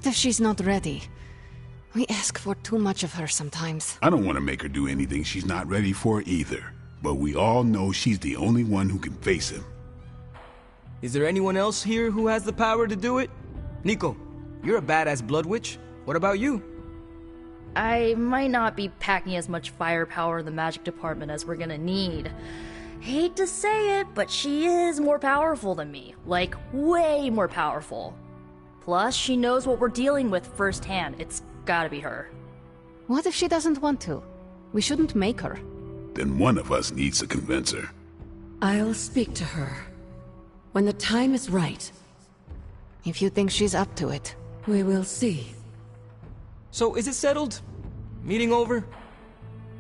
What if she's not ready? We ask for too much of her sometimes. I don't want to make her do anything she's not ready for either. But we all know she's the only one who can face him. Is there anyone else here who has the power to do it? Nico, you're a badass blood witch. What about you? I might not be packing as much firepower in the magic department as we're gonna need. Hate to say it, but she is more powerful than me. Like, way more powerful. Plus, she knows what we're dealing with firsthand. It's gotta be her. What if she doesn't want to? We shouldn't make her. Then one of us needs to convince her. I'll speak to her. When the time is right, If you think she's up to it. we will see. So, is it settled? Meeting over?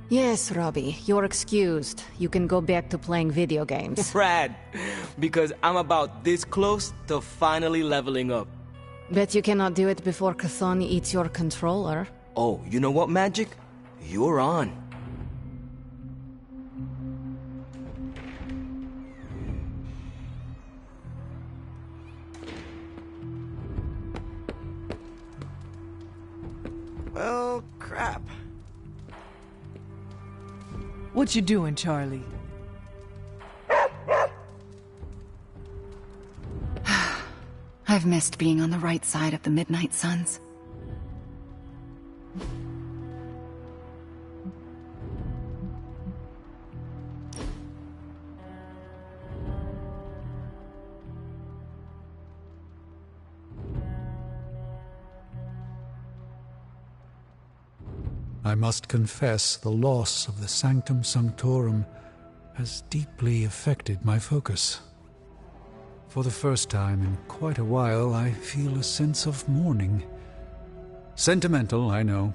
Yes, Robbie, you're excused. You can go back to playing video games. Rad. Because I'm about this close to finally leveling up. Bet you cannot do it before Chthon eats your controller. Oh, you know what, Magic? You're on. Well, crap. What you doing, Charlie? I've missed being on the right side of the Midnight Suns. I must confess the loss of the Sanctum Sanctorum has deeply affected my focus. For the first time in quite a while, I feel a sense of mourning. Sentimental, I know,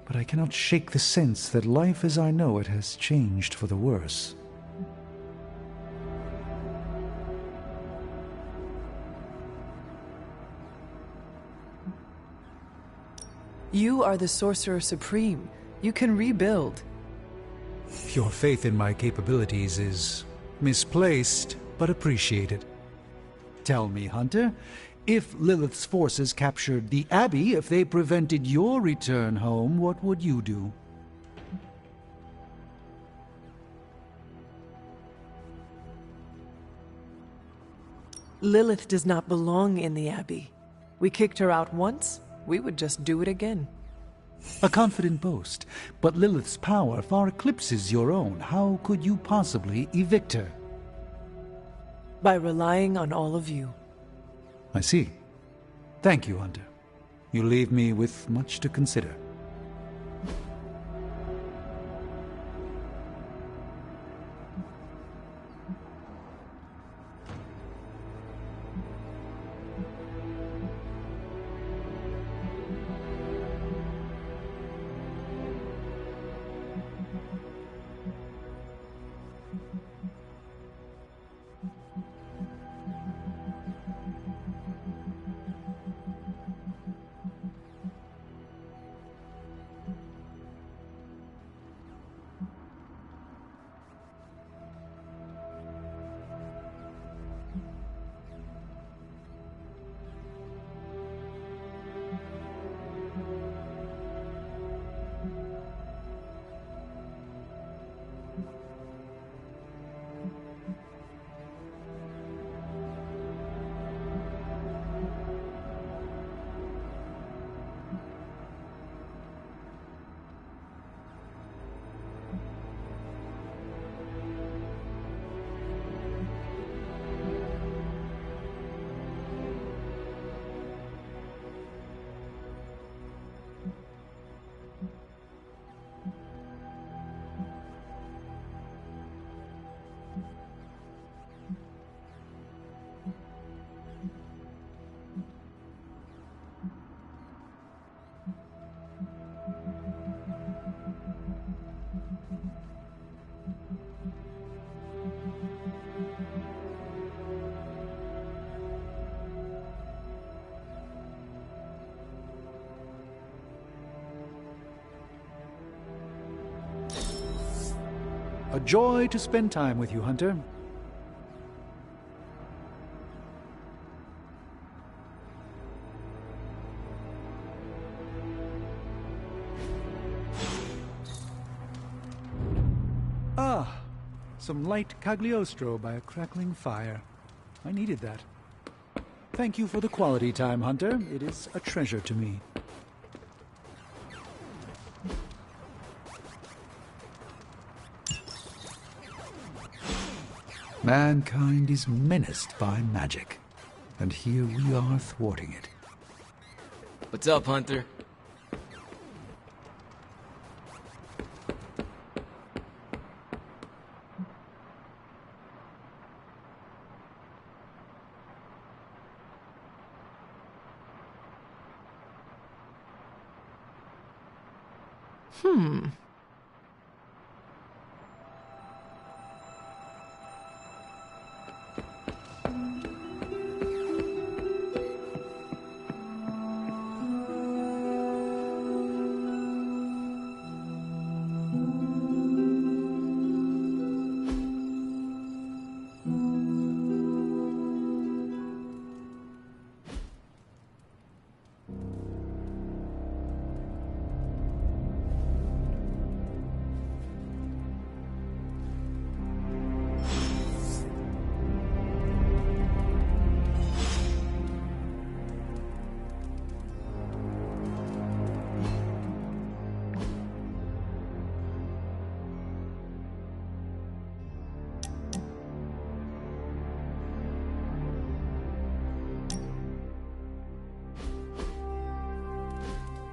but I cannot shake the sense that life as I know it has changed for the worse. You are the Sorcerer Supreme. You can rebuild. Your faith in my capabilities is misplaced, but appreciated. Tell me, Hunter, if Lilith's forces captured the Abbey, if they prevented your return home, what would you do? Lilith does not belong in the Abbey. We kicked her out once, we would just do it again. A confident boast, but Lilith's power far eclipses your own. How could you possibly evict her? By relying on all of you. I see. Thank you, Hunter. You leave me with much to consider. A joy to spend time with you, Hunter. Ah, some light Cagliostro by a crackling fire. I needed that. Thank you for the quality time, Hunter. It is a treasure to me. Mankind is menaced by magic, and here we are thwarting it. What's up, Hunter?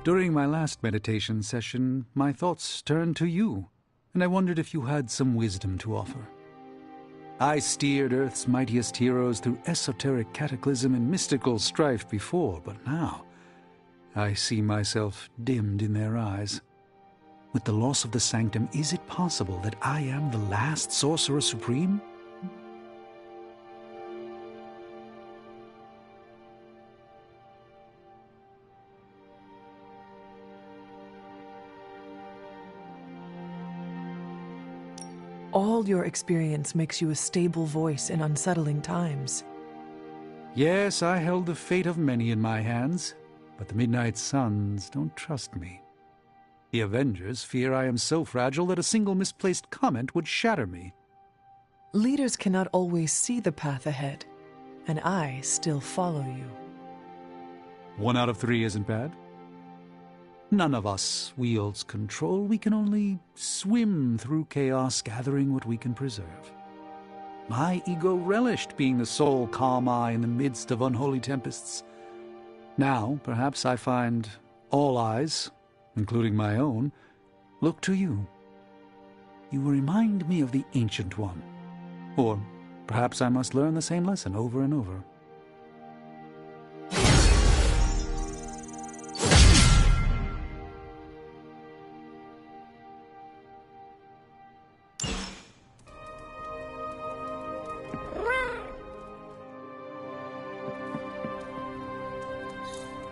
During my last meditation session, my thoughts turned to you, and I wondered if you had some wisdom to offer. I steered Earth's mightiest heroes through esoteric cataclysm and mystical strife before, but now I see myself dimmed in their eyes. With the loss of the Sanctum, is it possible that I am the last Sorcerer Supreme? All your experience makes you a stable voice in unsettling times. Yes, I held the fate of many in my hands, but the Midnight Suns don't trust me. The Avengers fear I am so fragile that a single misplaced comment would shatter me. Leaders cannot always see the path ahead, and I still follow you. 1 out of 3 isn't bad. None of us wields control. We can only swim through chaos, gathering what we can preserve. My ego relished being the sole calm eye in the midst of unholy tempests. Now, perhaps I find all eyes, including my own, look to you. You remind me of the Ancient One. Or perhaps I must learn the same lesson over and over.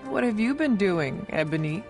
What have you been doing, Ebony?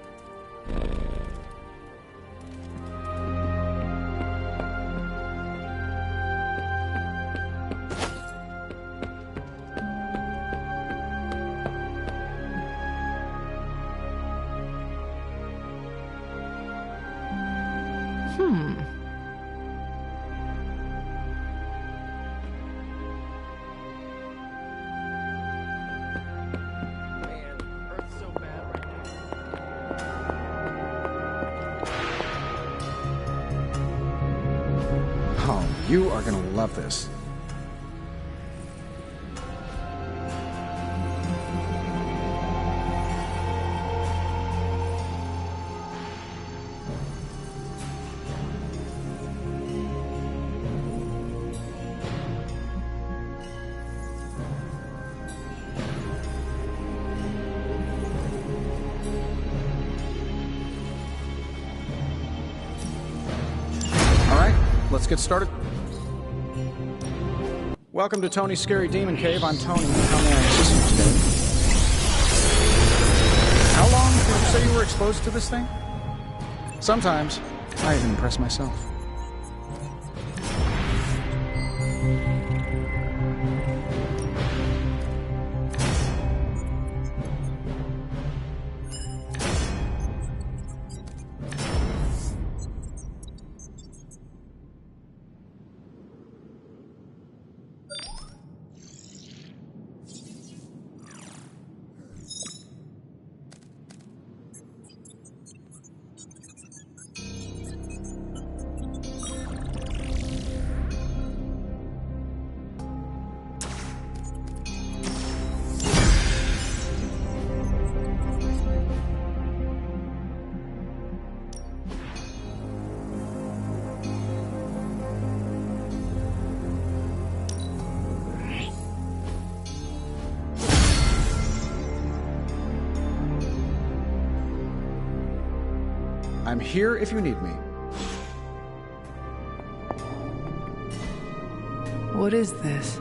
You are gonna love this. All right, let's get started. Welcome to Tony's Scary Demon Cave. I'm Tony. How may I assist you today? How long did you say you were exposed to this thing? Sometimes I even impress myself. here if you need me. What is this?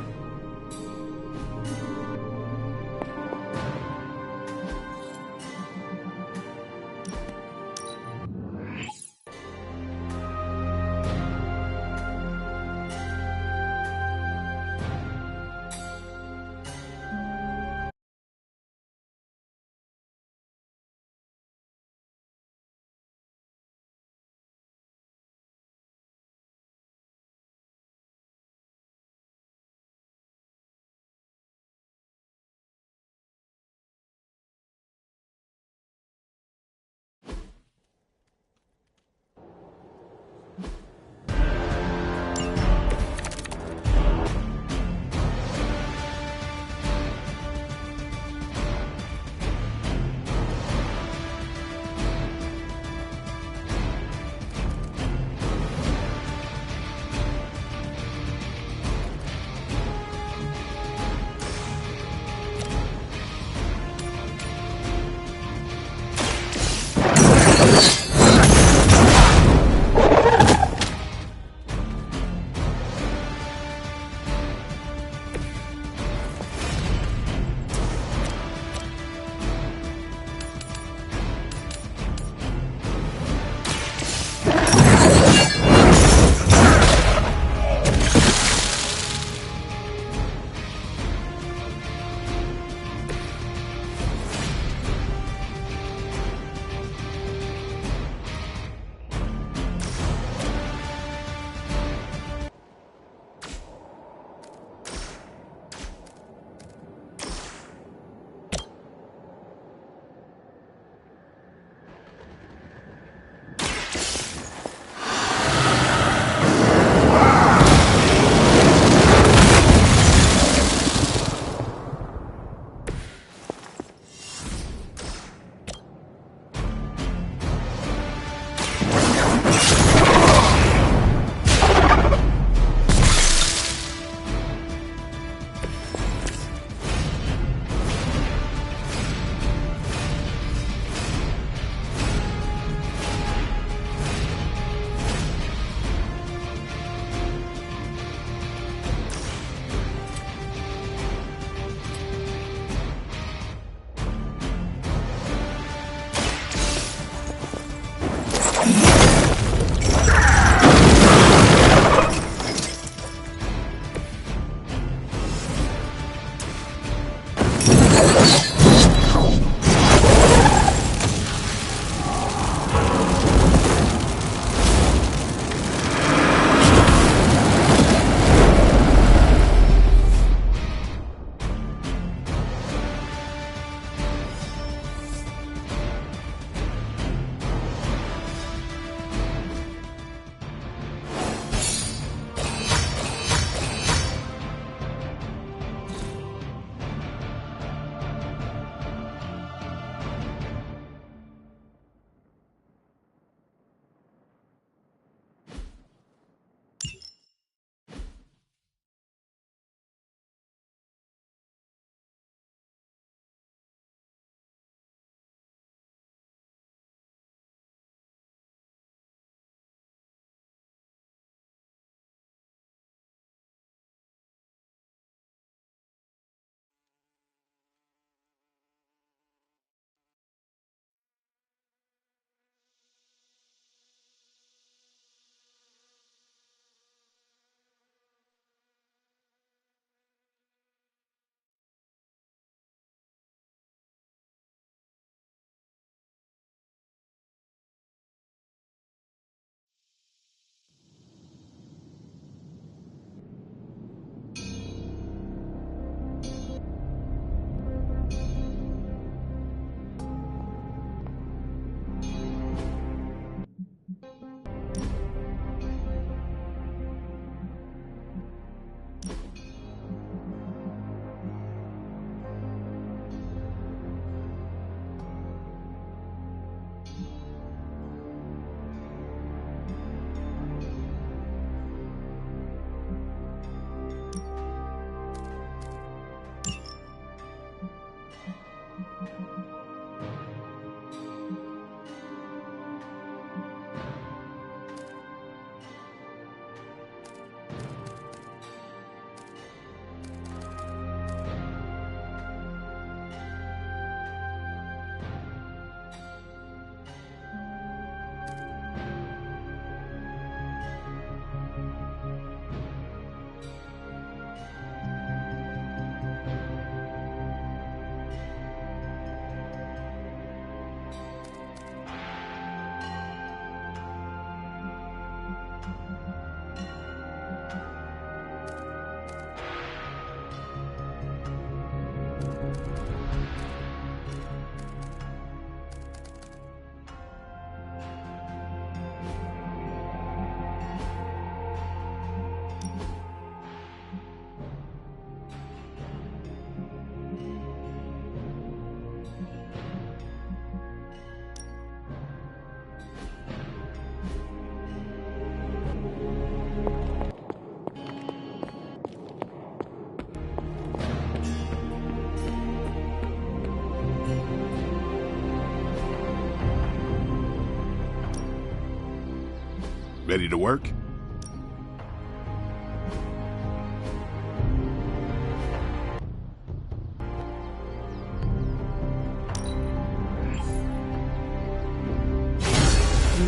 Ready to work?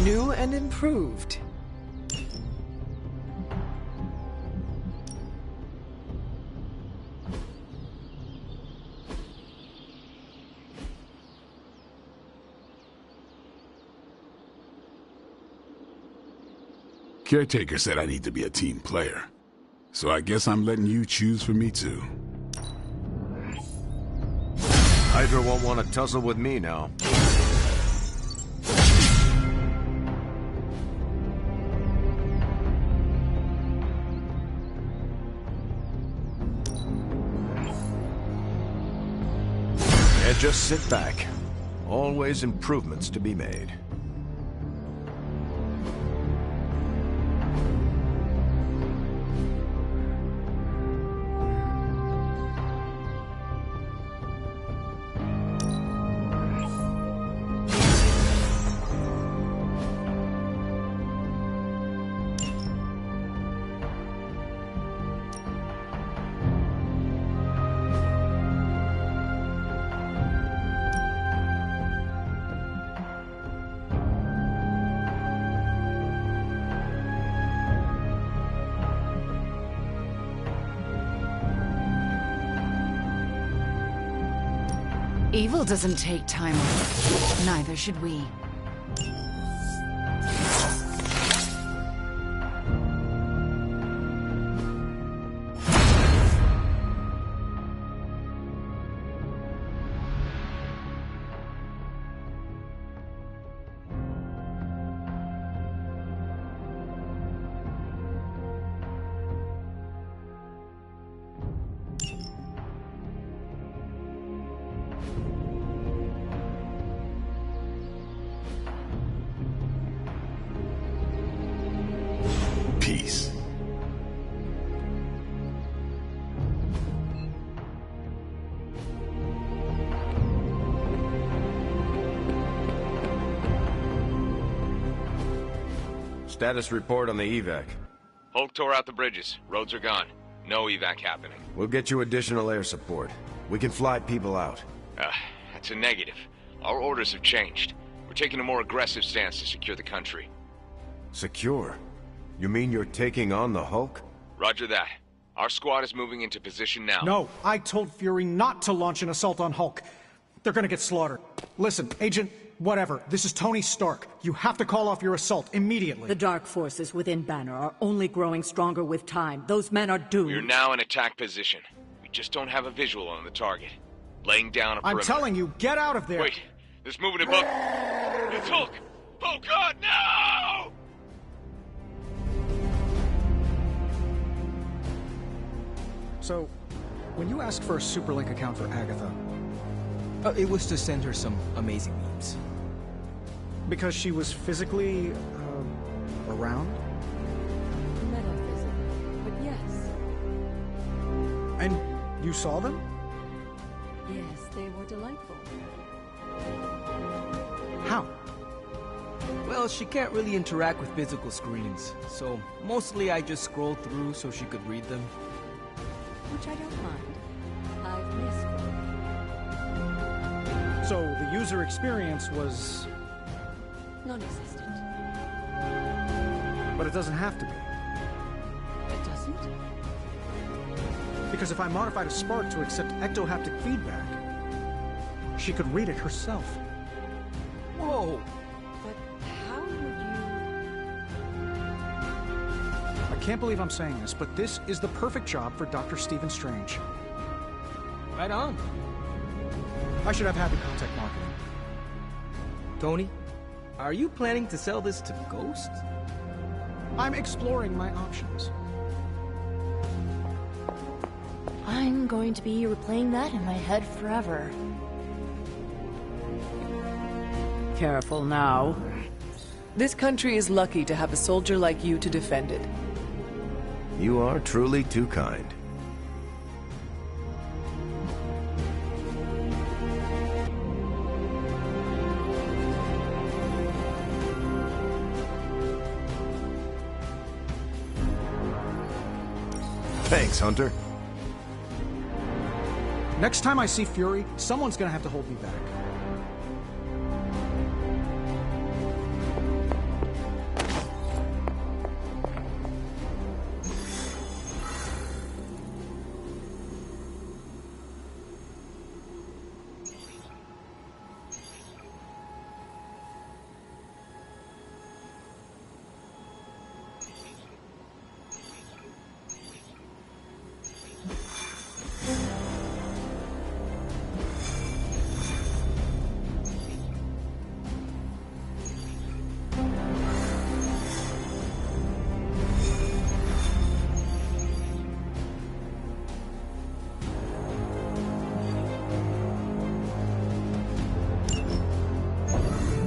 New and improved. Caretaker said I need to be a team player. So I guess I'm letting you choose for me too. Hydra won't want to tussle with me now. And just sit back. Always improvements to be made. Evil doesn't take time off. Neither should we. Peace. Status report on the evac. Hulk tore out the bridges. Roads are gone. No evac happening. We'll get you additional air support. We can fly people out. That's a negative. Our orders have changed. We're taking a more aggressive stance to secure the country. Secure? You mean you're taking on the Hulk? Roger that. Our squad is moving into position now. No, I told Fury not to launch an assault on Hulk. They're gonna get slaughtered. Listen, Agent, whatever, this is Tony Stark. You have to call off your assault immediately. The dark forces within Banner are only growing stronger with time. Those men are doomed. We're now in attack position. We just don't have a visual on the target. Laying down a perimeter. I'm telling you, get out of there! Wait, there's movement above. It's Hulk! Oh God, no! So, when you asked for a Superlink account for Agatha... It was to send her some amazing memes. Because she was physically, around? Metaphysically, but yes. And you saw them? Yes, they were delightful. How? Well, she can't really interact with physical screens, so mostly I just scrolled through so she could read them. Which I don't mind. I've missed them. So, the user experience was... Non-existent. But it doesn't have to be. It doesn't? Because if I modified a spark to accept ectohaptic feedback, she could read it herself. Whoa! But how would you... I can't believe I'm saying this, but this is the perfect job for Dr. Stephen Strange. Right on. I should have happy contact marketing. Tony, are you planning to sell this to Ghost? I'm exploring my options. I'm going to be replaying that in my head forever. Careful now. This country is lucky to have a soldier like you to defend it. You are truly too kind. Thanks, Hunter. Next time I see Fury, someone's gonna have to hold me back.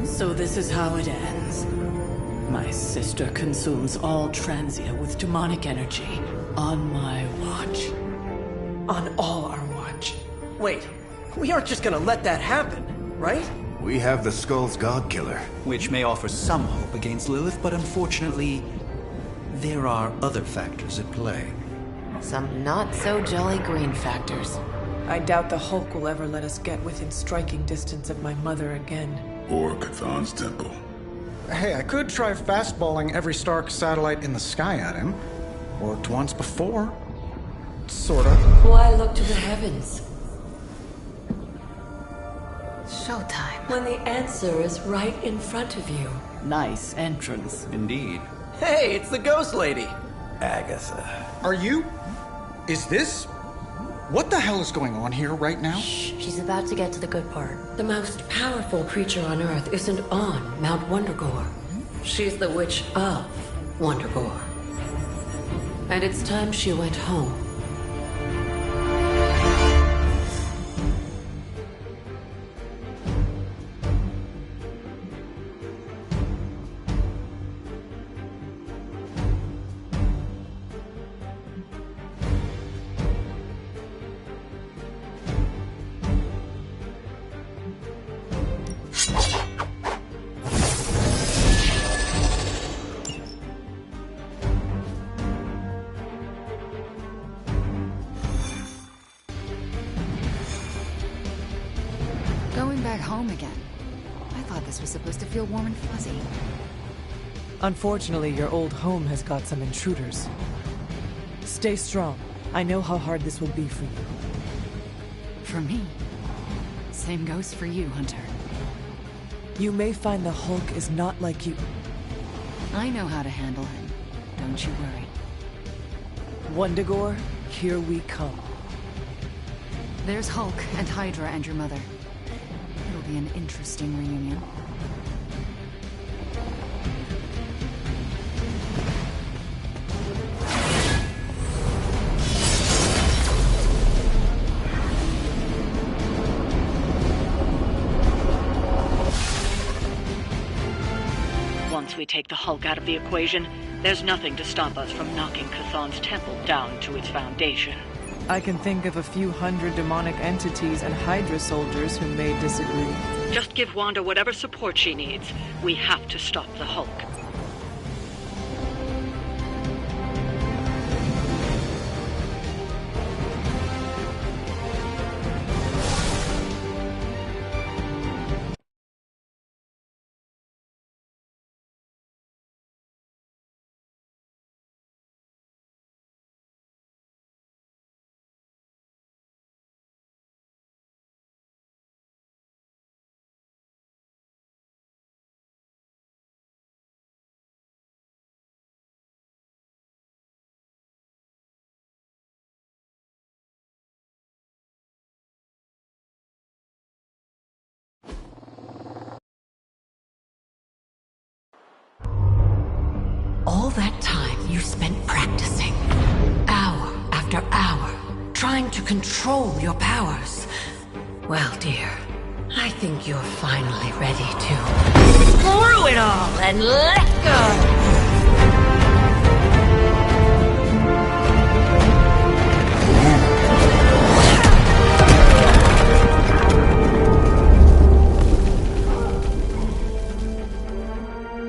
So this is how it ends. My sister consumes all Transia with demonic energy on my watch. On all our watch. Wait, we aren't just gonna let that happen, right? We have the Skull's God-Killer. Which may offer some hope against Lilith, but unfortunately, there are other factors at play. Some not-so-jolly-green factors. I doubt the Hulk will ever let us get within striking distance of my mother again. Or Chthon's temple. Hey, I could try fastballing every Stark satellite in the sky at him. Worked once before. Sorta. Why look to the heavens? Showtime. When the answer is right in front of you. Nice entrance. Indeed. Hey, it's the Ghost Lady! Agatha. Are you? Is this? What the hell is going on here right now? Shh, she's about to get to the good part. The most powerful creature on Earth isn't on Mount Wondergore. She's the witch of Wondergore. And it's time she went home. Going back home again. I thought this was supposed to feel warm and fuzzy. Unfortunately, your old home has got some intruders. Stay strong. I know how hard this will be for you. For me. Same goes for you, Hunter. You may find the Hulk is not like you. I know how to handle him. Don't you worry. Wondergore, here we come. There's Hulk and Hydra and your mother. It'll be an interesting reunion. Once we take the Hulk out of the equation, there's nothing to stop us from knocking Chthon's temple down to its foundation. I can think of a few hundred demonic entities and Hydra soldiers who may disagree. Just give Wanda whatever support she needs. We have to stop the Hulk. All that time you spent practicing, hour after hour, trying to control your powers. Well, dear, I think you're finally ready to screw it all and let go!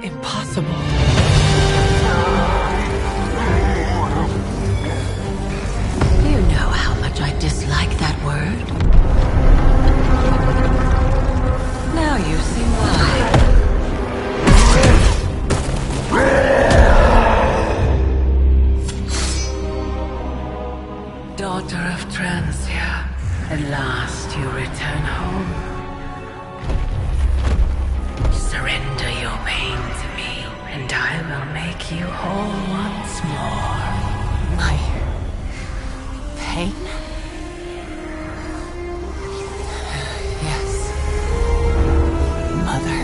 Impossible. make you whole once more. My pain? Yes. Mother.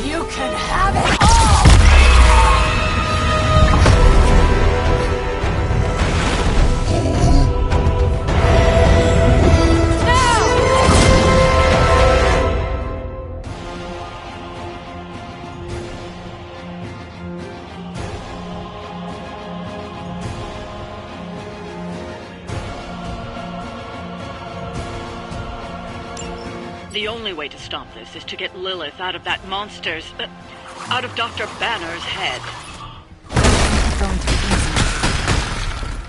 You can have it all! The only way to stop this is to get Lilith out of that monster's... out of Dr. Banner's head. Going to be easy.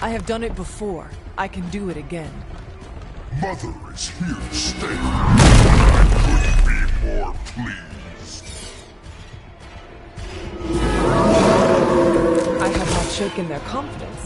I have done it before. I can do it again. Mother is here to stay. I couldn't be more pleased. I have not shaken their confidence.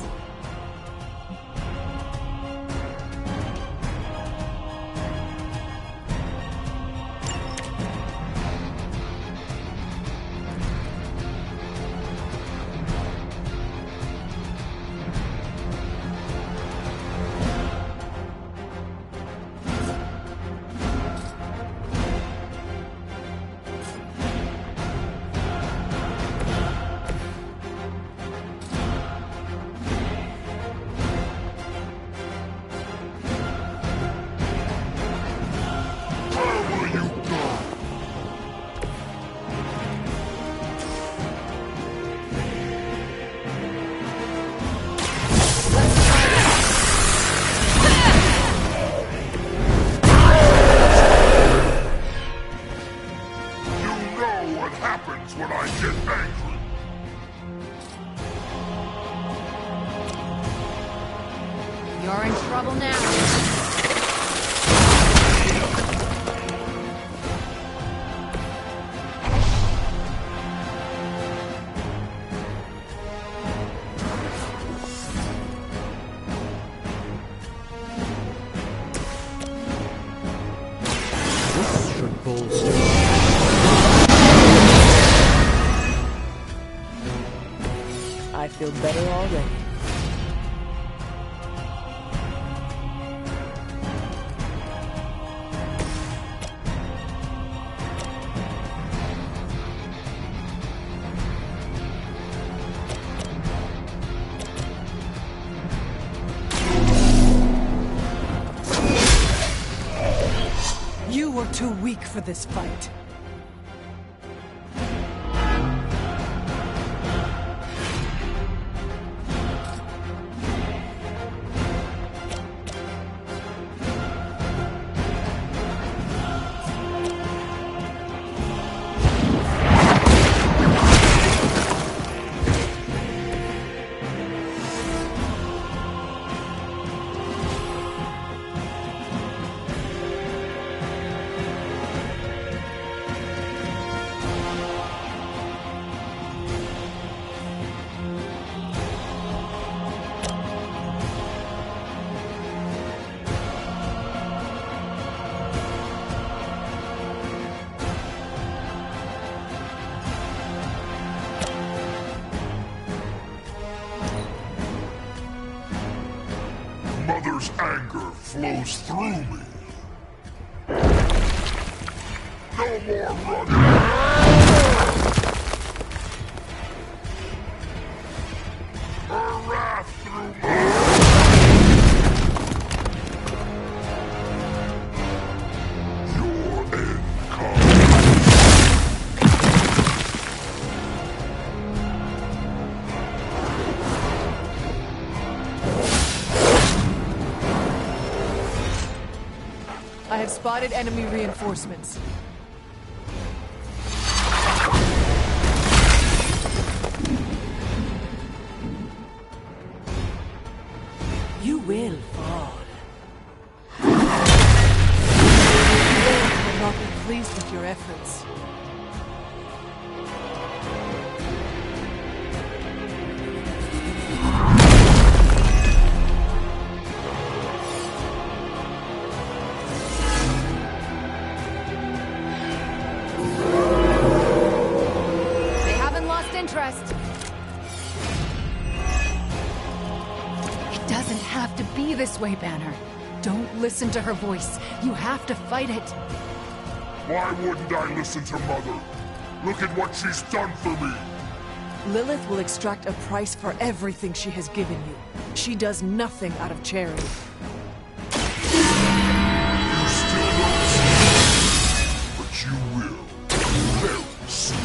When I get angry. You're in trouble now. This should bolster. I feel better already. You were too weak for this fight. Mother's anger flows through me. No more running. Her wrath through me. Your end comes. I have spotted enemy reinforcements. You will fall. I will not be pleased with your efforts. interest. It doesn't have to be this way, Banner. Don't listen to her voice. You have to fight it. Why wouldn't I listen to Mother? Look at what she's done for me! Lilith will extract a price for everything she has given you. She does nothing out of charity. You still don't see, but you will. Very soon.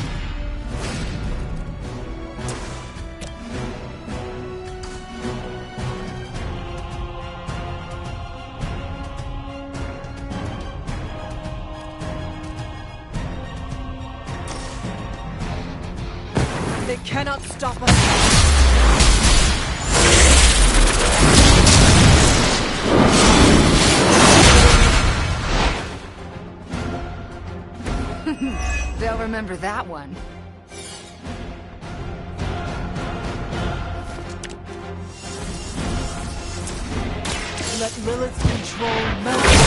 They cannot stop us. They'll remember that one. Let Lilith control Melody.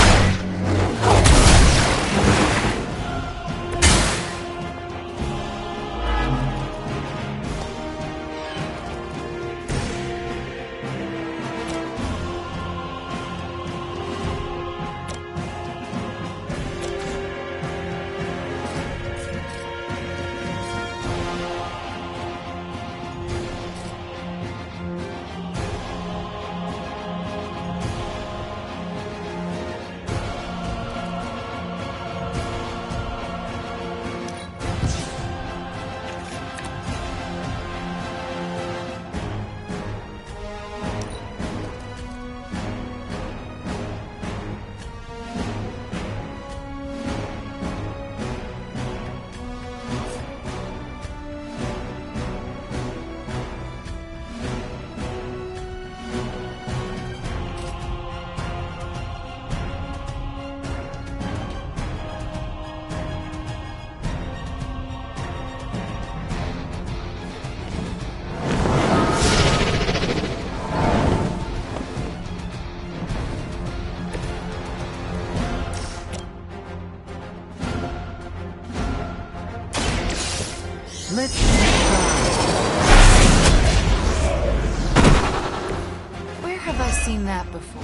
Let's try. Where have I seen that before?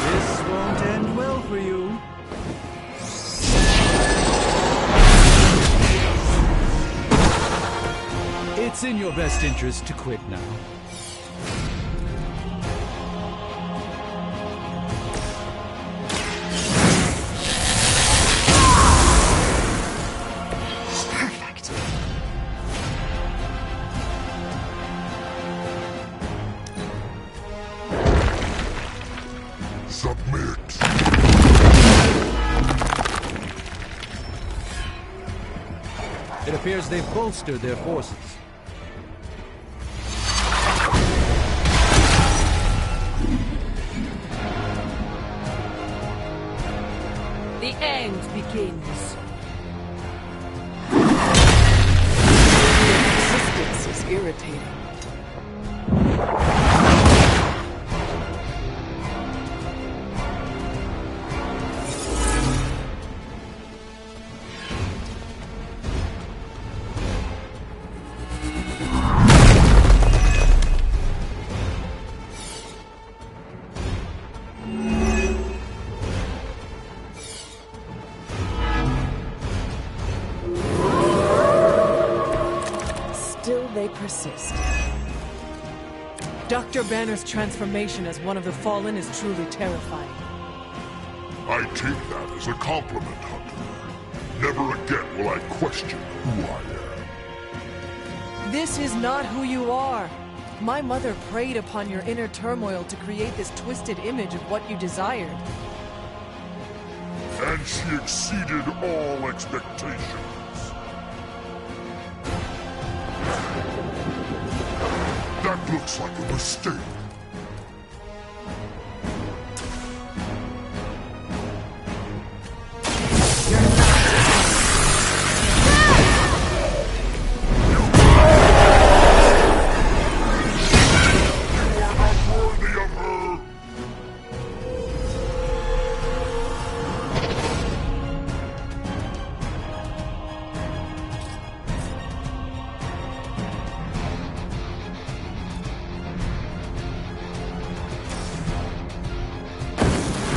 This won't end well for you. It's in your best interest to quit now. Perfect. Submit. It appears they've bolstered their forces. The end begins. Resistance is irritating. Still they persist. Dr. Banner's transformation as one of the Fallen is truly terrifying. I take that as a compliment, Hunter. Never again will I question who I am. This is not who you are. My mother preyed upon your inner turmoil to create this twisted image of what you desired. And she exceeded all expectations. That looks like a mistake.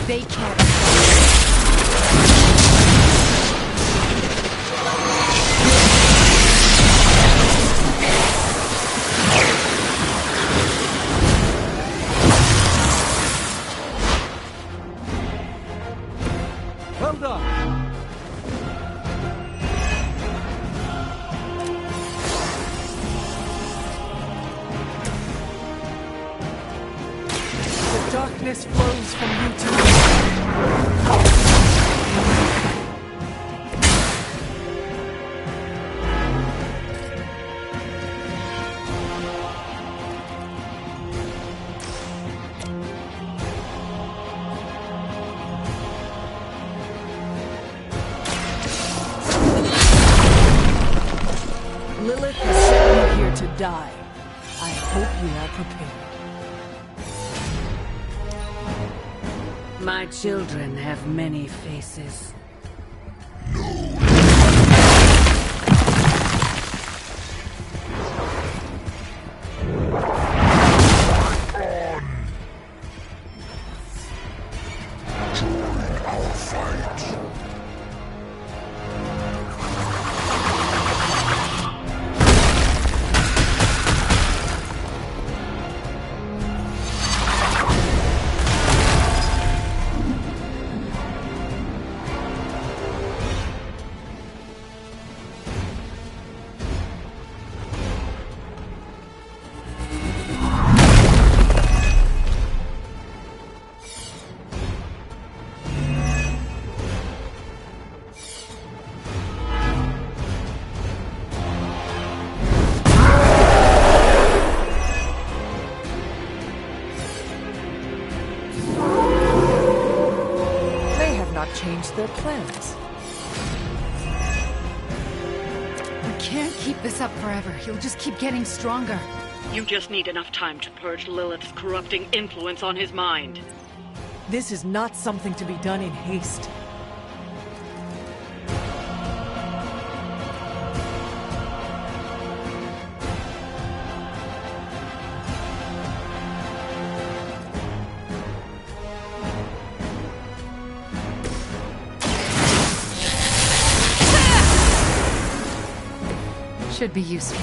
They can't stop it. Well done. The darkness flows from you to me. Lilith has sent you here to die. I hope you are prepared. My children have many faces. Changed their plans. We can't keep this up forever. He'll just keep getting stronger. You just need enough time to purge Lilith's corrupting influence on his mind. This is not something to be done in haste. Should be useful.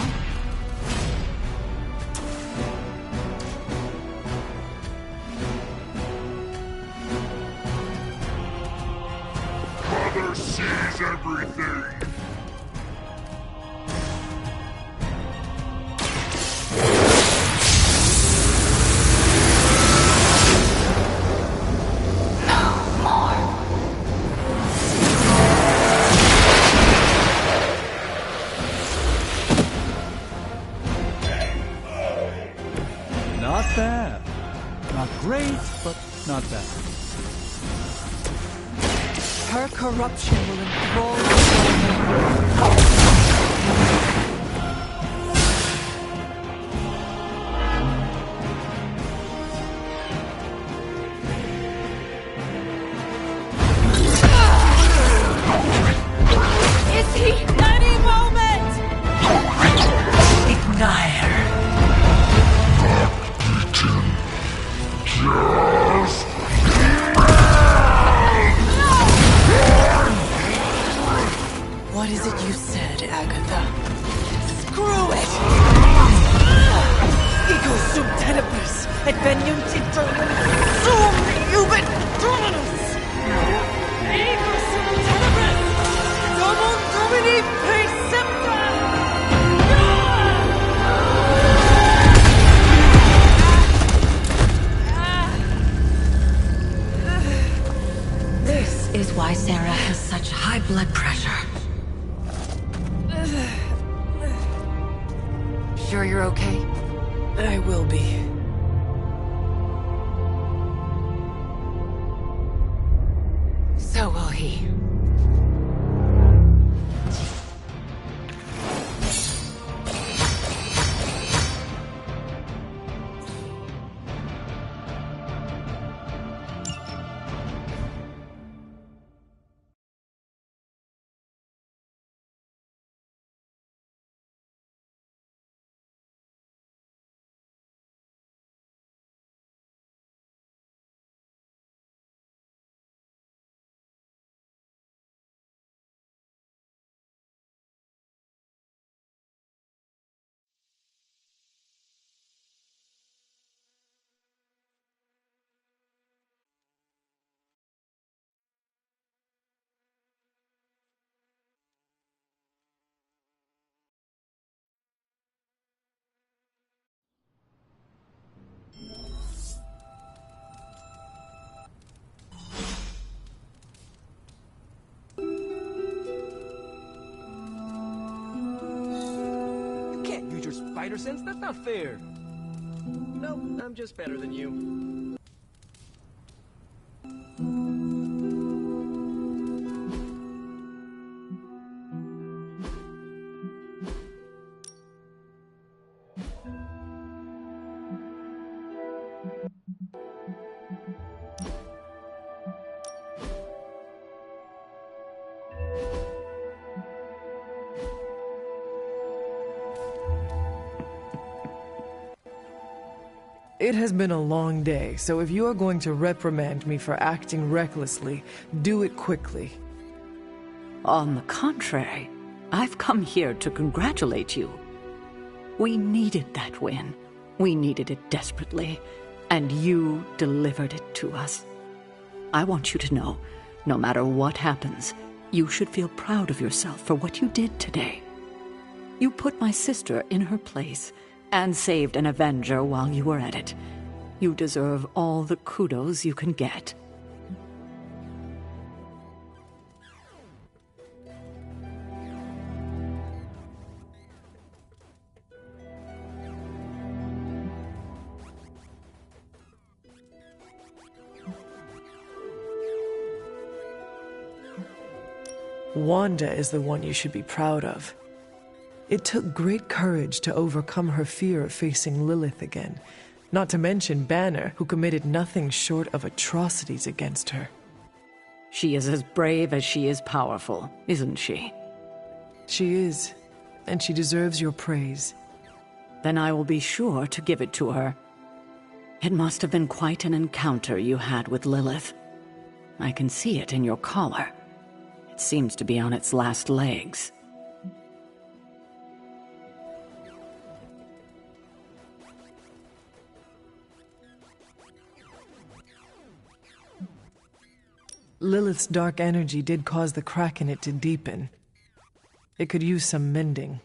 Mother sees everything. Not bad. Not great, but not bad. Her corruption will enthrall the Is he? Any moment! Ignite her. What is it you said, Agatha? Screw it! Ego sum tenebris, et veniunt internum sum iubit dominus! Ego sum tenebris, domum domini precepta! This is why Sarah has such high blood pressure. Sure you're okay? I will be. So will he. sense. That's not fair. Nope, I'm just better than you. It has been a long day, so if you are going to reprimand me for acting recklessly, do it quickly. On the contrary, I've come here to congratulate you. We needed that win. We needed it desperately, and you delivered it to us. I want you to know, no matter what happens, you should feel proud of yourself for what you did today. You put my sister in her place, and saved an Avenger while you were at it. You deserve all the kudos you can get. Wanda is the one you should be proud of. It took great courage to overcome her fear of facing Lilith again, not to mention Banner, who committed nothing short of atrocities against her. She is as brave as she is powerful, isn't she? She is, and she deserves your praise. Then I will be sure to give it to her. It must have been quite an encounter you had with Lilith. I can see it in your collar. It seems to be on its last legs. Lilith's dark energy did cause the crack in it to deepen. It could use some mending.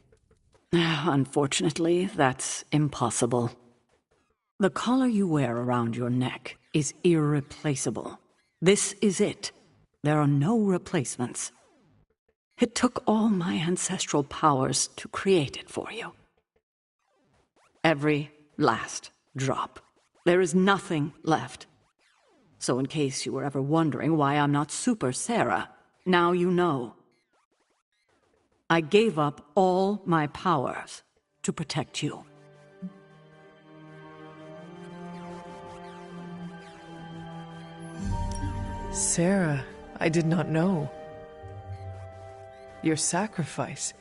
Unfortunately, that's impossible. The collar you wear around your neck is irreplaceable. This is it. There are no replacements. It took all my ancestral powers to create it for you. Every last drop. There is nothing left. So in case you were ever wondering why I'm not Super Sarah, now you know. I gave up all my powers to protect you. Sarah, I did not know. Your sacrifice.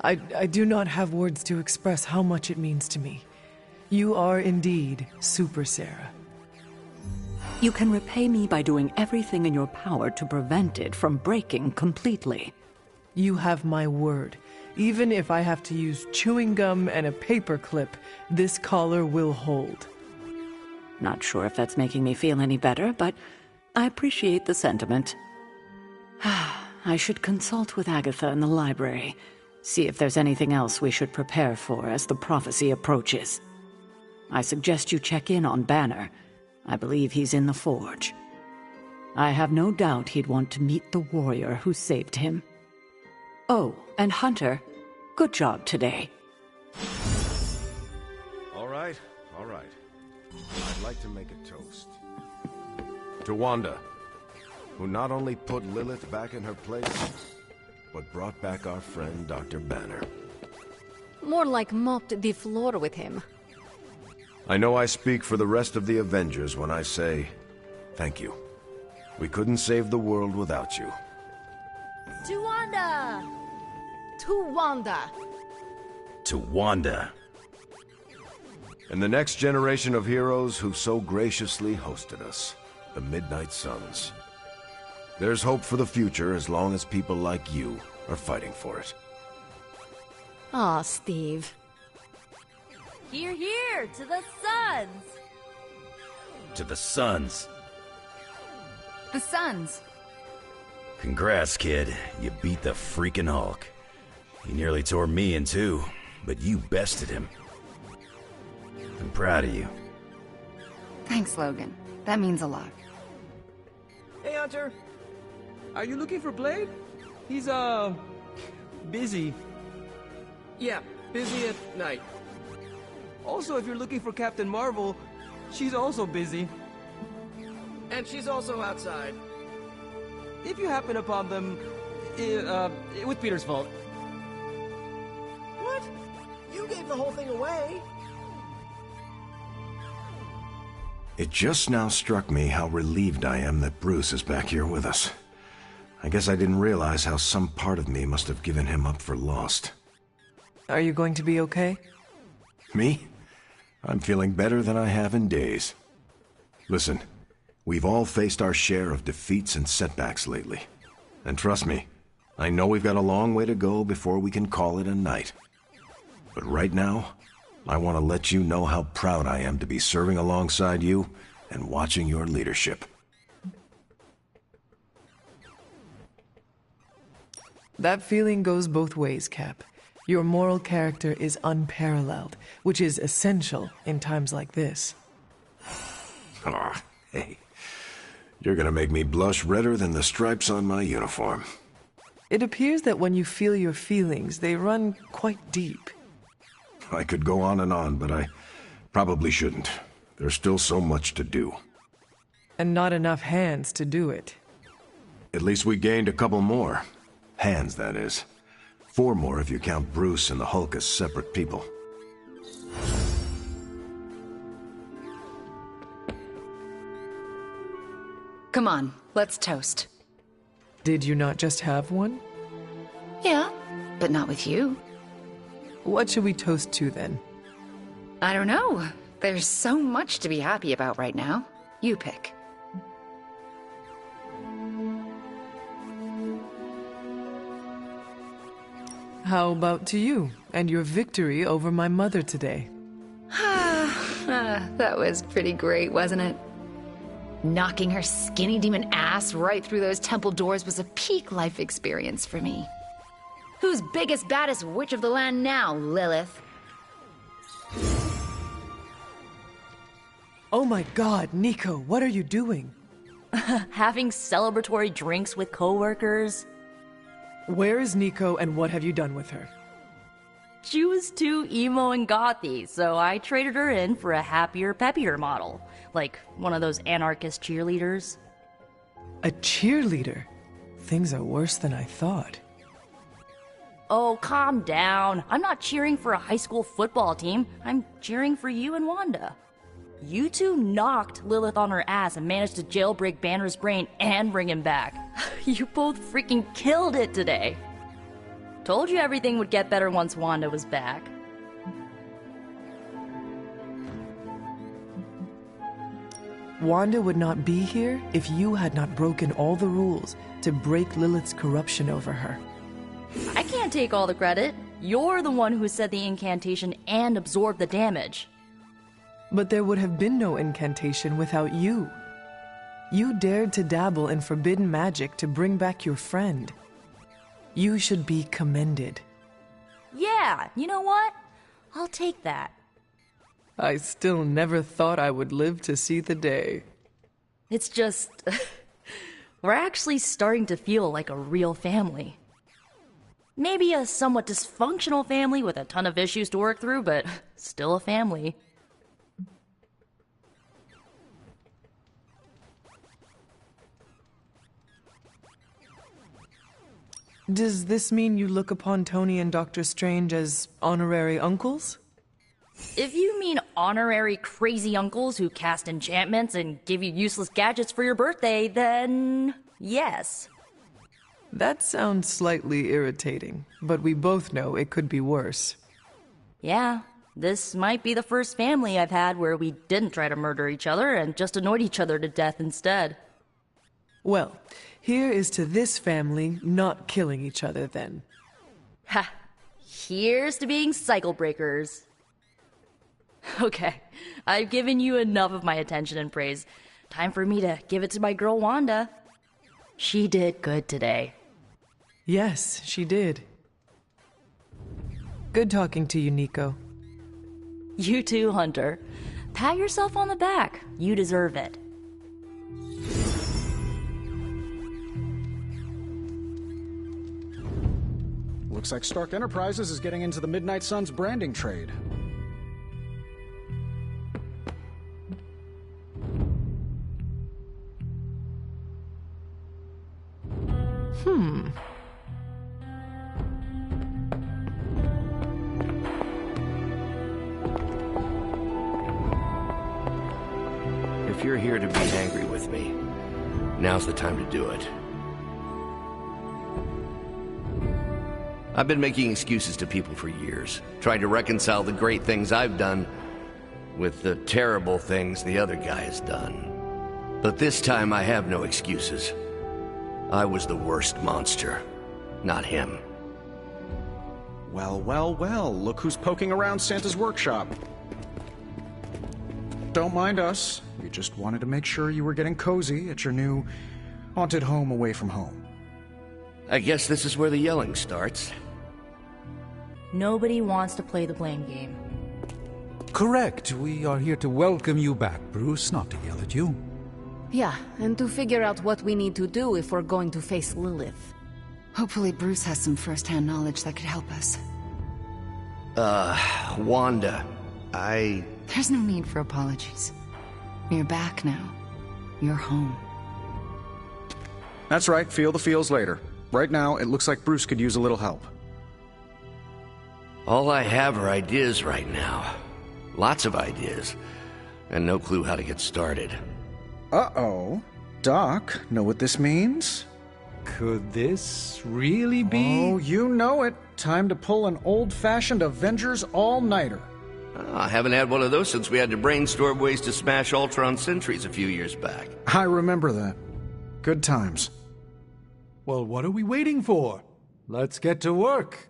I do not have words to express how much it means to me. You are indeed Super Sarah. You can repay me by doing everything in your power to prevent it from breaking completely. You have my word. Even if I have to use chewing gum and a paper clip, this collar will hold. Not sure if that's making me feel any better, but I appreciate the sentiment. I should consult with Agatha in the library, see if there's anything else we should prepare for as the prophecy approaches. I suggest you check in on Banner. I believe he's in the Forge. I have no doubt he'd want to meet the warrior who saved him. Oh, and Hunter, good job today. All right. I'd like to make a toast. To Wanda, who not only put Lilith back in her place, but brought back our friend Dr. Banner. More like mopped the floor with him. I know I speak for the rest of the Avengers when I say, thank you. We couldn't save the world without you. To Wanda! To Wanda! To Wanda. And the next generation of heroes who so graciously hosted us, the Midnight Suns. There's hope for the future as long as people like you are fighting for it. Aw, Steve. Hear, hear, to the Suns! To the Suns. The Suns. Congrats, kid. You beat the freaking Hulk. He nearly tore me in two, but you bested him. I'm proud of you. Thanks, Logan. That means a lot. Hey, Hunter. Are you looking for Blade? He's, busy. Yeah, busy at night. Also, if you're looking for Captain Marvel, she's also busy. And she's also outside. If you happen upon them, it was Peter's fault. What? You gave the whole thing away. It just now struck me how relieved I am that Bruce is back here with us. I guess I didn't realize how some part of me must have given him up for lost. Are you going to be okay? Me? I'm feeling better than I have in days. Listen, we've all faced our share of defeats and setbacks lately. And trust me, I know we've got a long way to go before we can call it a night. But right now, I want to let you know how proud I am to be serving alongside you and watching your leadership. That feeling goes both ways, Cap. Your moral character is unparalleled, which is essential in times like this. Ah, hey. You're gonna make me blush redder than the stripes on my uniform. It appears that when you feel your feelings, they run quite deep. I could go on, but I probably shouldn't. There's still so much to do. And not enough hands to do it. At least we gained a couple more. Hands, that is. 4 more if you count Bruce and the Hulk as separate people. Come on, let's toast. Did you not just have one? Yeah, but not with you. What should we toast to then? I don't know. There's so much to be happy about right now. You pick. How about to you and your victory over my mother today? That was pretty great, wasn't it? Knocking her skinny demon ass right through those temple doors was a peak life experience for me. Who's biggest, baddest witch of the land now, Lilith? Oh my god, Nico, what are you doing? Having celebratory drinks with coworkers. Where is Nico and what have you done with her? She was too emo and gothy, so I traded her in for a happier, peppier model. Like one of those anarchist cheerleaders. A cheerleader? Things are worse than I thought. Oh, calm down. I'm not cheering for a high school football team. I'm cheering for you and Wanda. You two knocked Lilith on her ass and managed to jailbreak Banner's brain and bring him back. You both freaking killed it today. Told you everything would get better once Wanda was back. Wanda would not be here if you had not broken all the rules to break Lilith's corruption over her. I can't take all the credit. You're the one who said the incantation and absorbed the damage. But there would have been no incantation without you. You dared to dabble in forbidden magic to bring back your friend. You should be commended. Yeah, you know what? I'll take that. I still never thought I would live to see the day. It's just... we're actually starting to feel like a real family. Maybe a somewhat dysfunctional family with a ton of issues to work through, but still a family. Does this mean you look upon Tony and Doctor Strange as honorary uncles? If you mean honorary crazy uncles who cast enchantments and give you useless gadgets for your birthday, then yes. That sounds slightly irritating, but we both know it could be worse. Yeah, this might be the first family I've had where we didn't try to murder each other and just annoyed each other to death instead. Well, here is to this family not killing each other then. Ha! Here's to being cycle breakers. Okay, I've given you enough of my attention and praise. Time for me to give it to my girl Wanda. She did good today. Yes, she did. Good talking to you, Nico. You too, Hunter. Pat yourself on the back. You deserve it. Looks like Stark Enterprises is getting into the Midnight Suns branding trade. If you're here to be angry with me, now's the time to do it. I've been making excuses to people for years, trying to reconcile the great things I've done with the terrible things the other guy has done. But this time I have no excuses. I was the worst monster, not him. Well, well, well, look who's poking around Santa's workshop. Don't mind us. We just wanted to make sure you were getting cozy at your new haunted home away from home. I guess this is where the yelling starts. Nobody wants to play the blame game. Correct. We are here to welcome you back, Bruce, not to yell at you. Yeah, and to figure out what we need to do if we're going to face Lilith. Hopefully Bruce has some first-hand knowledge that could help us. Wanda, There's no need for apologies. You're back now. You're home. That's right, feel the feels later. Right now, it looks like Bruce could use a little help. All I have are ideas right now. Lots of ideas. And no clue how to get started. Uh-oh. Doc, know what this means? Could this really be? Oh, you know it. Time to pull an old-fashioned Avengers all-nighter. I haven't had one of those since we had to brainstorm ways to smash Ultron sentries a few years back. I remember that. Good times. Well, what are we waiting for? Let's get to work.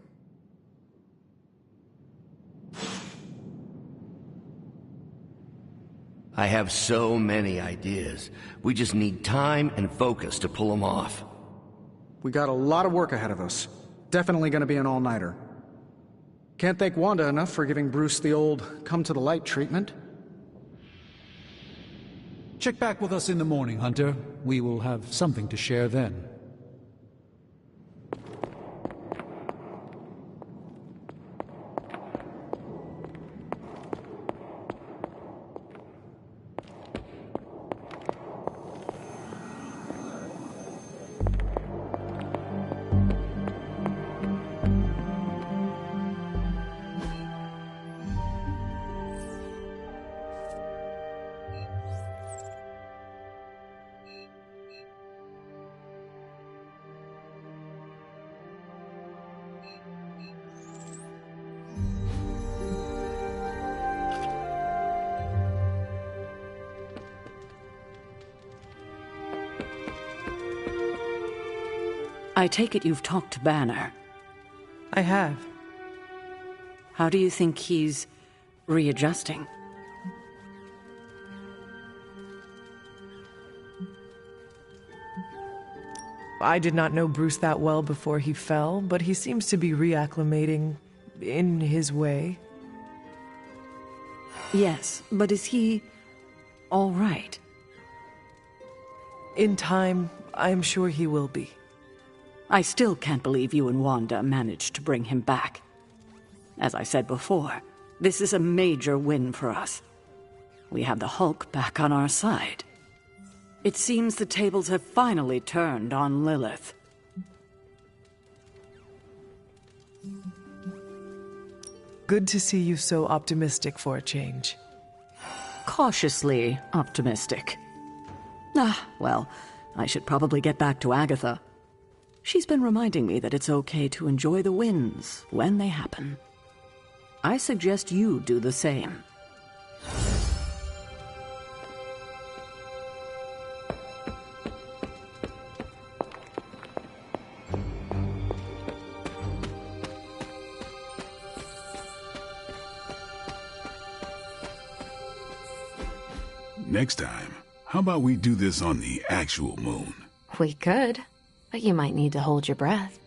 I have so many ideas. We just need time and focus to pull them off. We got a lot of work ahead of us. Definitely gonna be an all-nighter. Can't thank Wanda enough for giving Bruce the old come-to-the-light treatment. Check back with us in the morning, Hunter. We will have something to share then. I take it you've talked to Banner. I have. How do you think he's readjusting? I did not know Bruce that well before he fell, but he seems to be reacclimating in his way. Yes, but is he all right? In time, I am sure he will be. I still can't believe you and Wanda managed to bring him back. As I said before, this is a major win for us. We have the Hulk back on our side. It seems the tables have finally turned on Lilith. Good to see you so optimistic for a change. Cautiously optimistic. Well, I should probably get back to Agatha. She's been reminding me that it's okay to enjoy the wins when they happen. I suggest you do the same. Next time, how about we do this on the actual moon? We could, but you might need to hold your breath.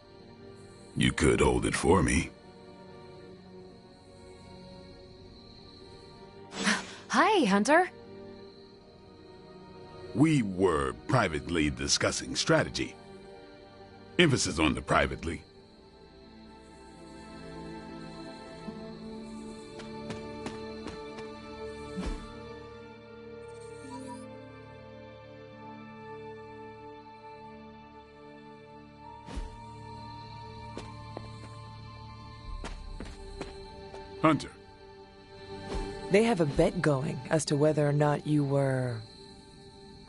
You could hold it for me. Hi, Hunter. We were privately discussing strategy. Emphasis on the privately. Hunter. They have a bet going as to whether or not you were...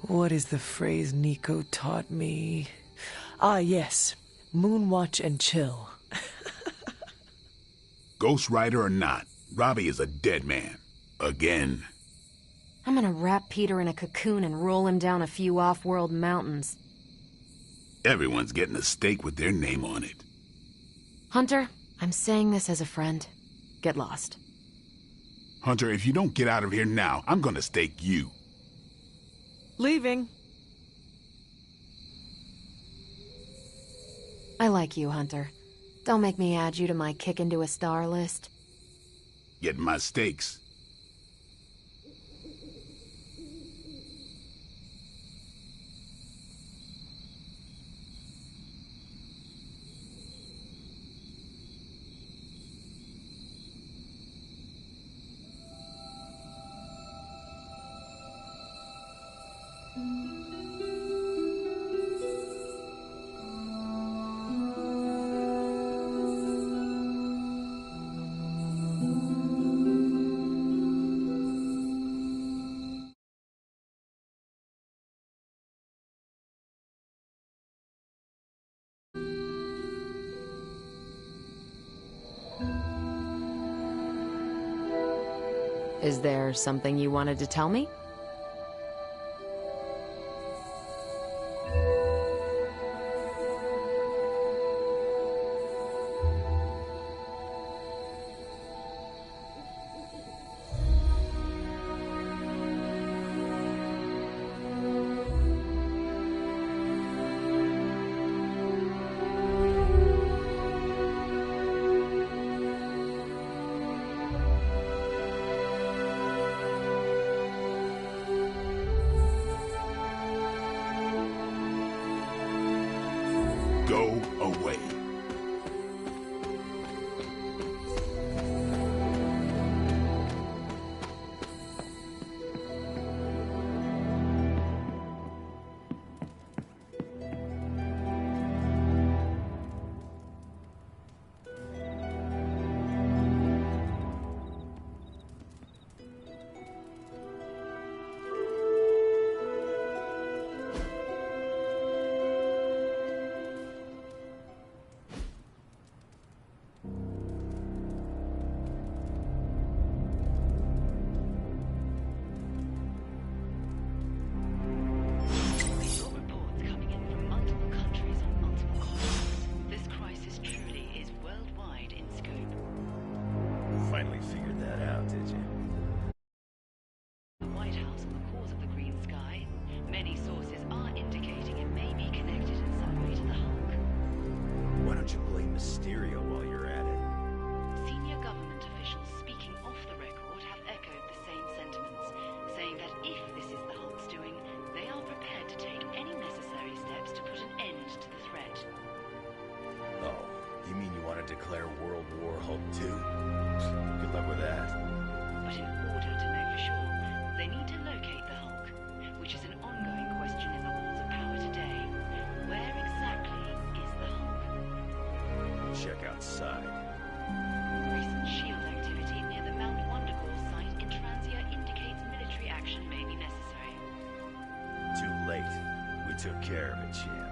What is the phrase Nico taught me? Ah, yes. Moonwatch and chill. Ghost Rider or not, Robbie is a dead man. Again. I'm gonna wrap Peter in a cocoon and roll him down a few off-world mountains. Everyone's getting a stake with their name on it. Hunter, I'm saying this as a friend. Get lost. Hunter, if you don't get out of here now, I'm gonna stake you. Leaving. I like you, Hunter. Don't make me add you to my kick into a star list. Get my stakes. Is there something you wanted to tell me? Go away. Finally figured that out, did you? The White House and the cause of the green sky. Many sources are indicating it may be connected in some way to the Hulk. Why don't you blame Mysterio while you're at it? Senior government officials speaking off the record have echoed the same sentiments, saying that if this is the Hulk's doing, they are prepared to take any necessary steps to put an end to the threat. Oh, you mean you want to declare World War Hulk 2? Good luck with that. But in order to know for sure, they need to locate the Hulk, which is an ongoing question in the halls of power today. Where exactly is the Hulk? Check outside. Recent SHIELD activity near the Mount Wondergore site in Transia indicates military action may be necessary. Too late. We took care of it, champ.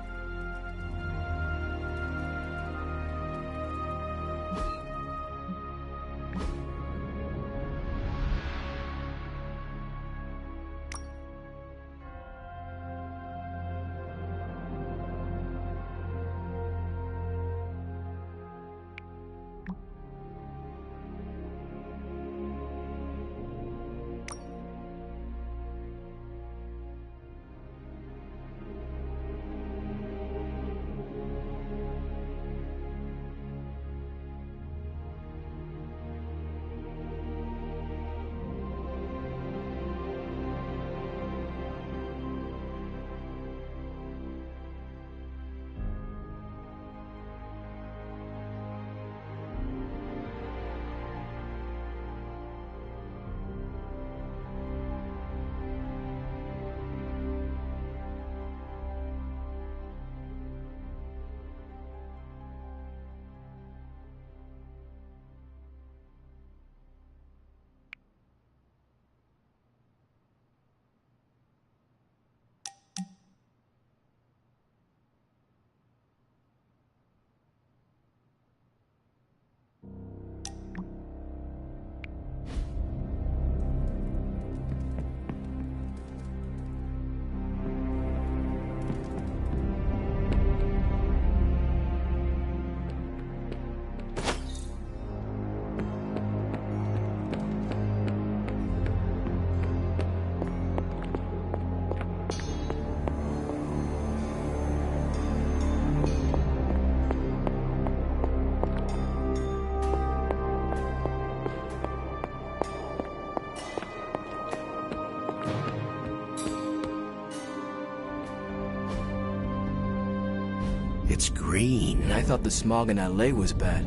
it's green. I thought the smog in LA was bad.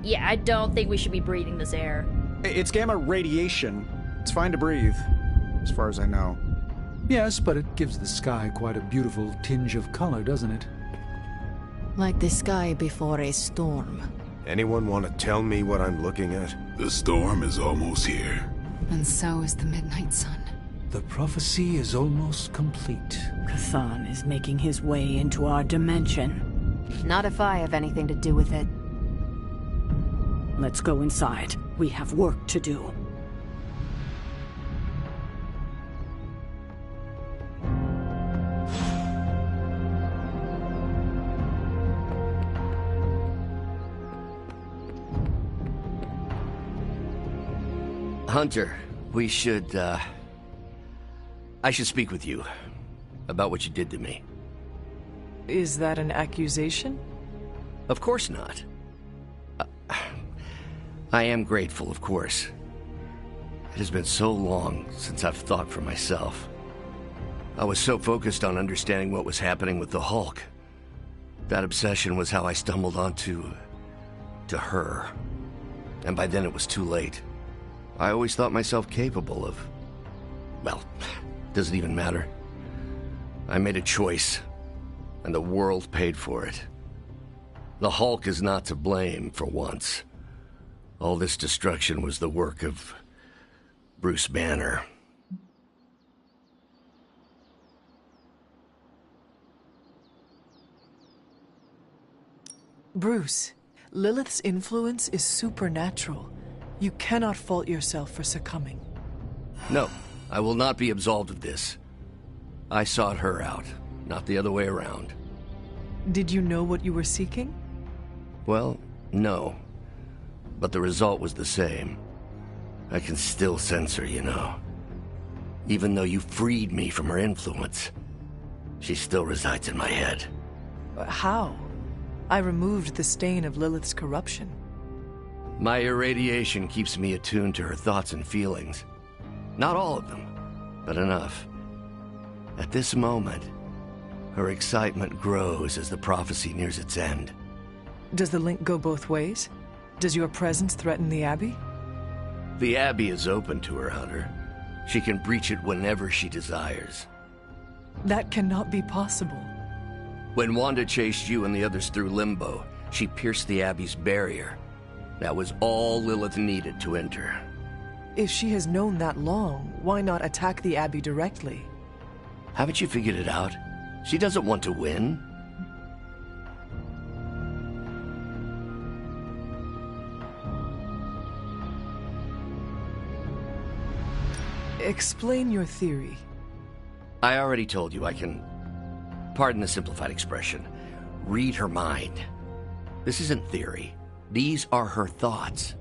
Yeah, I don't think we should be breathing this air. It's gamma radiation. It's fine to breathe, as far as I know. Yes, but it gives the sky quite a beautiful tinge of color, doesn't it? Like the sky before a storm. Anyone want to tell me what I'm looking at? The storm is almost here. And so is the Midnight Sun. The prophecy is almost complete. Kathan is making his way into our dimension. Not if I have anything to do with it. Let's go inside. We have work to do. Hunter, we should, I should speak with you about what you did to me. Is that an accusation? Of course not. I am grateful, of course. It has been so long since I've thought for myself. I was so focused on understanding what was happening with the Hulk. That obsession was how I stumbled onto her. And by then it was too late. I always thought myself capable of... well, doesn't even matter. I made a choice, and the world paid for it. The Hulk is not to blame for once. All this destruction was the work of Bruce Banner. Bruce, Lilith's influence is supernatural. You cannot fault yourself for succumbing. No, I will not be absolved of this. I sought her out, not the other way around. Did you know what you were seeking? Well, no. But the result was the same. I can still sense her, you know. Even though you freed me from her influence, she still resides in my head. How? I removed the stain of Lilith's corruption. My irradiation keeps me attuned to her thoughts and feelings. Not all of them, but enough. At this moment, her excitement grows as the prophecy nears its end. Does the link go both ways? Does your presence threaten the Abbey? The Abbey is open to her, Hunter. She can breach it whenever she desires. That cannot be possible. When Wanda chased you and the others through Limbo, she pierced the Abbey's barrier. That was all Lilith needed to enter. If she has known that long, why not attack the Abbey directly? Haven't you figured it out? She doesn't want to win. Explain your theory. I already told you I can, pardon the simplified expression, read her mind. This isn't theory. These are her thoughts.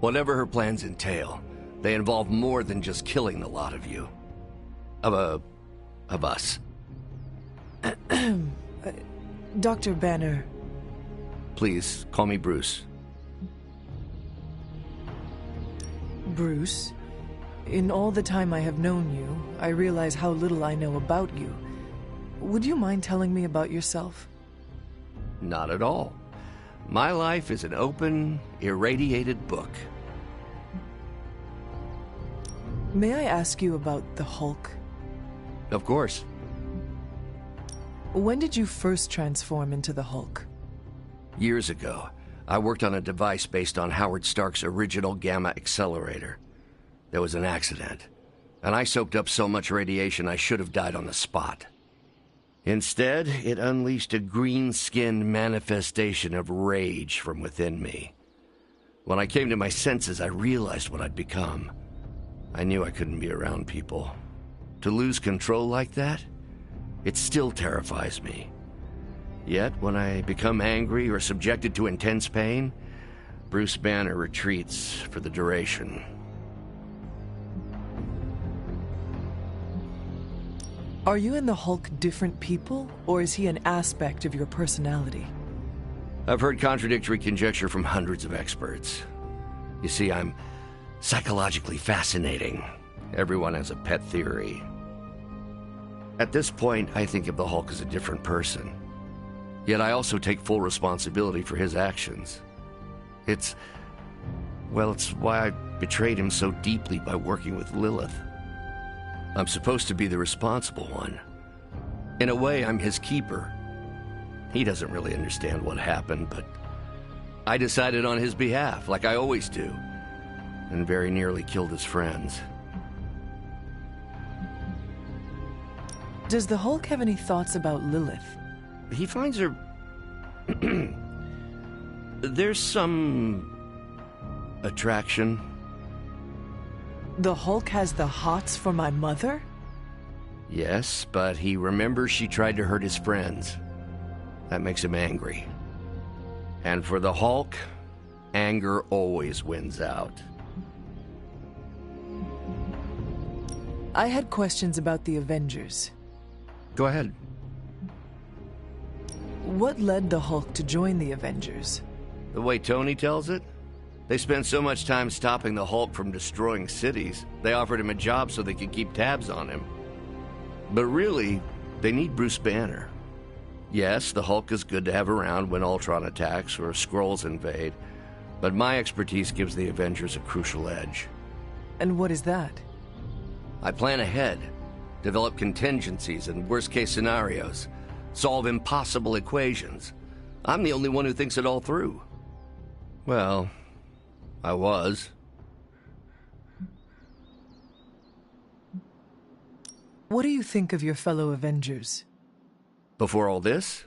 Whatever her plans entail, they involve more than just killing the lot of you. Of us. Dr. Banner. Please, call me Bruce. Bruce, in all the time I have known you, I realize how little I know about you. Would you mind telling me about yourself? Not at all. My life is an open, irradiated book. May I ask you about the Hulk? Of course. When did you first transform into the Hulk? Years ago, I worked on a device based on Howard Stark's original gamma accelerator. There was an accident, and I soaked up so much radiation I should have died on the spot. Instead, it unleashed a green-skinned manifestation of rage from within me. When I came to my senses, I realized what I'd become. I knew I couldn't be around people. To lose control like that, it still terrifies me. Yet, when I become angry or subjected to intense pain, Bruce Banner retreats for the duration. Are you and the Hulk different people, or is he an aspect of your personality? I've heard contradictory conjecture from hundreds of experts. You see, I'm psychologically fascinating. Everyone has a pet theory. At this point, I think of the Hulk as a different person. Yet I also take full responsibility for his actions. It's why I betrayed him so deeply by working with Lilith. I'm supposed to be the responsible one. In a way, I'm his keeper. He doesn't really understand what happened, but I decided on his behalf, like I always do, and very nearly killed his friends. Does the Hulk have any thoughts about Lilith? He finds her... There's some... attraction. The Hulk has the hots for my mother? Yes, but he remembers she tried to hurt his friends. That makes him angry. And for the Hulk, anger always wins out. I had questions about the Avengers. Go ahead. What led the Hulk to join the Avengers? The way Tony tells it, they spent so much time stopping the Hulk from destroying cities, they offered him a job so they could keep tabs on him. But really, they need Bruce Banner. Yes, the Hulk is good to have around when Ultron attacks or Skrulls invade, but my expertise gives the Avengers a crucial edge. And what is that? I plan ahead, develop contingencies and worst-case scenarios, solve impossible equations. I'm the only one who thinks it all through. Well, I was. What do you think of your fellow Avengers? Before all this,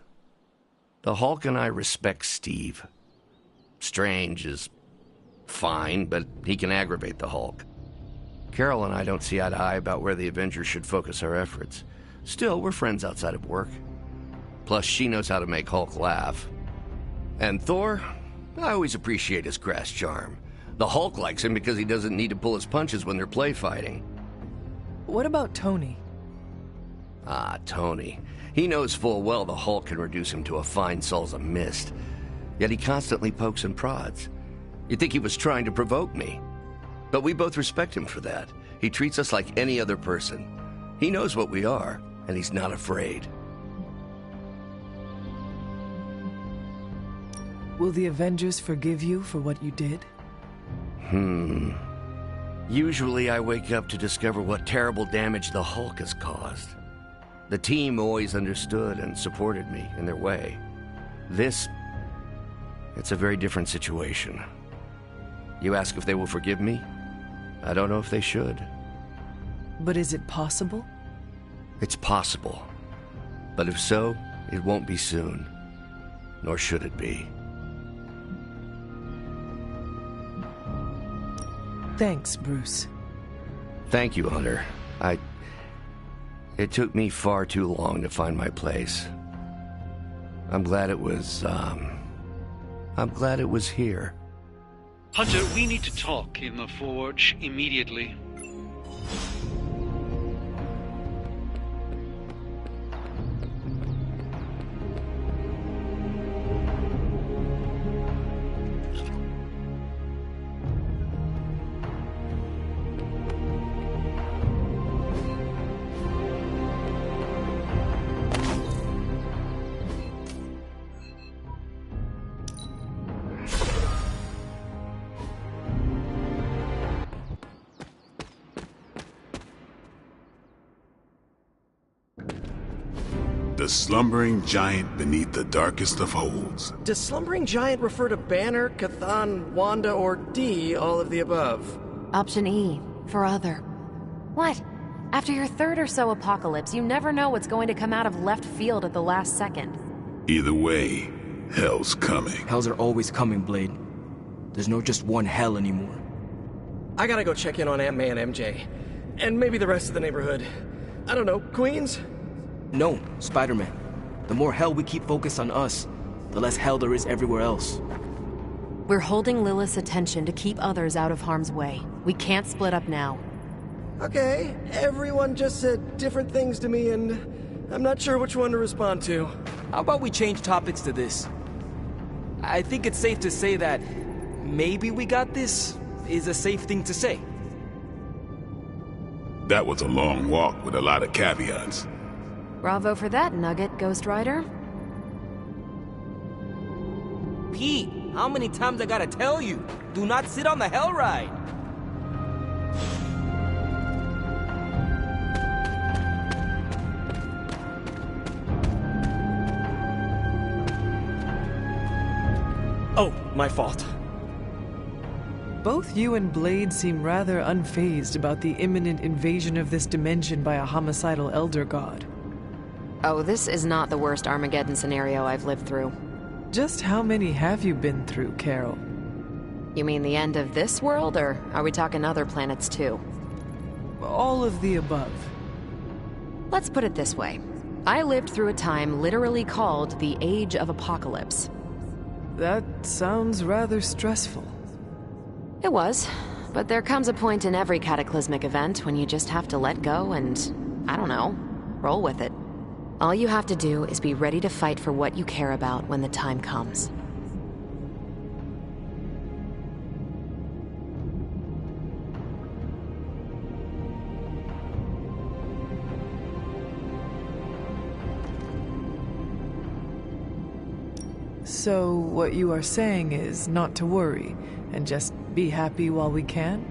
the Hulk and I respect Steve. Strange is fine, but he can aggravate the Hulk. Carol and I don't see eye to eye about where the Avengers should focus our efforts. Still, we're friends outside of work. Plus, she knows how to make Hulk laugh. And Thor, I always appreciate his crass charm. The Hulk likes him because he doesn't need to pull his punches when they're play fighting. What about Tony? Ah, Tony. He knows full well the Hulk can reduce him to a fine salsa mist. Yet he constantly pokes and prods. You'd think he was trying to provoke me. But we both respect him for that. He treats us like any other person. He knows what we are, and he's not afraid. Will the Avengers forgive you for what you did? Usually I wake up to discover what terrible damage the Hulk has caused. The team always understood and supported me in their way. It's a very different situation. You ask if they will forgive me? I don't know if they should. But is it possible? It's possible. But if so, it won't be soon. Nor should it be. Thanks, Bruce. Thank you, Hunter. It took me far too long to find my place. I'm glad it was here. Hunter, we need to talk in the Forge immediately. The slumbering giant beneath the darkest of holds. Does slumbering giant refer to Banner, Chthon, Wanda, or D, all of the above? Option E, for other. What? After your third or so apocalypse, you never know what's going to come out of left field at the last second. Either way, hell's coming. Hells are always coming, Blade. There's no just one hell anymore. I gotta go check in on Aunt May and MJ. And maybe the rest of the neighborhood. I don't know, Queens? No, Spider-Man. The more hell we keep focused on us, the less hell there is everywhere else. We're holding Lilith's attention to keep others out of harm's way. We can't split up now. Okay, everyone just said different things to me, and I'm not sure which one to respond to. How about we change topics to this? I think it's safe to say that maybe we got this is a safe thing to say. That was a long walk with a lot of caveats. Bravo for that nugget, Ghost Rider. Pete, how many times I gotta tell you? Do not sit on the hell ride. Oh, my fault. Both you and Blade seem rather unfazed about the imminent invasion of this dimension by a homicidal Elder God. Oh, this is not the worst Armageddon scenario I've lived through. Just how many have you been through, Carol? You mean the end of this world, or are we talking other planets too? All of the above. Let's put it this way. I lived through a time literally called the Age of Apocalypse. That sounds rather stressful. It was, but there comes a point in every cataclysmic event when you just have to let go and, I don't know, roll with it. All you have to do is be ready to fight for what you care about when the time comes. So, what you are saying is not to worry, and just be happy while we can?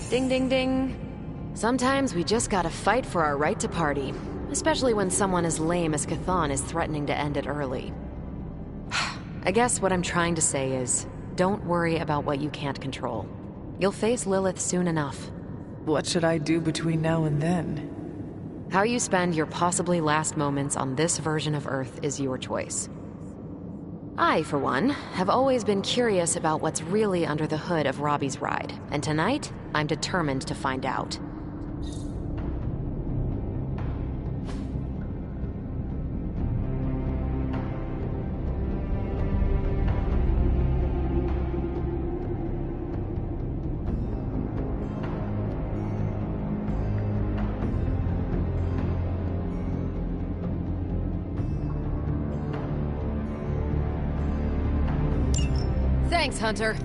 Ding ding ding. Sometimes we just gotta fight for our right to party, especially when someone as lame as Chthon is threatening to end it early. I guess what I'm trying to say is, don't worry about what you can't control. You'll face Lilith soon enough. What should I do between now and then? How you spend your possibly last moments on this version of Earth is your choice. I, for one, have always been curious about what's really under the hood of Robbie's ride, and tonight, I'm determined to find out. Thanks, Hunter.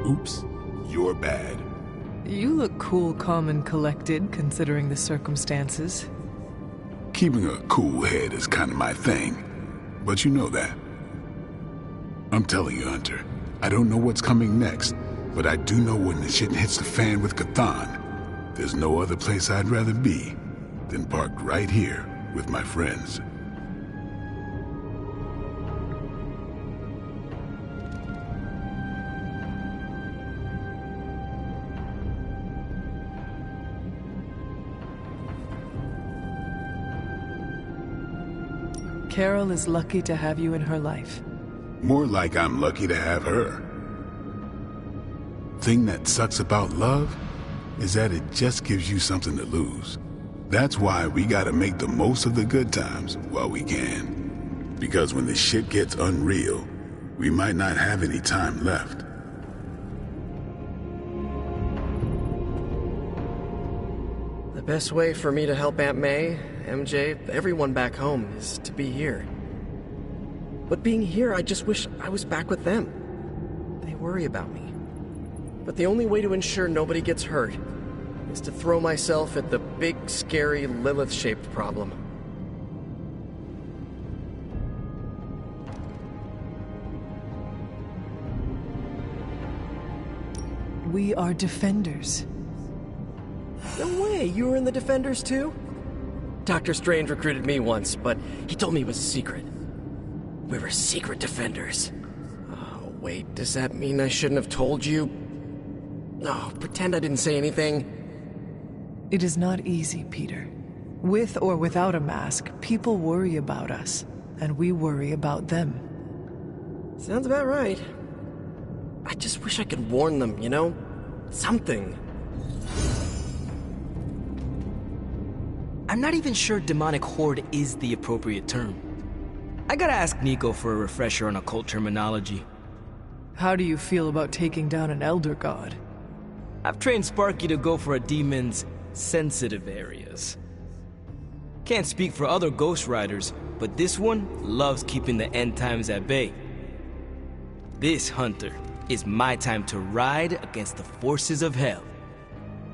Oops, you're bad. You look cool, calm, and collected, considering the circumstances. Keeping a cool head is kind of my thing, but you know that. I'm telling you, Hunter, I don't know what's coming next, but I do know when the shit hits the fan with Chthon, there's no other place I'd rather be than parked right here with my friends. Carol is lucky to have you in her life. More like I'm lucky to have her. Thing that sucks about love is that it just gives you something to lose. That's why we gotta make the most of the good times while we can. Because when the shit gets unreal, we might not have any time left. The best way for me to help Aunt May, MJ, everyone back home is to be here. But being here, I just wish I was back with them. They worry about me. But the only way to ensure nobody gets hurt is to throw myself at the big, scary, Lilith-shaped problem. We are Defenders. No way, you were in the Defenders too? Dr. Strange recruited me once, but he told me it was a secret. We were secret Defenders. Oh, wait, does that mean I shouldn't have told you? Oh, pretend I didn't say anything. It is not easy, Peter. With or without a mask, people worry about us, and we worry about them. Sounds about right. I just wish I could warn them, you know? Something. I'm not even sure demonic horde is the appropriate term. I gotta ask Nico for a refresher on occult terminology. How do you feel about taking down an Elder God? I've trained Sparky to go for a demon's sensitive areas. Can't speak for other Ghost Riders, but this one loves keeping the end times at bay. This, Hunter, is my time to ride against the forces of hell.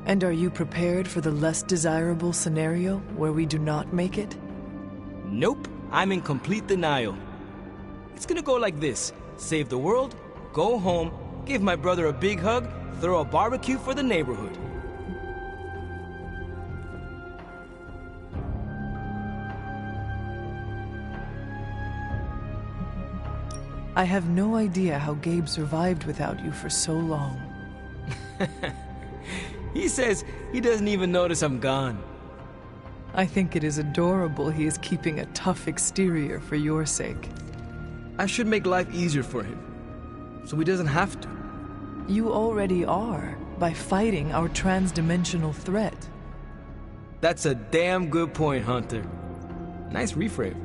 And are you prepared for the less desirable scenario where we do not make it? Nope, I'm in complete denial. It's gonna go like this. Save the world, go home, give my brother a big hug, throw a barbecue for the neighborhood. I have no idea how Gabe survived without you for so long. He says he doesn't even notice I'm gone. I think it is adorable he is keeping a tough exterior for your sake. I should make life easier for him, so he doesn't have to. You already are, by fighting our trans-dimensional threat. That's a damn good point, Hunter. Nice reframe.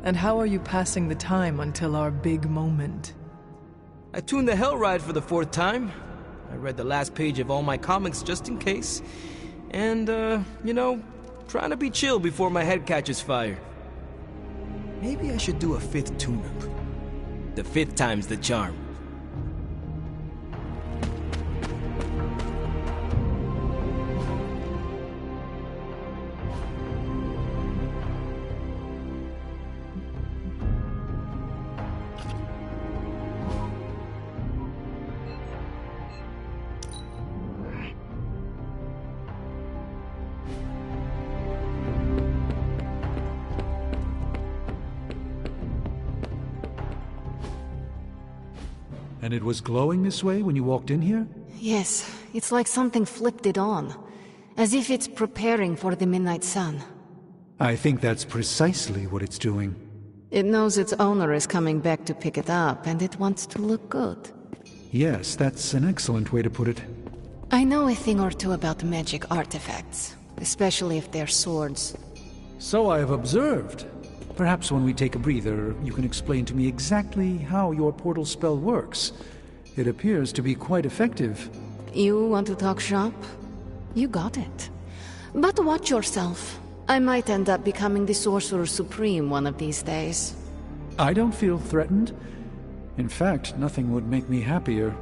And how are you passing the time until our big moment? I tuned the Hell Ride for the 4th time. I read the last page of all my comics just in case. And, you know, trying to be chill before my head catches fire. Maybe I should do a 5th tune-up. The 5th time's the charm. And it was glowing this way when you walked in here? Yes, it's like something flipped it on. As if it's preparing for the midnight sun. I think that's precisely what it's doing. It knows its owner is coming back to pick it up, and it wants to look good. Yes, that's an excellent way to put it. I know a thing or two about magic artifacts, especially if they're swords. So I have observed. Perhaps when we take a breather, you can explain to me exactly how your portal spell works. It appears to be quite effective. You want to talk shop? You got it. But watch yourself. I might end up becoming the Sorcerer Supreme one of these days. I don't feel threatened. In fact, nothing would make me happier.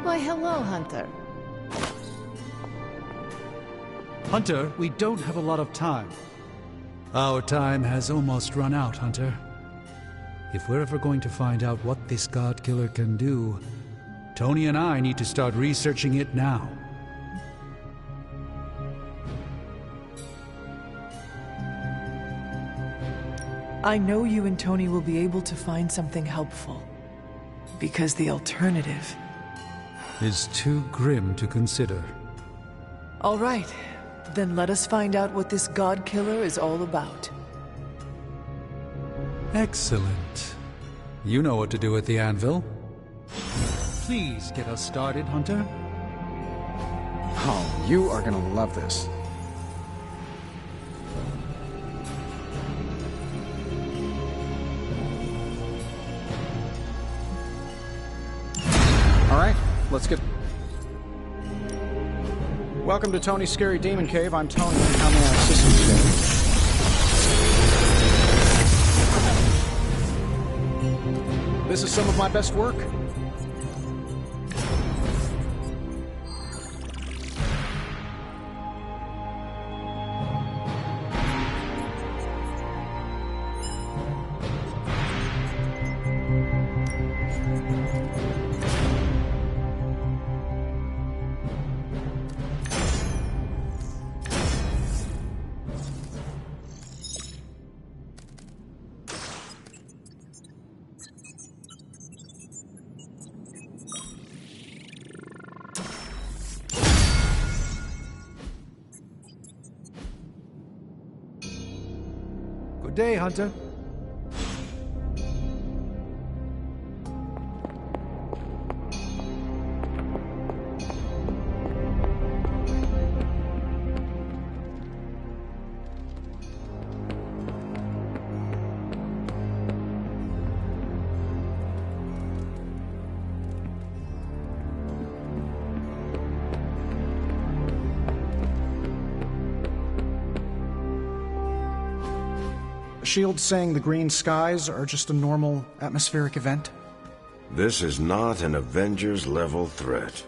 Why, hello, Hunter. Hunter, we don't have a lot of time. Our time has almost run out, Hunter. If we're ever going to find out what this God Killer can do, Tony and I need to start researching it now. I know you and Tony will be able to find something helpful. Because the alternative is too grim to consider. All right, then let us find out what this God Killer is all about. Excellent. You know what to do at the anvil. Please get us started, Hunter. Oh, you are gonna love this. All right, let's get... Welcome to Tony's Scary Demon Cave. I'm Tony. How may I assist you today? This is some of my best work. Good day, Hunter. Shield's saying the green skies are just a normal atmospheric event? This is not an Avengers-level threat.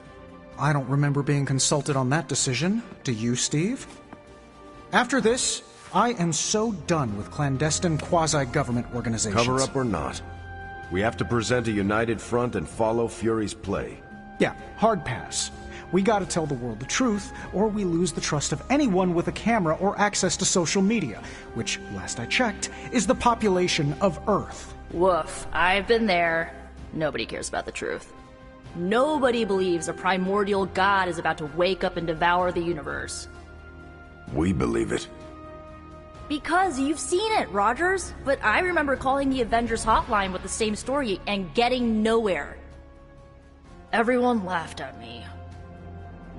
I don't remember being consulted on that decision. Do you, Steve? After this, I am so done with clandestine quasi-government organizations. Cover up or not, we have to present a united front and follow Fury's play. Yeah, hard pass. We gotta tell the world the truth, or we lose the trust of anyone with a camera or access to social media, which, last I checked, is the population of Earth. Woof, I've been there. Nobody cares about the truth. Nobody believes a primordial god is about to wake up and devour the universe. We believe it. Because you've seen it, Rogers. But I remember calling the Avengers hotline with the same story and getting nowhere. Everyone laughed at me.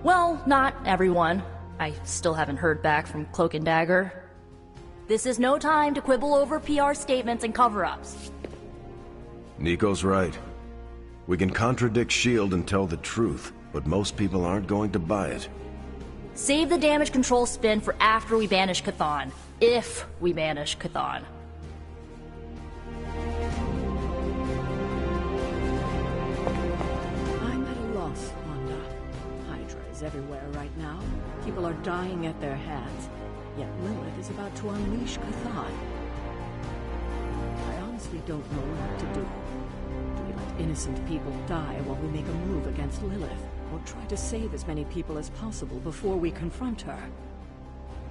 Well, not everyone. I still haven't heard back from Cloak and Dagger. This is no time to quibble over PR statements and cover-ups. Nico's right. We can contradict S.H.I.E.L.D. and tell the truth, but most people aren't going to buy it. Save the damage control spin for after we banish Chthon. If we banish Chthon. I'm at a loss, Wanda. Hydra is everywhere right now. People are dying at their hands. Yet Lilith is about to unleash Chthon. I honestly don't know what to do. Do we let innocent people die while we make a move against Lilith? Or try to save as many people as possible before we confront her?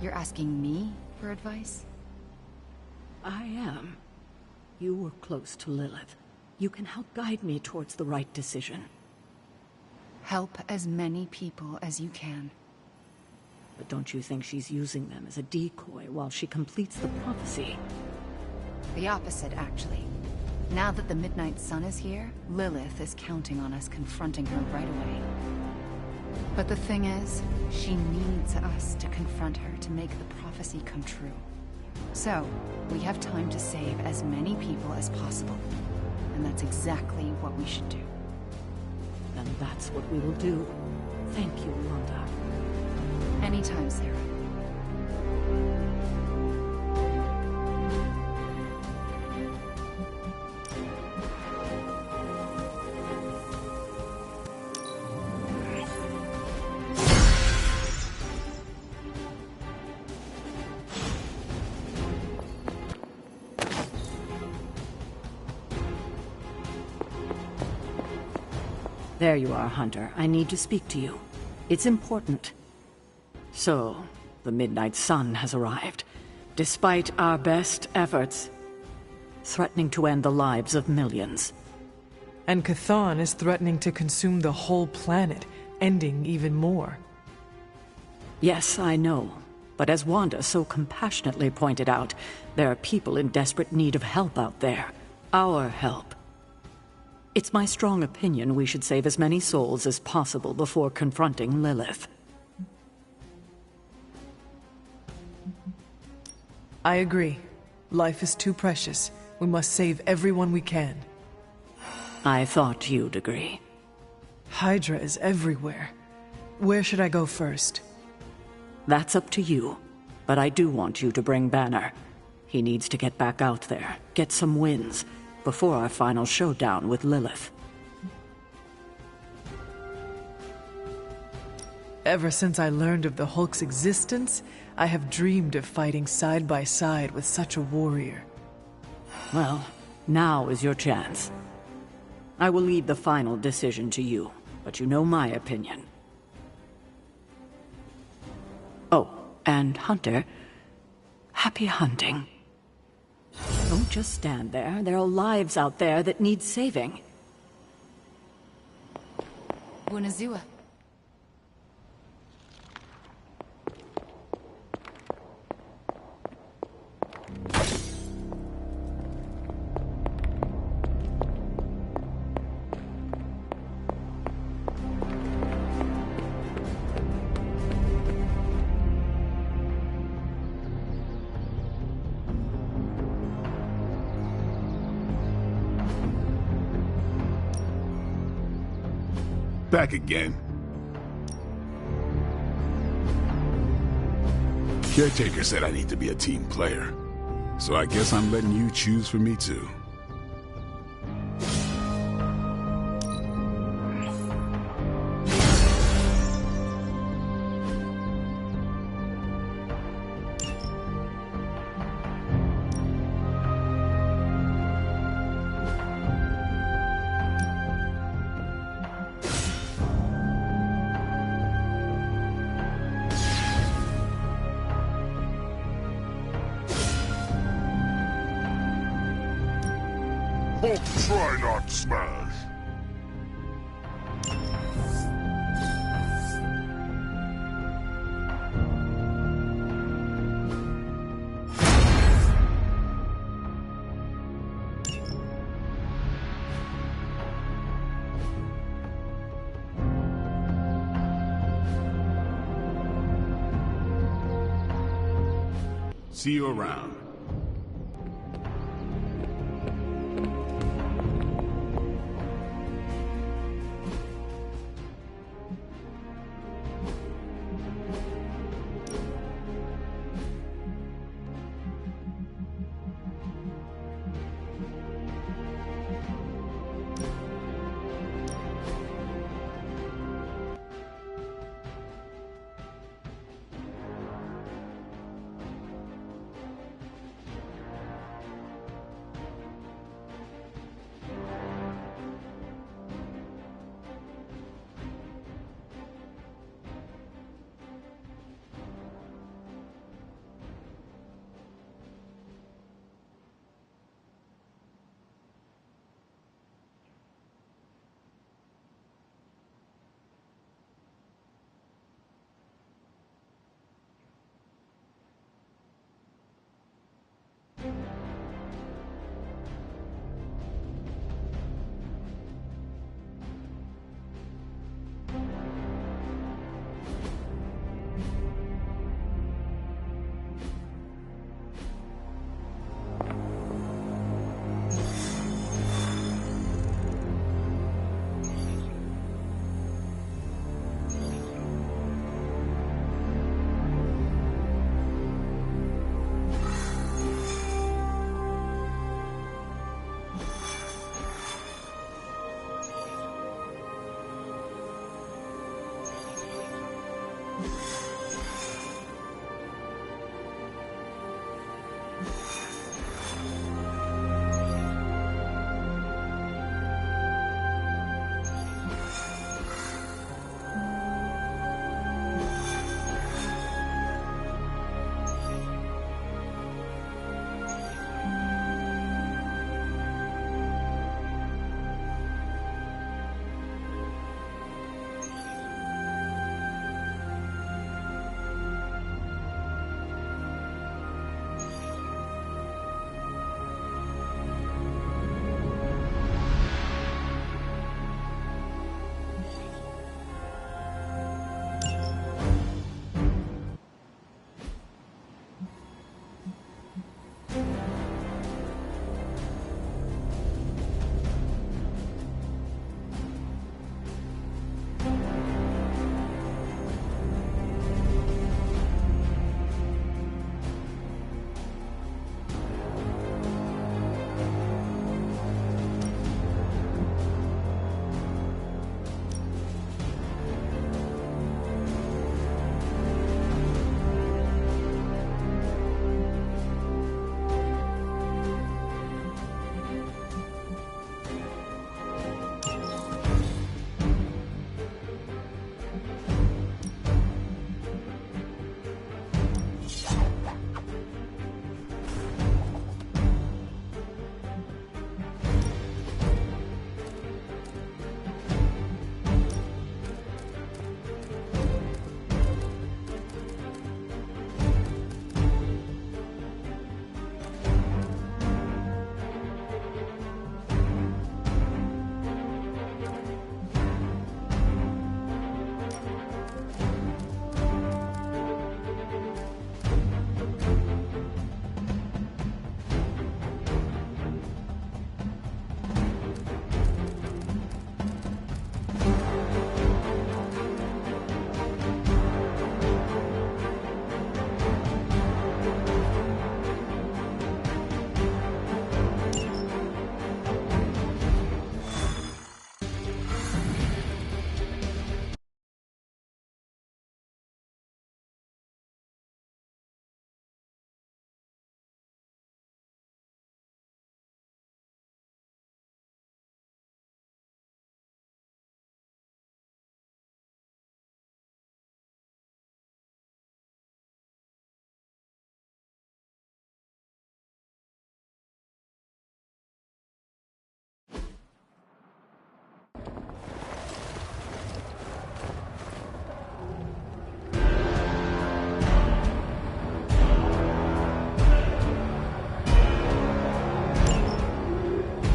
You're asking me for advice? I am. You were close to Lilith. You can help guide me towards the right decision. Help as many people as you can. But don't you think she's using them as a decoy while she completes the prophecy? The opposite, actually. Now that the Midnight Sun is here, Lilith is counting on us confronting her right away. But the thing is, she needs us to confront her to make the prophecy come true. So, we have time to save as many people as possible. And that's exactly what we should do. Then that's what we will do. Thank you, Wanda. Anytime, Sarah. There you are, Hunter. I need to speak to you. It's important. So, the Midnight Sun has arrived. Despite our best efforts, threatening to end the lives of millions. And Chthon is threatening to consume the whole planet, ending even more. Yes, I know. But as Wanda so compassionately pointed out, there are people in desperate need of help out there. Our help. It's my strong opinion we should save as many souls as possible before confronting Lilith. I agree. Life is too precious. We must save everyone we can. I thought you'd agree. Hydra is everywhere. Where should I go first? That's up to you. But I do want you to bring Banner. He needs to get back out there, get some wins, before our final showdown with Lilith. Ever since I learned of the Hulk's existence, I have dreamed of fighting side by side with such a warrior. Well, now is your chance. I will leave the final decision to you, but you know my opinion. Oh, and Hunter, happy hunting. Don't just stand there. There are lives out there that need saving. Bunazua. Back again. Caretaker said I need to be a team player. So I guess I'm letting you choose for me too. Try not to smash. See you around.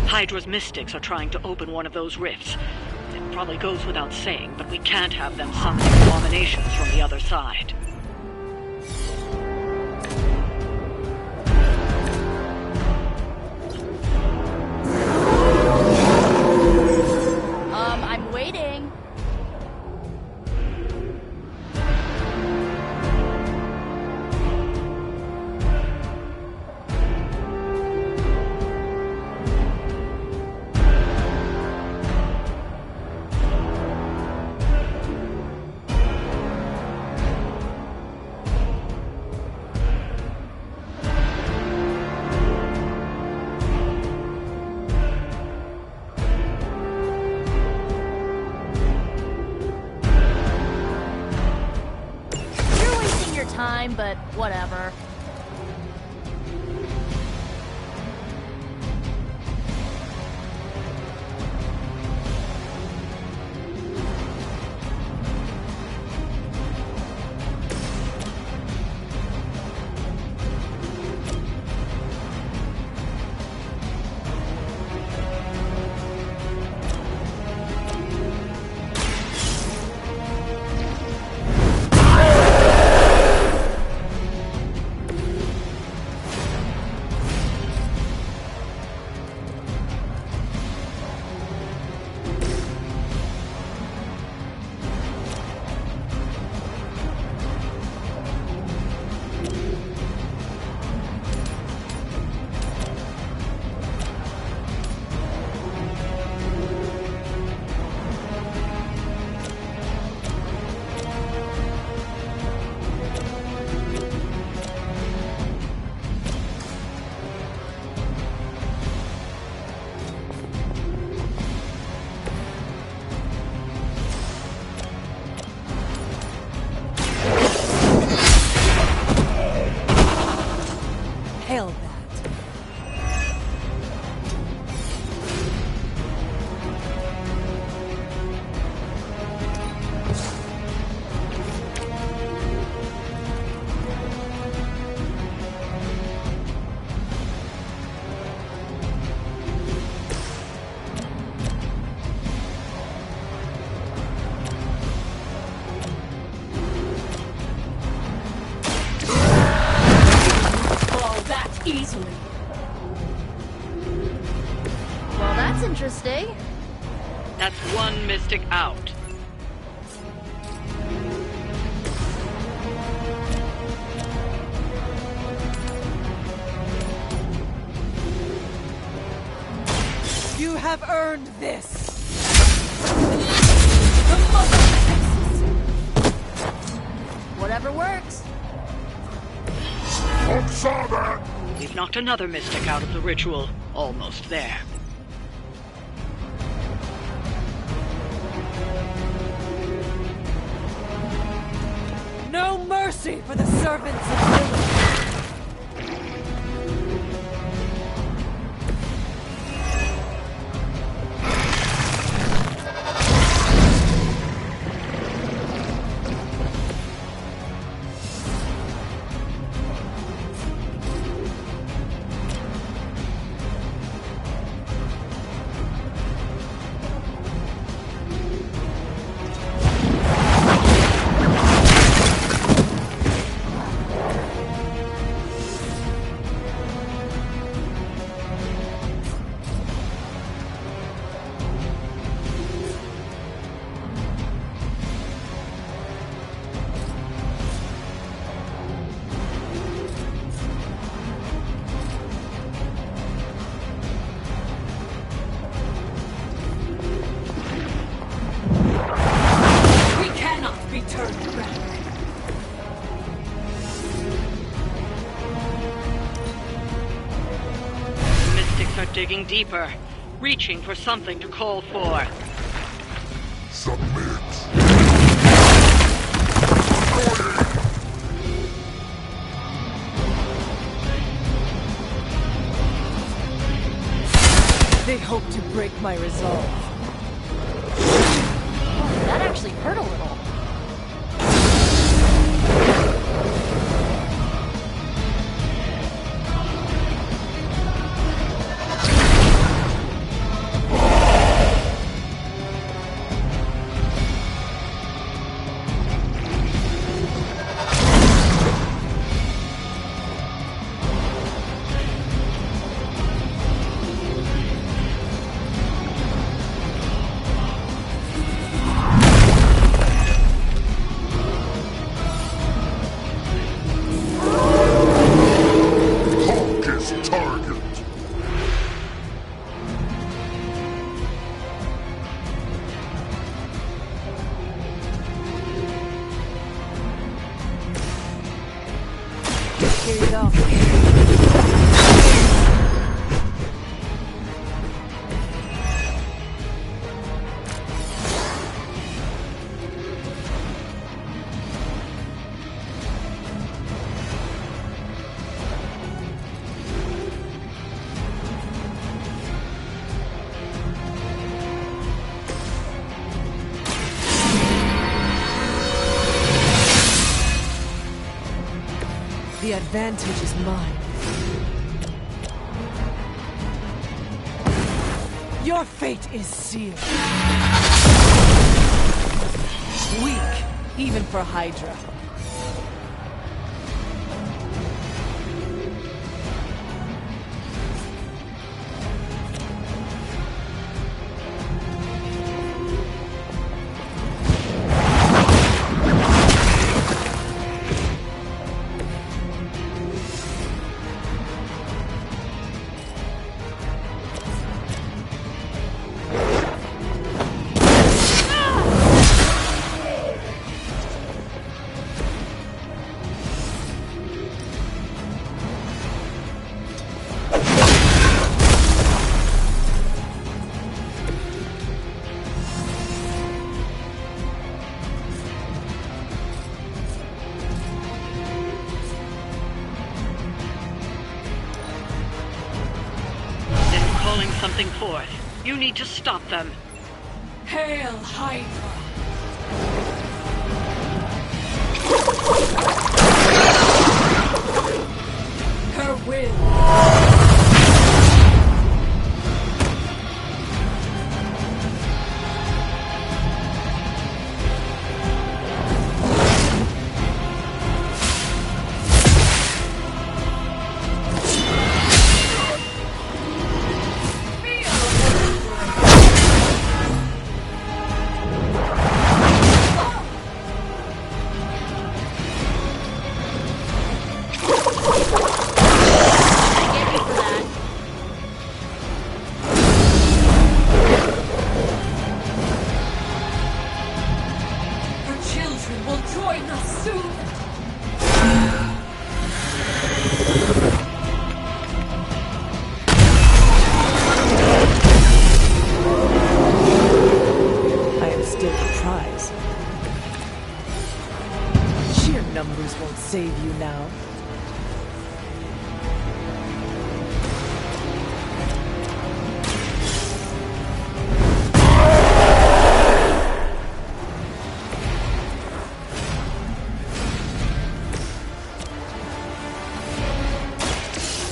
Hydra's mystics are trying to open one of those rifts. It probably goes without saying, but we can't have them summoning abominations from the other side. I'm waiting. Time, but whatever. Hail that. Easily. Well, that's interesting. That's one mystic out. You have earned this. Whatever works. We've knocked another mystic out of the ritual. Almost there. No mercy for the servants of Lilith. Digging deeper, reaching for something to call for. Submit. They hope to break my resolve. Oh, that actually hurt a little. The advantage is mine. Your fate is sealed. Weak, even for Hydra. Something forth. You need to stop them. Hail Hydra! Her will. Save you now.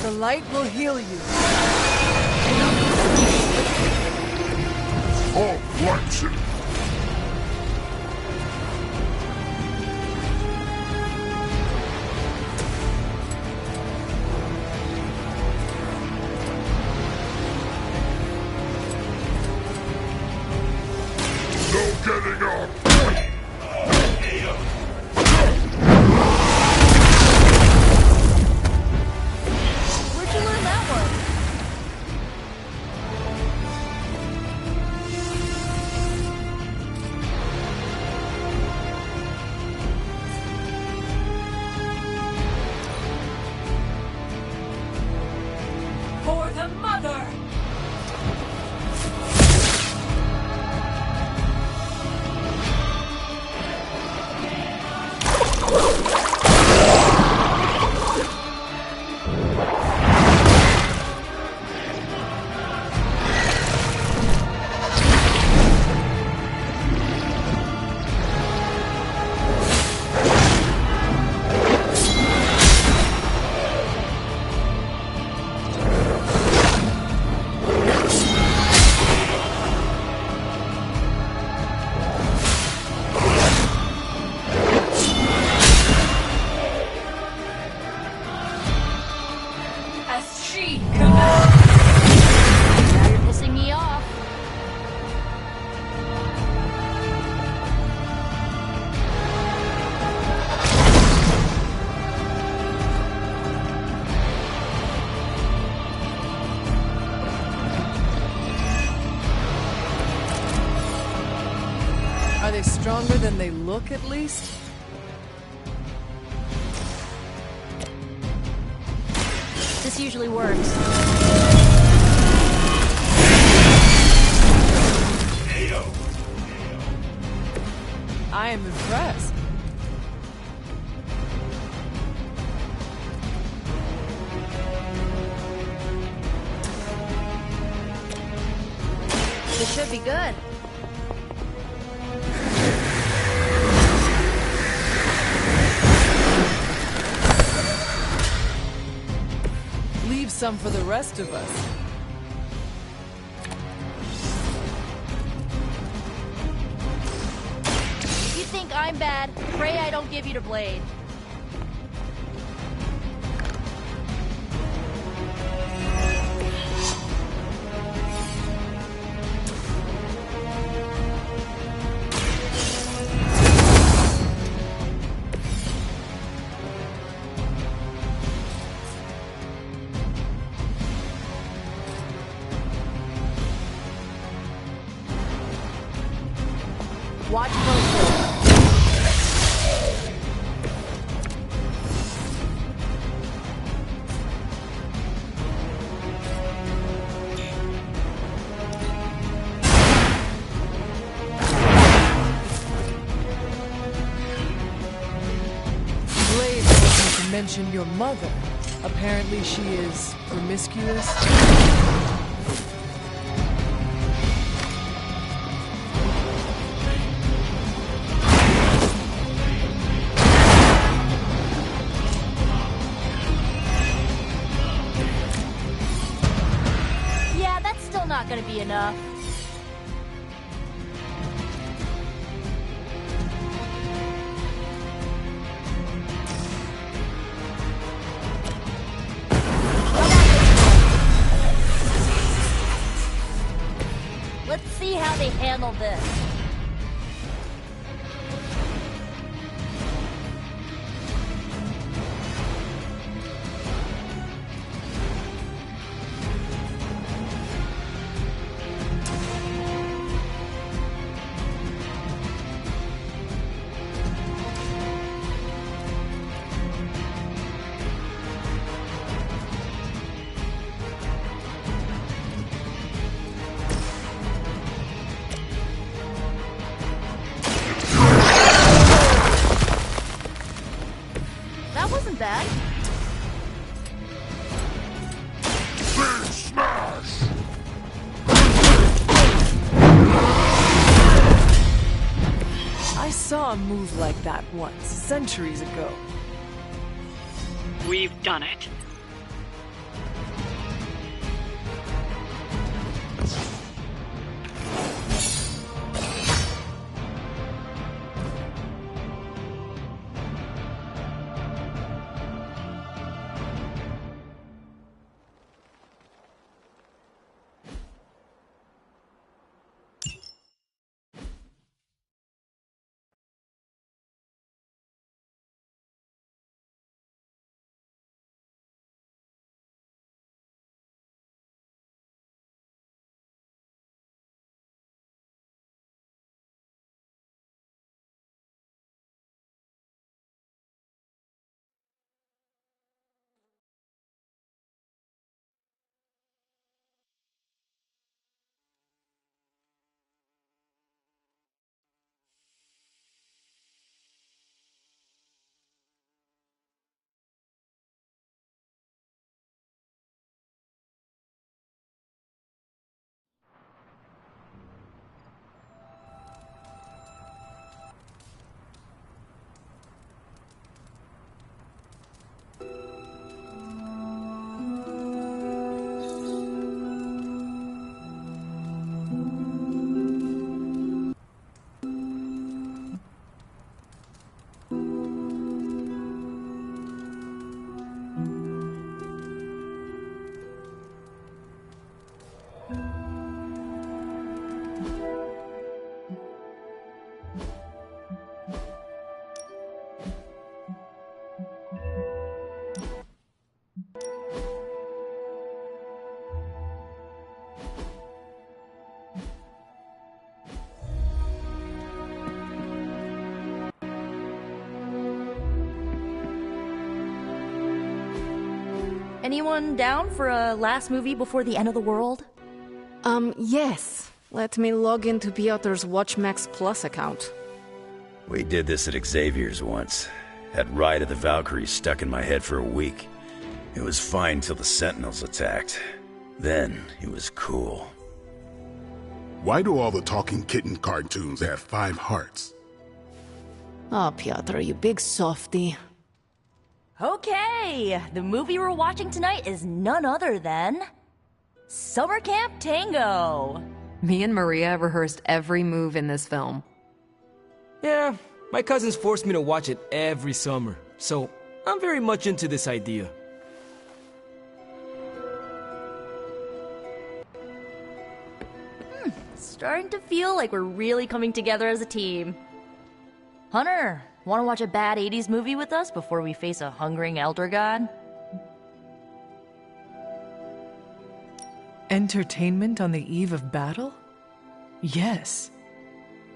The light will heal you. Oh, watch it! Getting up! Where'd you learn that one? For the mother! Are they stronger than they look, at least? This usually works. I am impressed. This should be good. some for the rest of us. If you think I'm bad, pray I don't give you the blade. Watch closely. Blade wasn't to mention your mother. Apparently she is promiscuous. Not gonna be enough. Let's see how they handle this. Bad. Big smash! I saw a move like that once, centuries ago. We've done it. Anyone down for a last movie before the end of the world? Yes. Let me log into Piotr's WatchMax Plus account. We did this at Xavier's once. Had Ride of the Valkyries stuck in my head for a week. It was fine till the Sentinels attacked. Then, it was cool. Why do all the talking kitten cartoons have 5 hearts? Oh, Piotr, you big softy. Okay, the movie we're watching tonight is none other than Summer Camp Tango. Me and Maria rehearsed every move in this film. Yeah, my cousins forced me to watch it every summer, so I'm very much into this idea. Starting to feel like we're really coming together as a team. Hunter, want to watch a bad 80s movie with us before we face a hungering elder god? Entertainment on the eve of battle? Yes.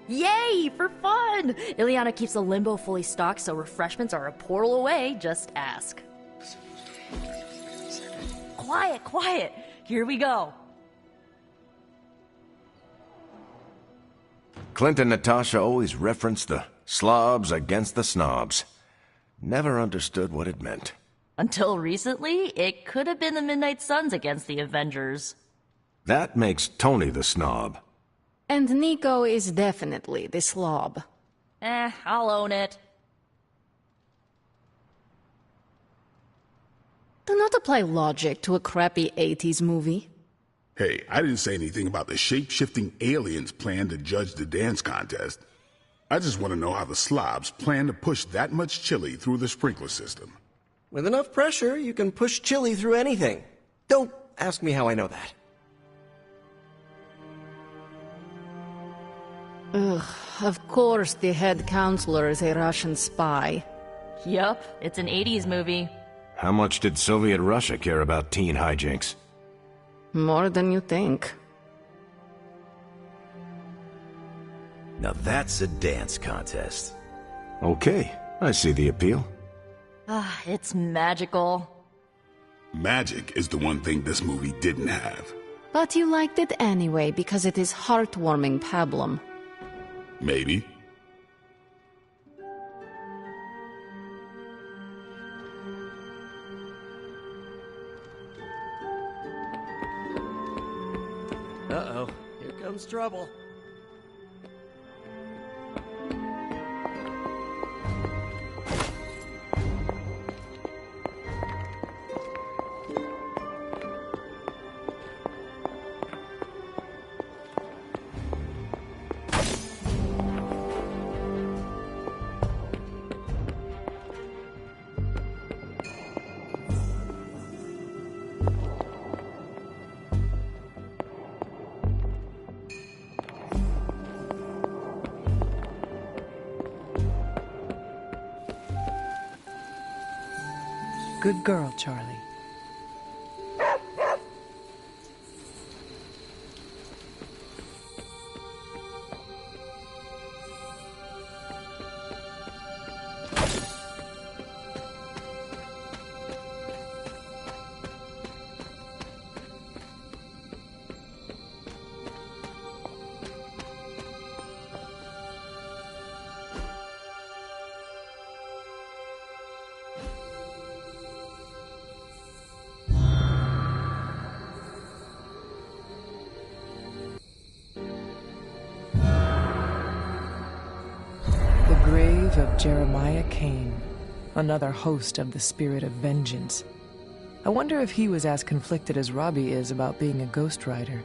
Yay, for fun! Ileana keeps the limbo fully stocked, so refreshments are a portal away, just ask. Quiet, quiet! Here we go. Clint and Natasha always referenced the slobs against the snobs. Never understood what it meant. Until recently, it could have been the Midnight Suns against the Avengers. That makes Tony the snob. And Nico is definitely the slob. I'll own it. Do not apply logic to a crappy 80s movie. Hey, I didn't say anything about the shape-shifting aliens' plan to judge the dance contest. I just want to know how the slobs plan to push that much chili through the sprinkler system. With enough pressure, you can push chili through anything. Don't ask me how I know that. Ugh, of course the head counselor is a Russian spy. Yup, it's an 80s movie. How much did Soviet Russia care about teen hijinks? More than you think. Now that's a dance contest. Okay, I see the appeal. It's magical. Magic is the one thing this movie didn't have. But you liked it anyway because it is heartwarming pablum. Maybe. Uh-oh, here comes trouble. Good girl, Charlie. Grave of Jeremiah Kane, another host of the Spirit of Vengeance. I wonder if he was as conflicted as Robbie is about being a Ghost Rider.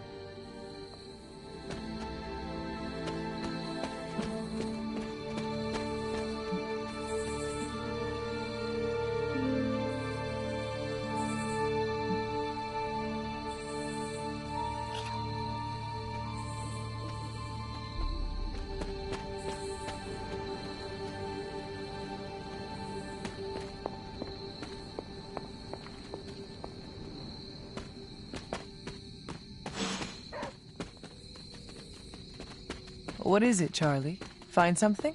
What is it, Charlie? Find something?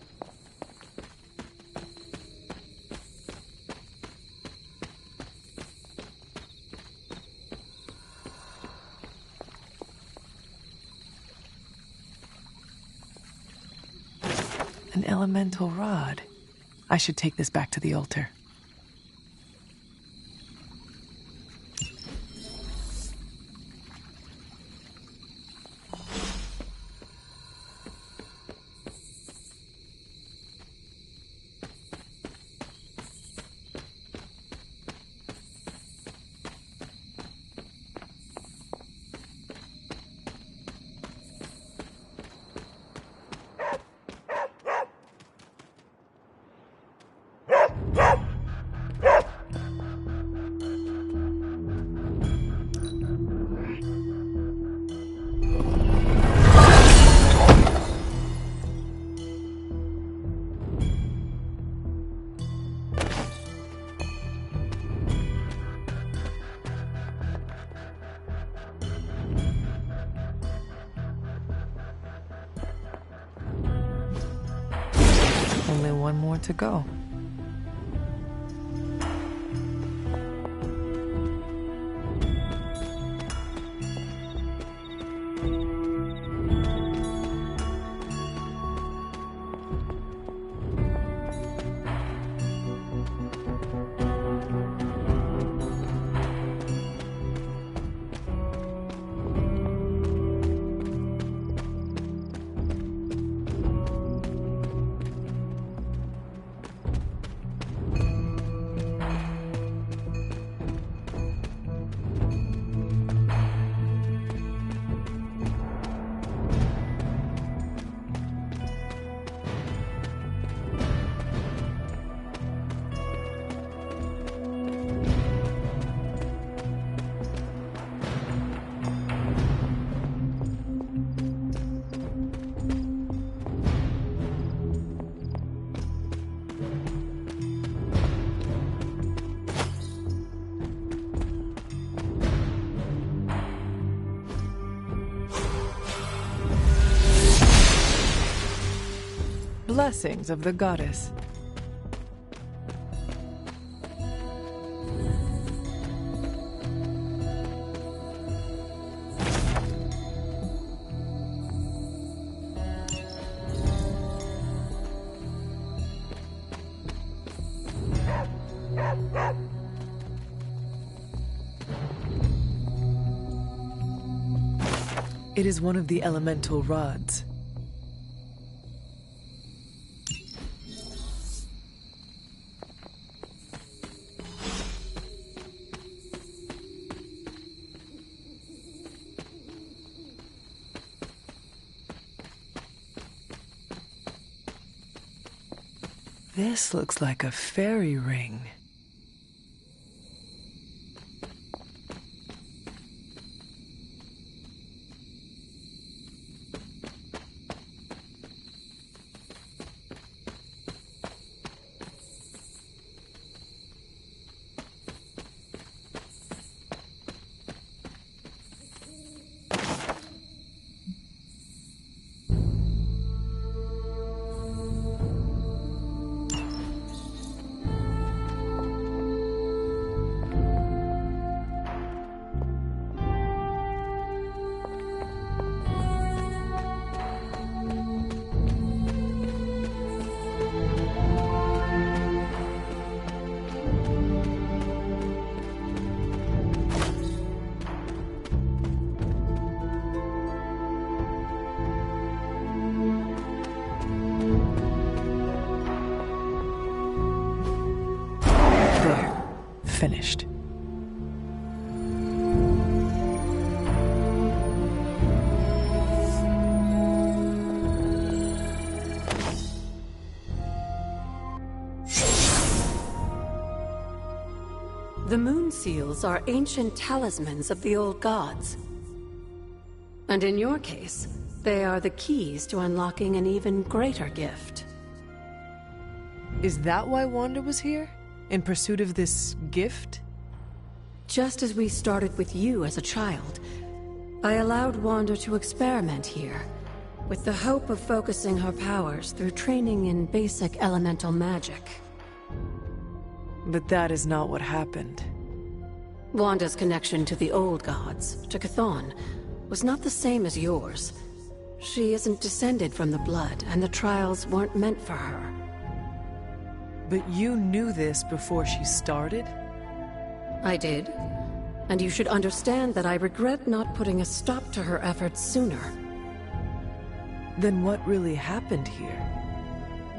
An elemental rod. I should take this back to the altar. Only one more to go. Blessings of the goddess. It is one of the elemental rods. This looks like a fairy ring. Finished. The moon seals are ancient talismans of the old gods. And in your case, they are the keys to unlocking an even greater gift. Is that why Wanda was here? In pursuit of this gift? Just as we started with you as a child, I allowed Wanda to experiment here, with the hope of focusing her powers through training in basic elemental magic. But that is not what happened. Wanda's connection to the old gods, to Chthon, was not the same as yours. She isn't descended from the blood, and the trials weren't meant for her. But you knew this before she started? I did. And you should understand that I regret not putting a stop to her efforts sooner. Then what really happened here?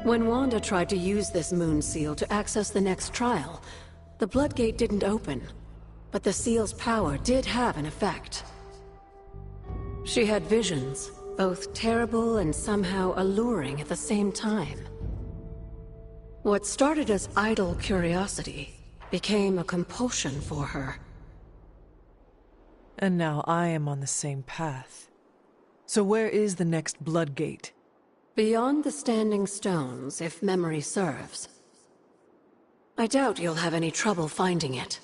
When Wanda tried to use this moon seal to access the next trial, the Bloodgate didn't open. But the seal's power did have an effect. She had visions, both terrible and somehow alluring at the same time. What started as idle curiosity became a compulsion for her. And now I am on the same path. So where is the next Bloodgate? Beyond the Standing Stones, if memory serves. I doubt you'll have any trouble finding it.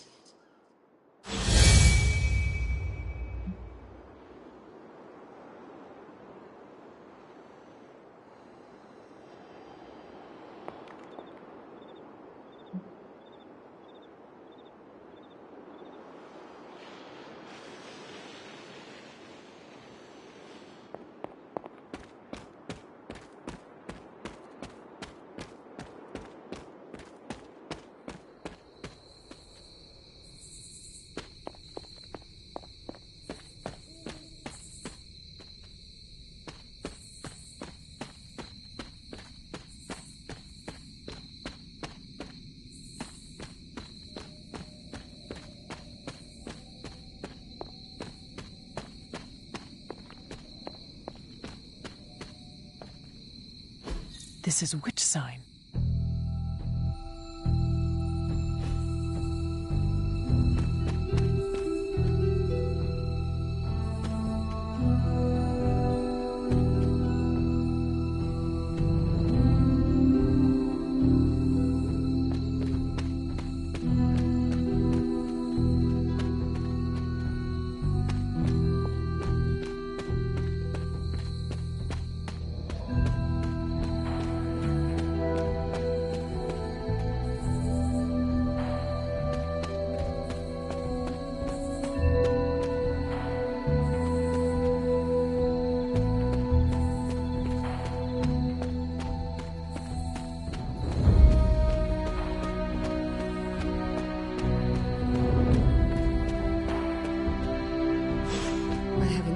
This is which sign?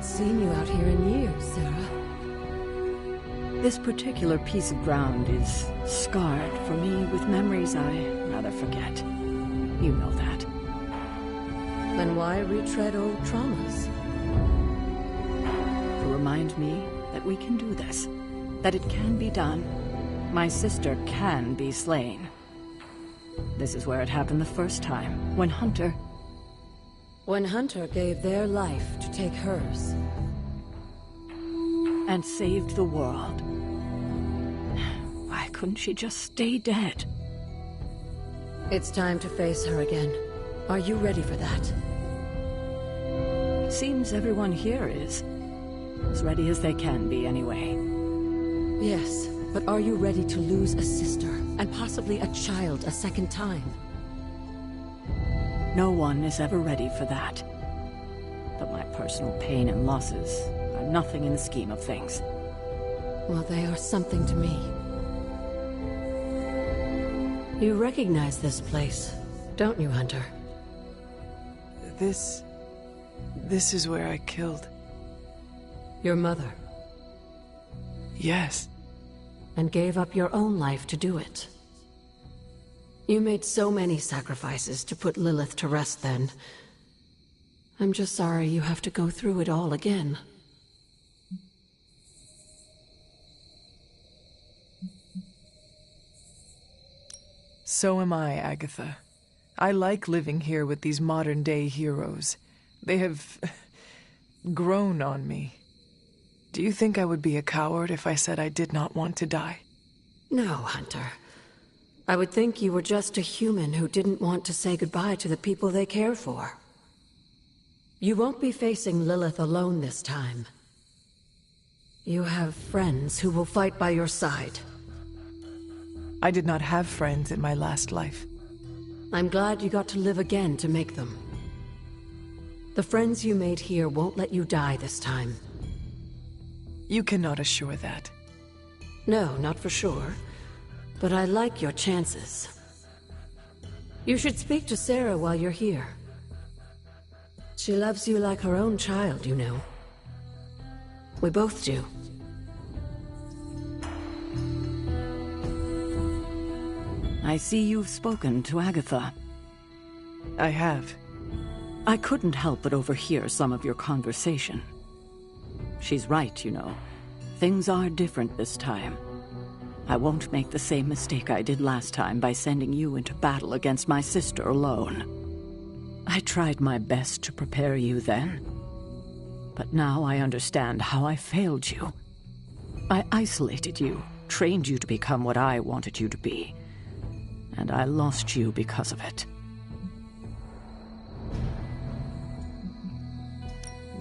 Seen you out here in years, Sarah. This particular piece of ground is scarred for me with memories I rather forget. You know that. Then why retread old traumas? To remind me that we can do this. That it can be done. My sister can be slain. This is where it happened the first time, when Hunter gave their life to take hers. And saved the world. Why couldn't she just stay dead? It's time to face her again. Are you ready for that? Seems everyone here is. As ready as they can be, anyway. Yes, but are you ready to lose a sister, and possibly a child a second time? No one is ever ready for that. But my personal pain and losses are nothing in the scheme of things. Well, they are something to me. You recognize this place, don't you, Hunter? This is where I killed... your mother. Yes. And gave up your own life to do it. You made so many sacrifices to put Lilith to rest then. I'm just sorry you have to go through it all again. So am I, Agatha. I like living here with these modern-day heroes. They have grown on me. Do you think I would be a coward if I said I did not want to die? No, Hunter. I would think you were just a human who didn't want to say goodbye to the people they care for. You won't be facing Lilith alone this time. You have friends who will fight by your side. I did not have friends in my last life. I'm glad you got to live again to make them. The friends you made here won't let you die this time. You cannot assure that. No, not for sure. But I like your chances. You should speak to Sarah while you're here. She loves you like her own child, you know. We both do. I see you've spoken to Agatha. I have. I couldn't help but overhear some of your conversation. She's right, you know. Things are different this time. I won't make the same mistake I did last time by sending you into battle against my sister alone. I tried my best to prepare you then. But now I understand how I failed you. I isolated you, trained you to become what I wanted you to be. And I lost you because of it.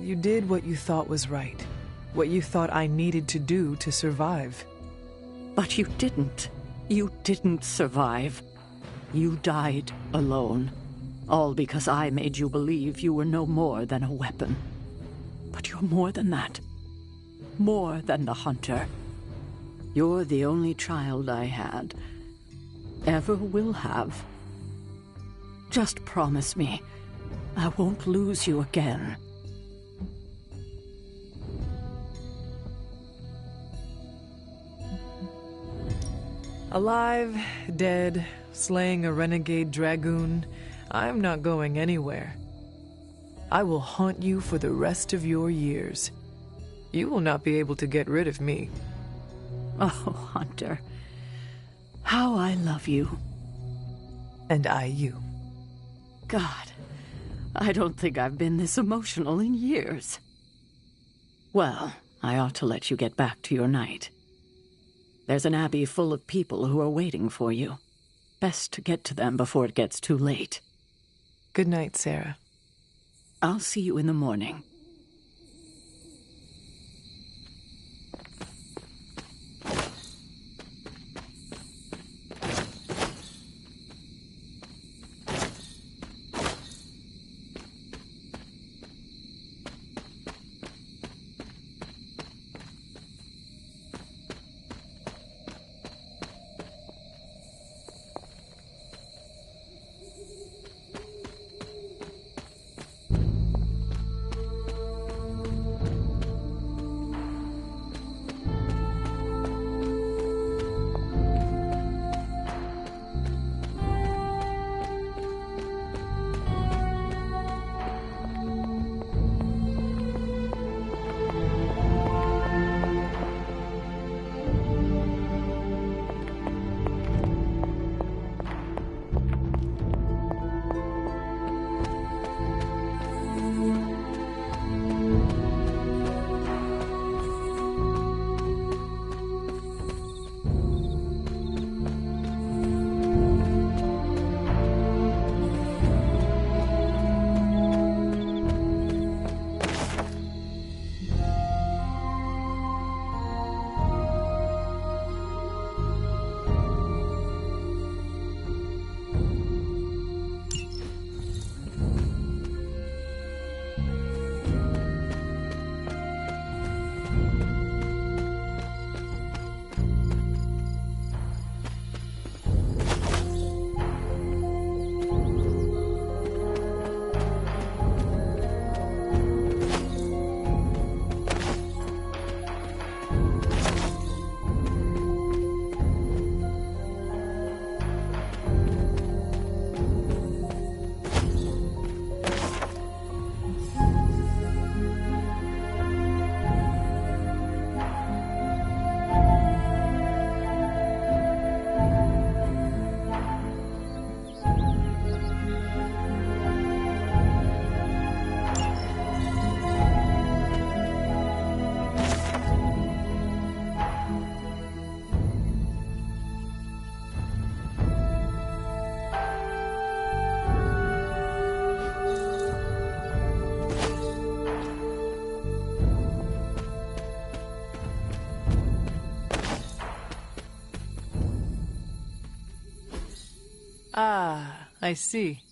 You did what you thought was right. What you thought I needed to do to survive. But you didn't. You didn't survive. You died alone. All because I made you believe you were no more than a weapon. But you're more than that. More than the Hunter. You're the only child I had. Ever will have. Just promise me, I won't lose you again. Alive, dead, slaying a renegade dragoon, I'm not going anywhere. I will haunt you for the rest of your years. You will not be able to get rid of me. Oh, Hunter, How I love you. And I you. God, I don't think I've been this emotional in years. Well, I ought to let you get back to your night. There's an abbey full of people who are waiting for you. Best to get to them before it gets too late. Good night, Sarah. I'll see you in the morning. Ah, I see.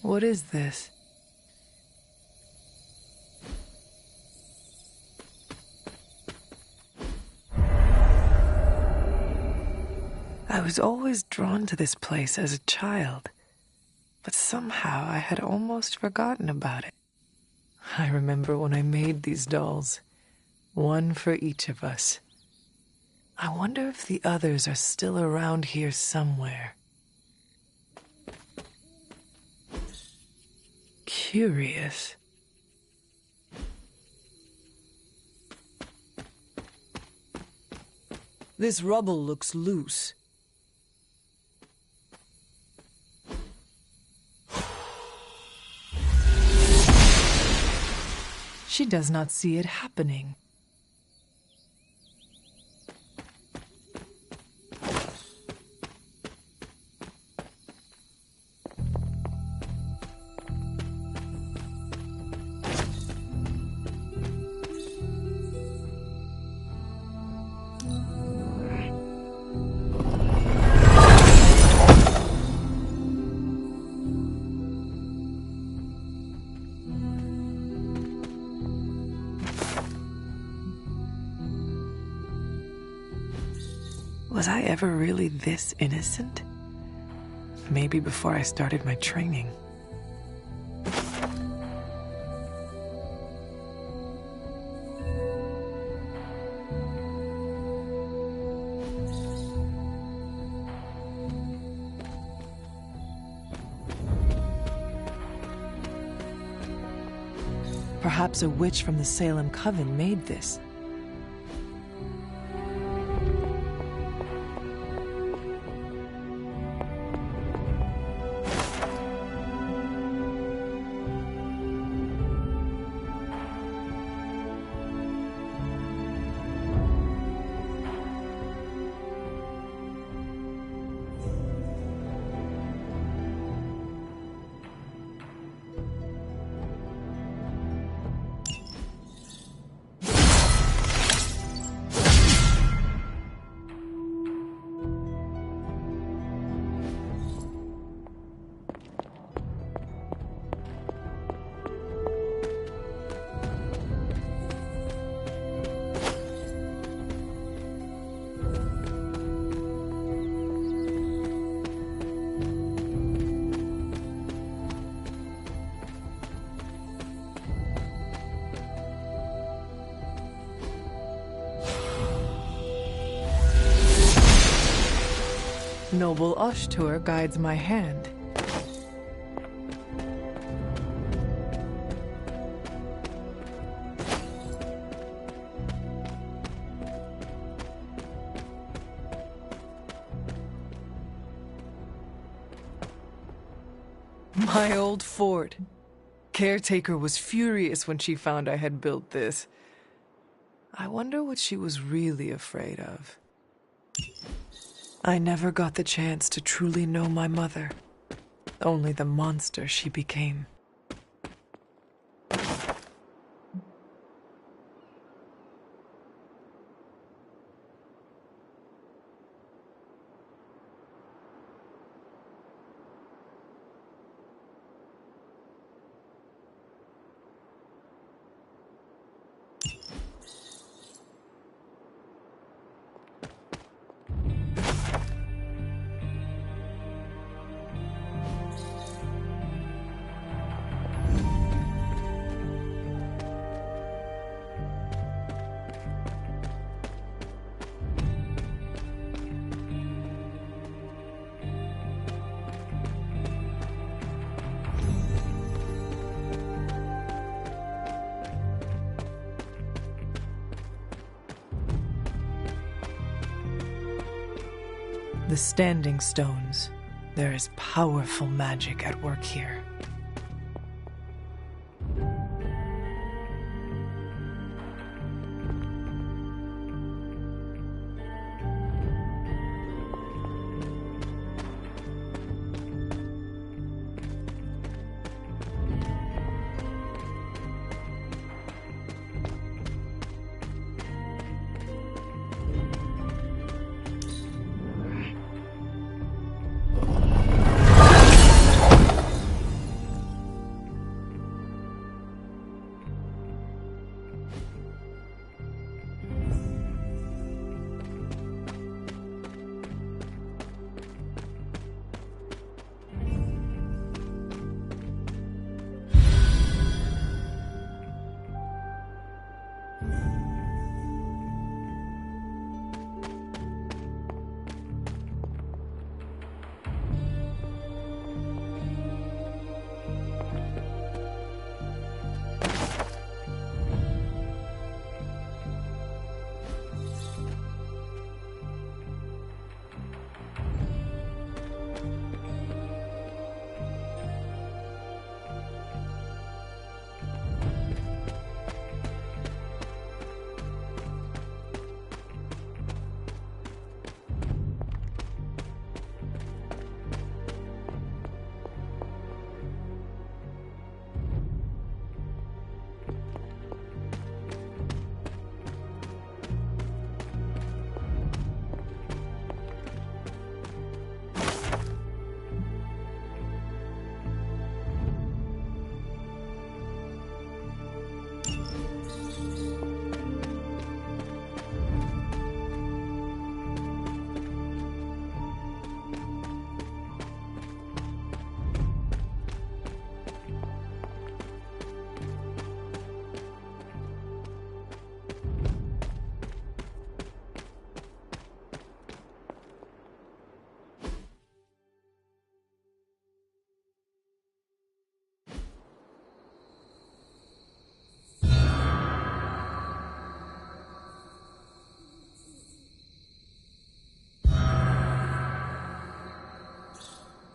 What is this? I was always drawn to this place as a child, but somehow I had almost forgotten about it. I remember when I made these dolls, one for each of us. I wonder if the others are still around here somewhere. Curious. This rubble looks loose. She does not see it happening. Was I ever really this innocent? Maybe before I started my training. Perhaps a witch from the Salem Coven made this. Noble Ashtur guides my hand. My old fort. Caretaker was furious when she found I had built this. I wonder what she was really afraid of. I never got the chance to truly know my mother. Only the monster she became. The Standing Stones. There is powerful magic at work here.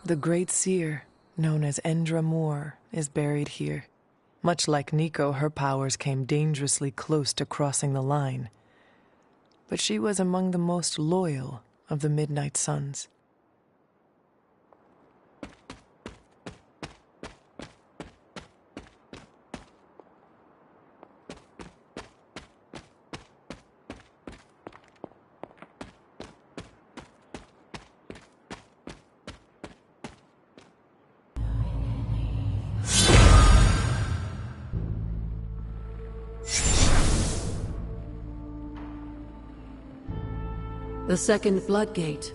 The Great Seer, known as Endra Moore, is buried here. Much like Nico, her powers came dangerously close to crossing the line. But she was among the most loyal of the Midnight Suns. The second Bloodgate.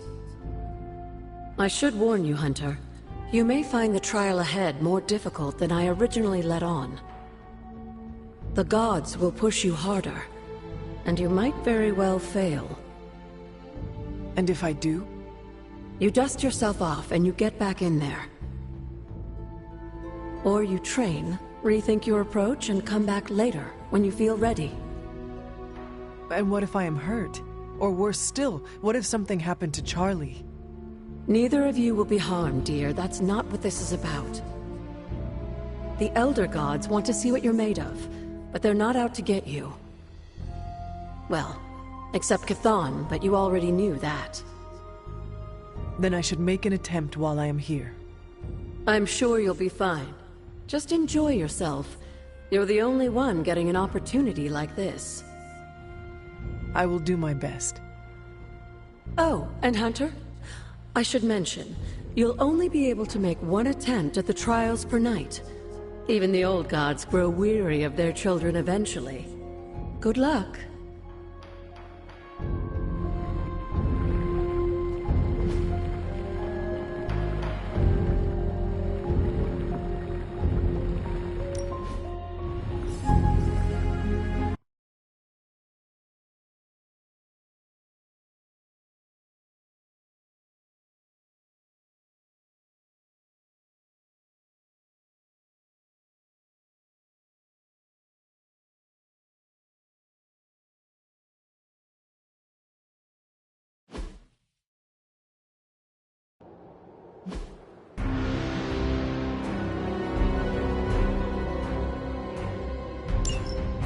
I should warn you, Hunter. You may find the trial ahead more difficult than I originally let on. The gods will push you harder, and you might very well fail. And if I do? You dust yourself off and you get back in there. Or you train, rethink your approach, and come back later, when you feel ready. And what if I am hurt? Or worse still, what if something happened to Charlie? Neither of you will be harmed, dear. That's not what this is about. The Elder Gods want to see what you're made of, but they're not out to get you. Well, except Chthon, but you already knew that. Then I should make an attempt while I am here. I'm sure you'll be fine. Just enjoy yourself. You're the only one getting an opportunity like this. I will do my best. Oh, and Hunter? I should mention, you'll only be able to make one attempt at the trials per night. Even the old gods grow weary of their children eventually. Good luck.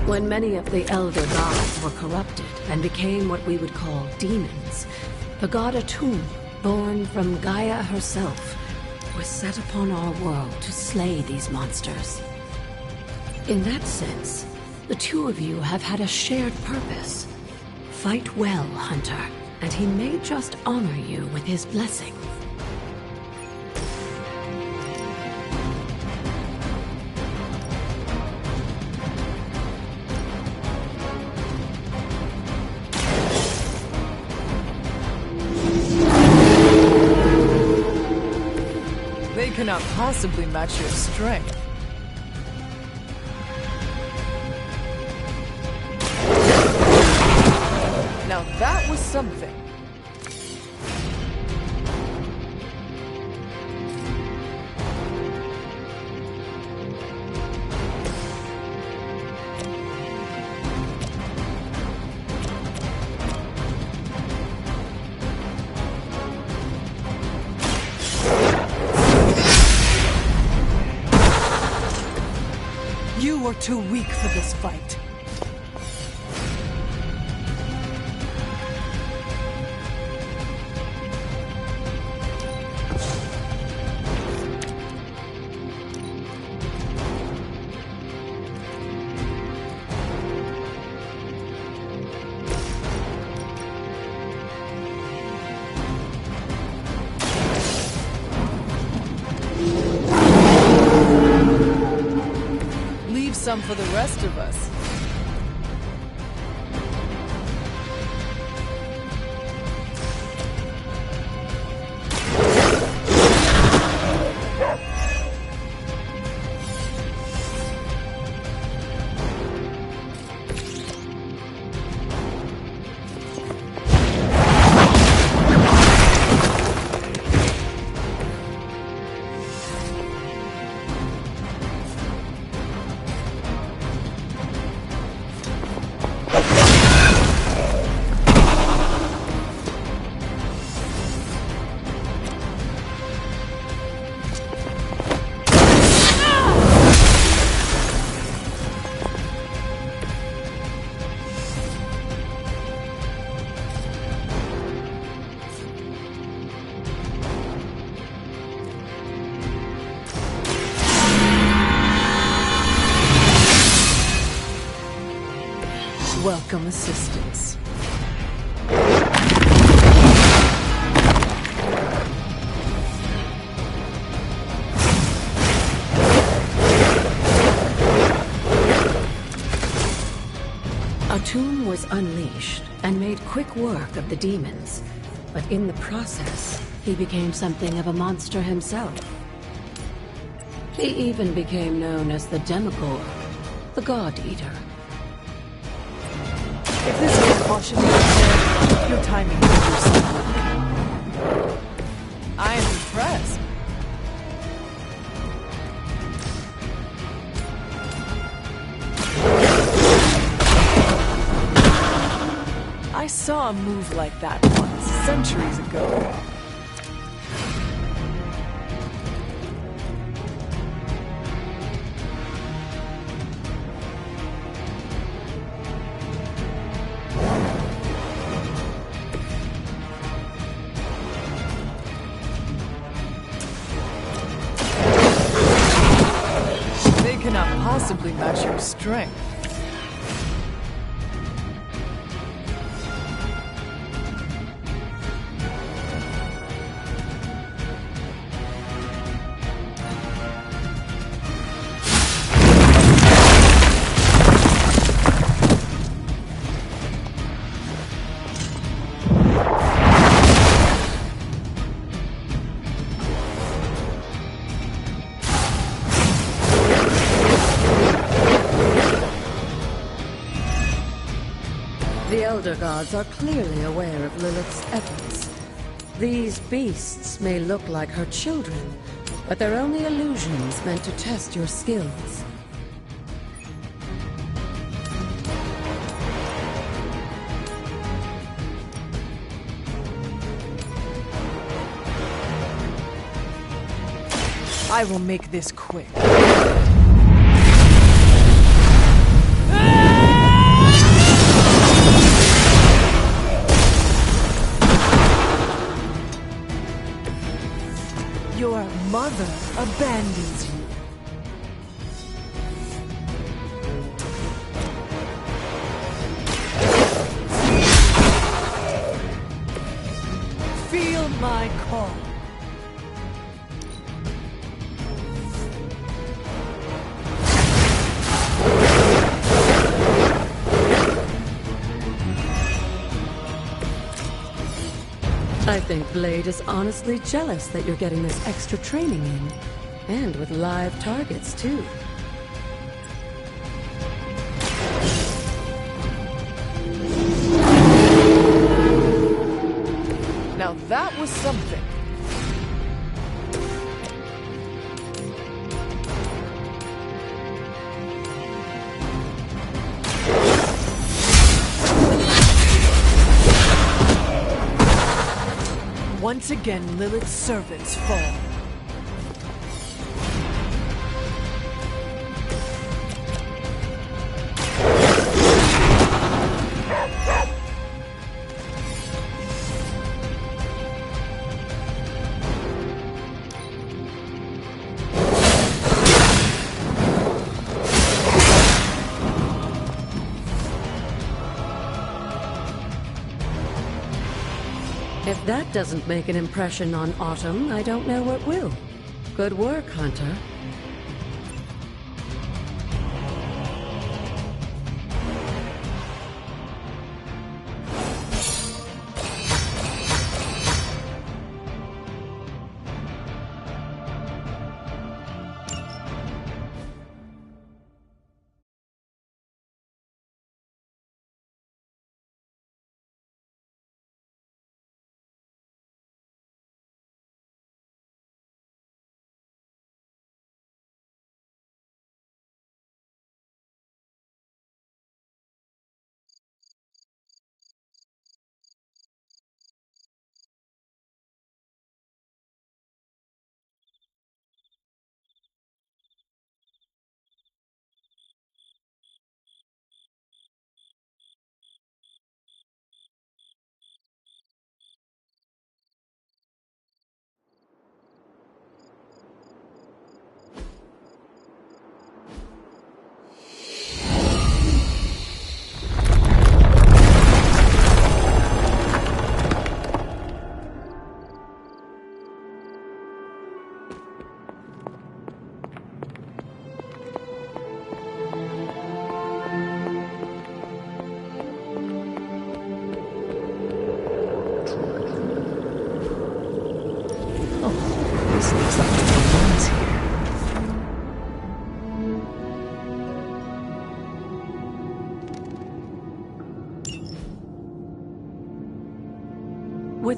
When many of the Elder Gods were corrupted and became what we would call demons, the god Atum, born from Gaia herself, was set upon our world to slay these monsters. In that sense, the two of you have had a shared purpose. Fight well, Hunter, and he may just honor you with his blessing. Cannot possibly match your strength. Now that was something. You are too weak for this fight. Some for the rest of us. welcome assistance. Atum was unleashed and made quick work of the demons, but in the process, he became something of a monster himself. He even became known as the Demogorgon, the God Eater. If this is a cautionary tale, your timing is yourself. I am impressed. I saw a move like that once, centuries ago. They cannot possibly match your strength. The Elder Gods are clearly aware of Lilith's efforts. These beasts may look like her children, but they're only illusions meant to test your skills. I will make this quick. Your mother abandons you. Feel my call. I think Blade is honestly jealous that you're getting this extra training in. And with live targets, too. Now that was something. Once again, Lilith's servants fall. If that doesn't make an impression on Autumn, I don't know what will. Good work, Hunter.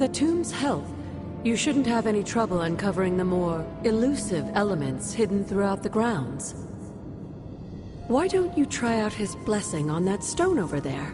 With a tomb's help, you shouldn't have any trouble uncovering the more elusive elements hidden throughout the grounds. Why don't you try out his blessing on that stone over there?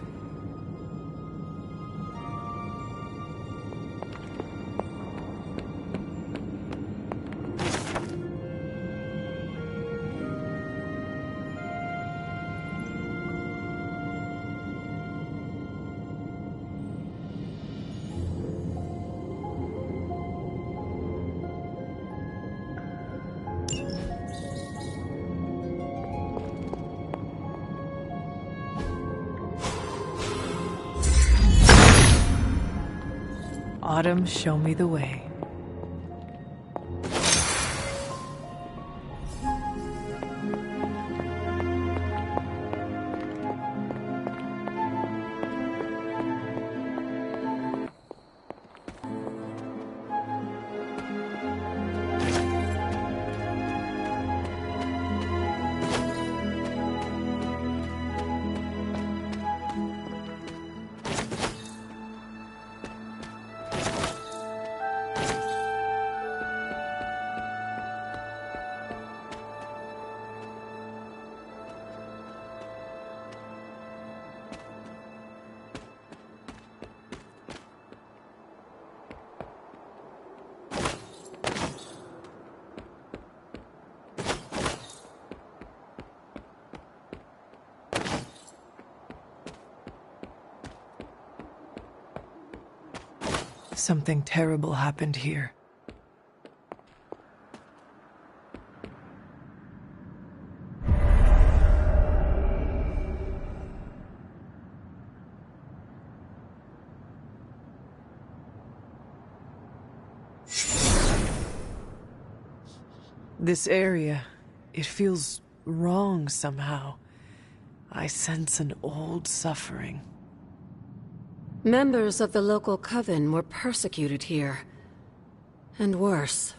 Autumn, show me the way. Something terrible happened here. This area, it feels wrong somehow. I sense an old suffering. Members of the local coven were persecuted here. And worse.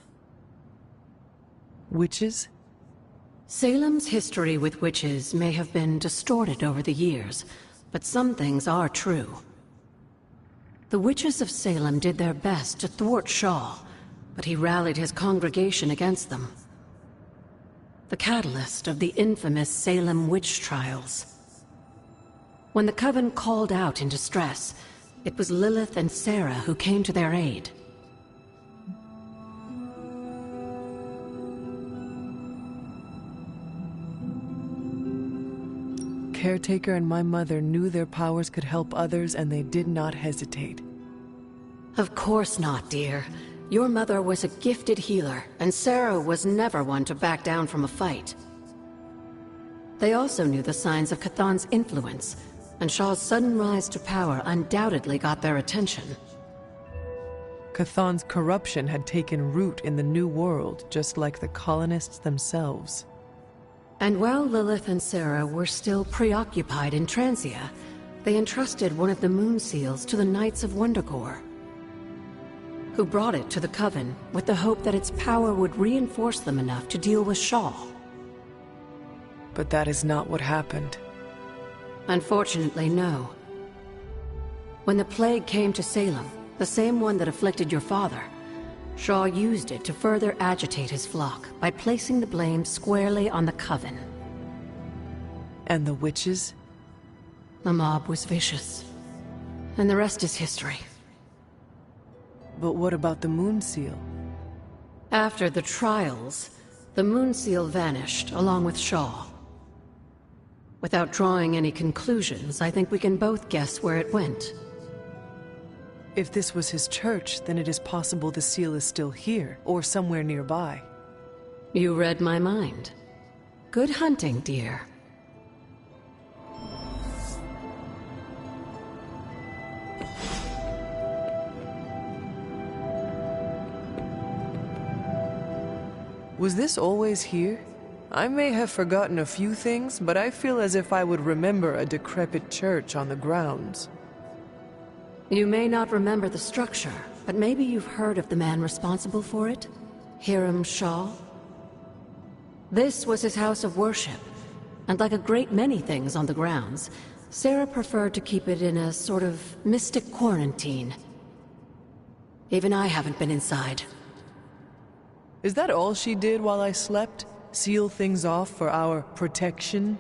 Witches? Salem's history with witches may have been distorted over the years, but some things are true. The witches of Salem did their best to thwart Shaw, but he rallied his congregation against them. The catalyst of the infamous Salem witch trials. When the coven called out in distress, it was Lilith and Sarah who came to their aid. Caretaker and my mother knew their powers could help others, and they did not hesitate. Of course not, dear. Your mother was a gifted healer, and Sarah was never one to back down from a fight. They also knew the signs of Chthon's influence, and Shaw's sudden rise to power undoubtedly got their attention. Chthon's corruption had taken root in the New World, just like the colonists themselves. And while Lilith and Sarah were still preoccupied in Transia, they entrusted one of the moon seals to the Knights of Wundagore, who brought it to the Coven with the hope that its power would reinforce them enough to deal with Shaw. But that is not what happened. Unfortunately, no. When the plague came to Salem, the same one that afflicted your father, Shaw used it to further agitate his flock by placing the blame squarely on the Coven. And the witches? The mob was vicious. And the rest is history. But what about the Moon Seal? After the trials, the Moon Seal vanished along with Shaw. Without drawing any conclusions, I think we can both guess where it went. If this was his church, then it is possible the seal is still here, or somewhere nearby. You read my mind. Good hunting, dear. Was this always here? I may have forgotten a few things, but I feel as if I would remember a decrepit church on the grounds. You may not remember the structure, but maybe you've heard of the man responsible for it? Hiram Shaw? This was his house of worship, and like a great many things on the grounds, Sarah preferred to keep it in a sort of mystic quarantine. Even I haven't been inside. Is that all she did while I slept? Seal things off for our protection?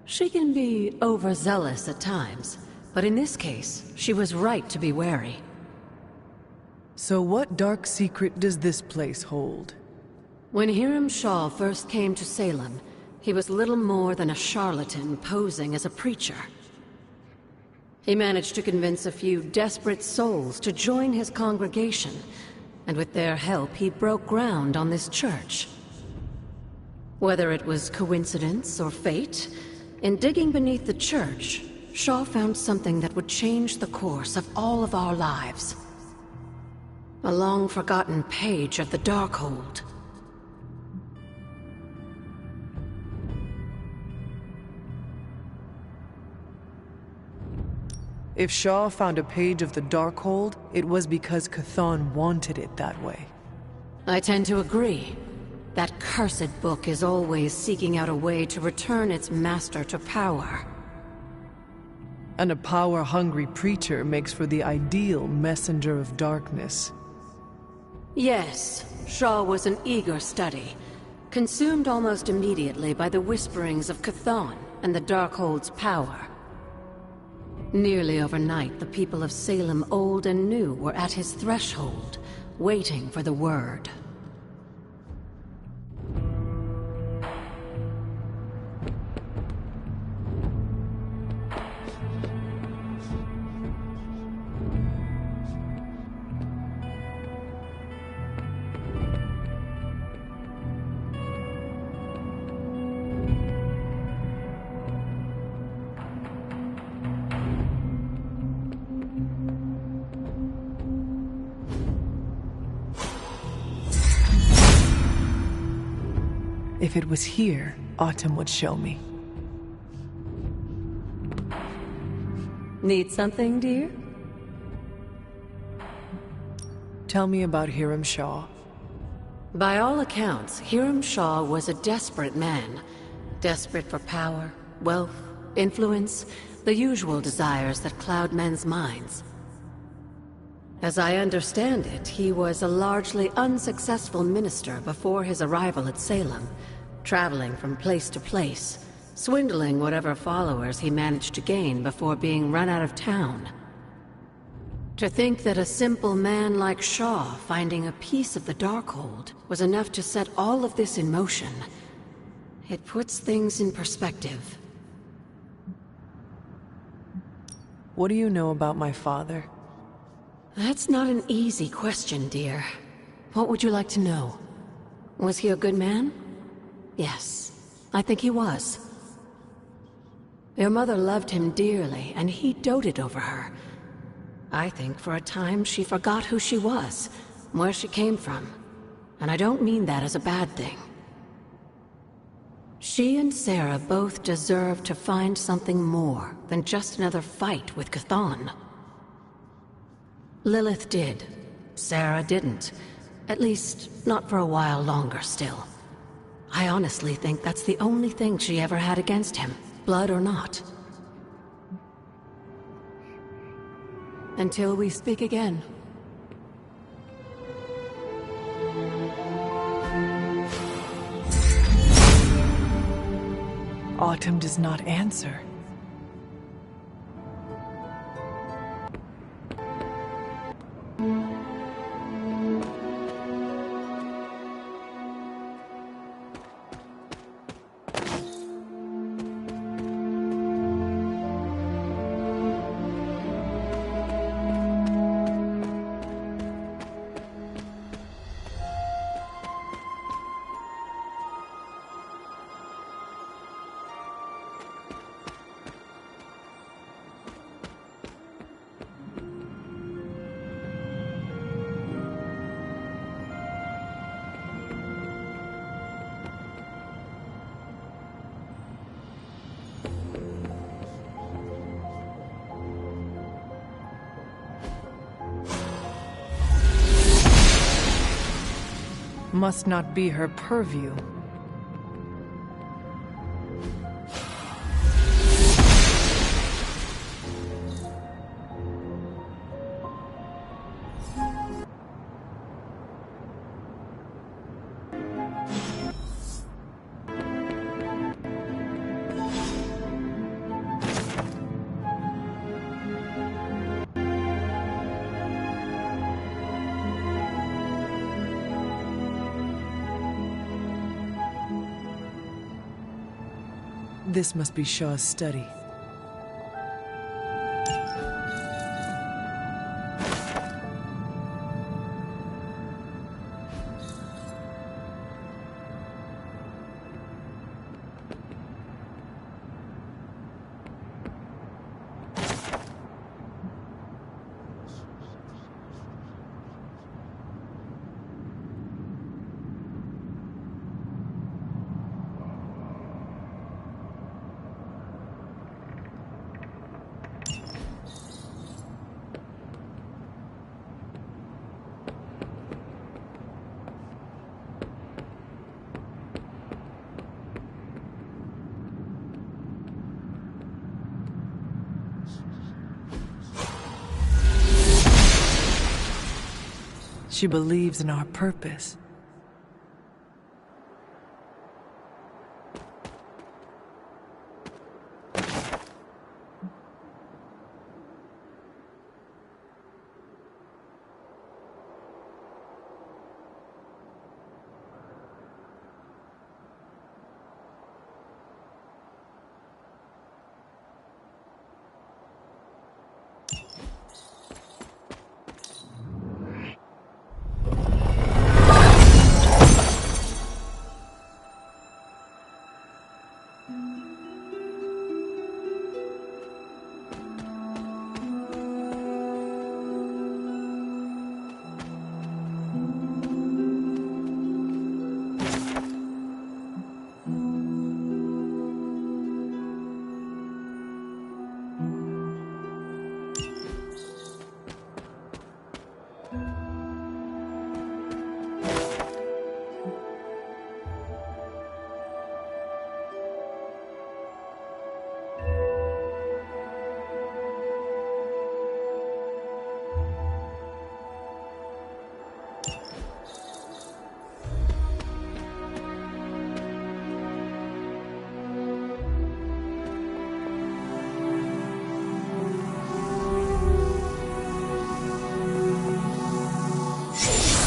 She can be overzealous at times, but in this case, she was right to be wary. So what dark secret does this place hold? When Hiram Shaw first came to Salem, he was little more than a charlatan posing as a preacher. He managed to convince a few desperate souls to join his congregation, and with their help, he broke ground on this church. Whether it was coincidence or fate, in digging beneath the church, Shaw found something that would change the course of all of our lives. A long-forgotten page of the Darkhold. If Shaw found a page of the Darkhold, it was because Chthon wanted it that way. I tend to agree. That cursed book is always seeking out a way to return its master to power. And a power-hungry preacher makes for the ideal messenger of darkness. Yes, Shaw was an eager study, consumed almost immediately by the whisperings of Chthon and the Darkhold's power. Nearly overnight, the people of Salem, old and new, were at his threshold, waiting for the word. If it was here, Autumn would show me. Need something, dear? Tell me about Hiram Shaw. By all accounts, Hiram Shaw was a desperate man. Desperate for power, wealth, influence, the usual desires that cloud men's minds. As I understand it, he was a largely unsuccessful minister before his arrival at Salem, traveling from place to place, swindling whatever followers he managed to gain before being run out of town. To think that a simple man like Shaw finding a piece of the Darkhold was enough to set all of this in motion, it puts things in perspective. What do you know about my father? That's not an easy question, dear. What would you like to know? Was he a good man? Yes, I think he was. Your mother loved him dearly, and he doted over her. I think for a time she forgot who she was, where she came from. And I don't mean that as a bad thing. She and Sarah both deserve to find something more than just another fight with Chthon. Lilith did. Sarah didn't. At least, not for a while longer still. I honestly think that's the only thing she ever had against him, blood or not. Until we speak again. Autumn does not answer. Must not be her purview. This must be Shaw's study. She believes in our purpose.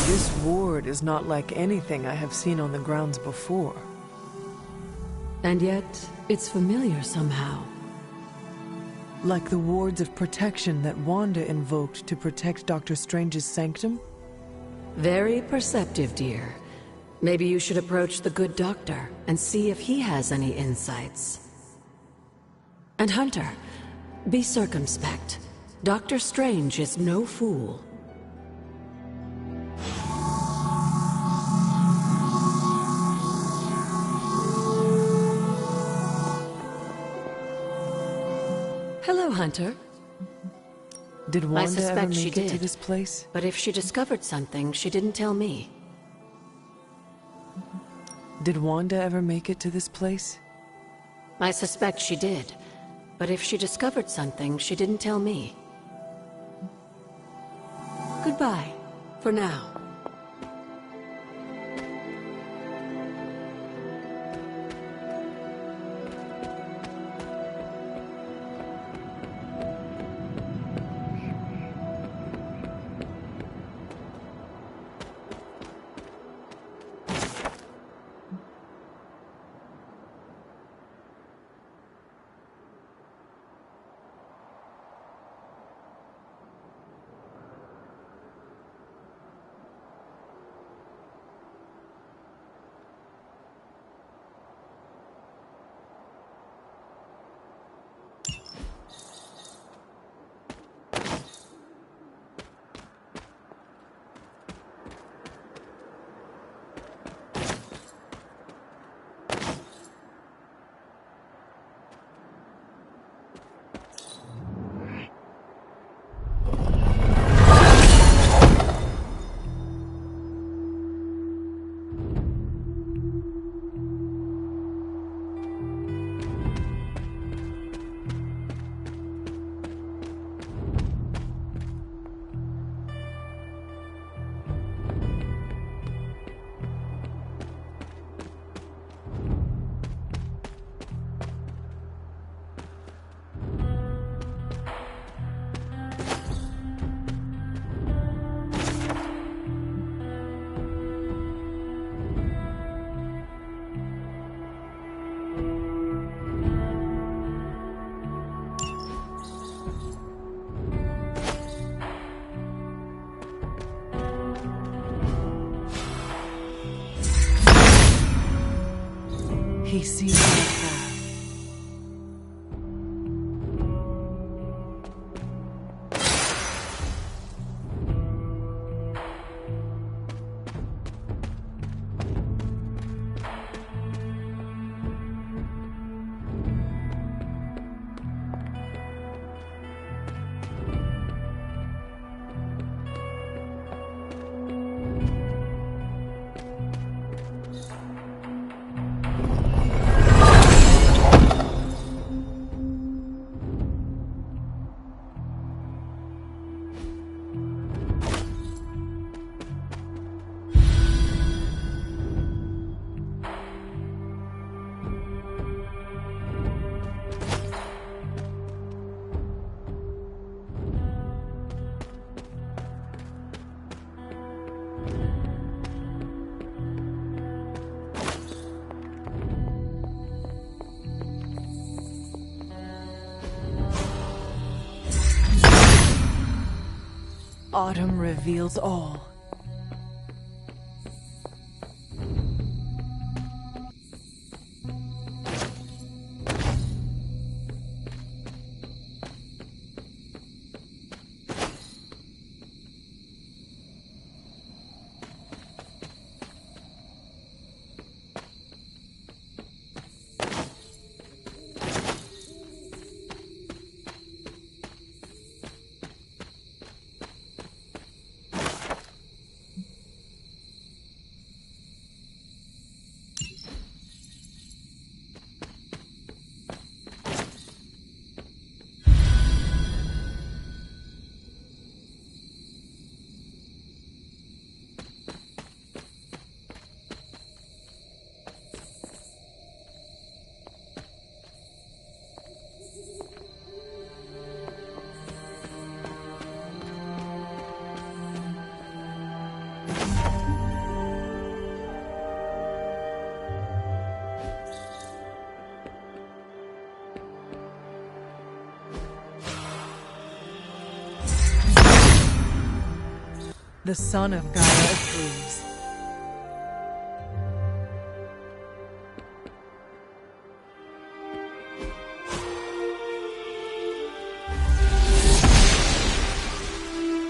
This ward is not like anything I have seen on the grounds before. And yet, it's familiar somehow. Like the wards of protection that Wanda invoked to protect Dr. Strange's sanctum? Very perceptive, dear. Maybe you should approach the good doctor and see if he has any insights. And Hunter, be circumspect. Dr. Strange is no fool. Hello, Hunter. Did I Wanda ever suspect she make it to did. this place? But if she discovered something, she didn't tell me. Did Wanda ever make it to this place? I suspect she did. But if she discovered something, she didn't tell me. Goodbye, for now. pacing the path. Autumn reveals all. The son of Gaia approves.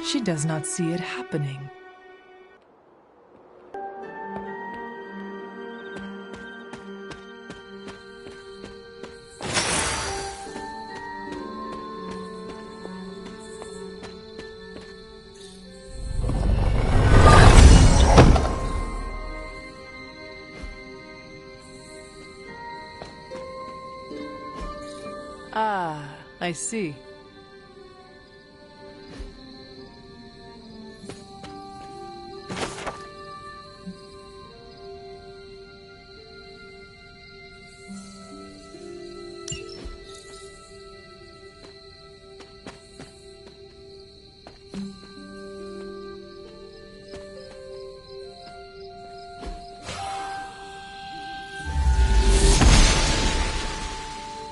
She does not see it happening. Ah, I see.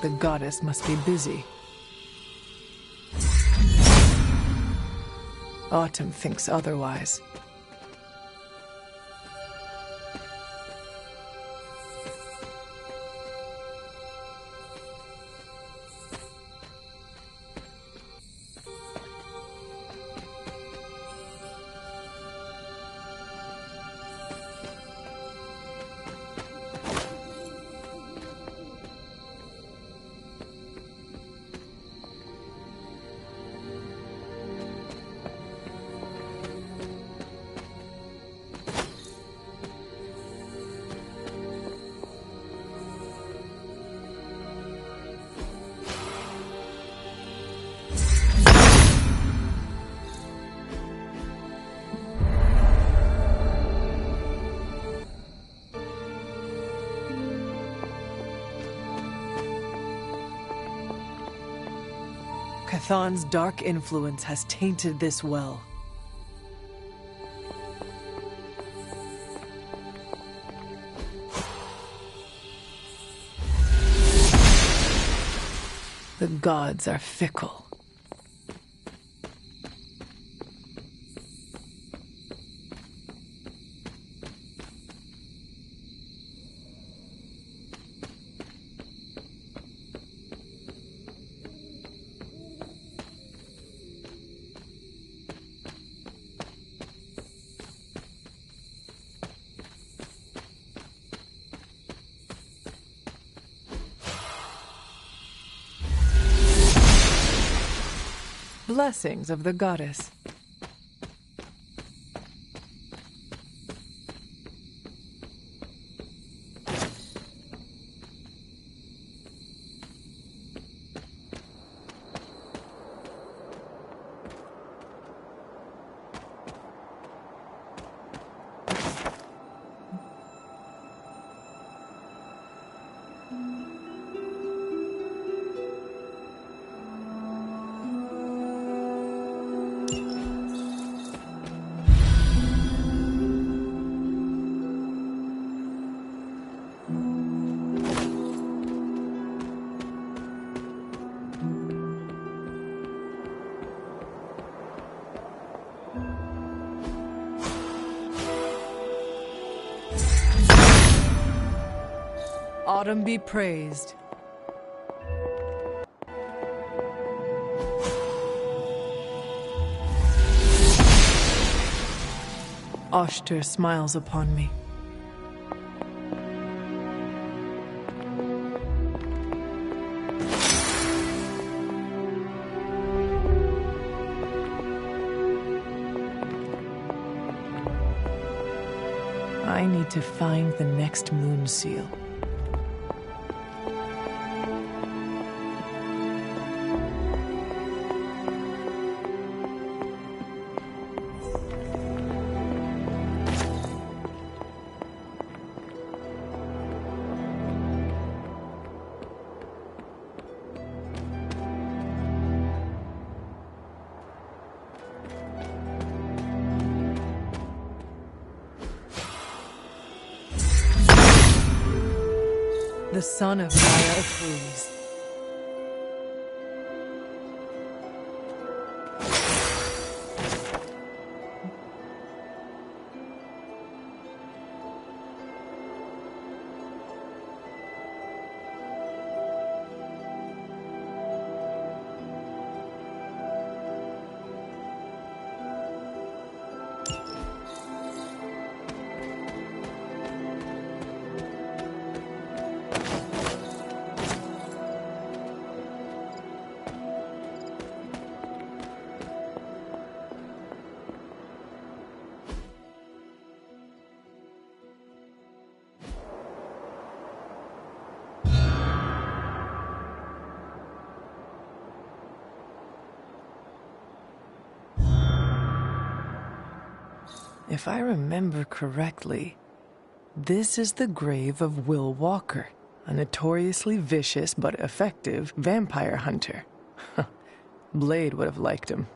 The goddess must be busy. Autumn thinks otherwise. Chthon's dark influence has tainted this well. The gods are fickle. Blessings of the goddess. Autumn be praised. Oshter smiles upon me. I need to find the next moon seal. The son of Gaia approves. If I remember correctly, this is the grave of Will Walker, a notoriously vicious but effective vampire hunter. Blade would have liked him.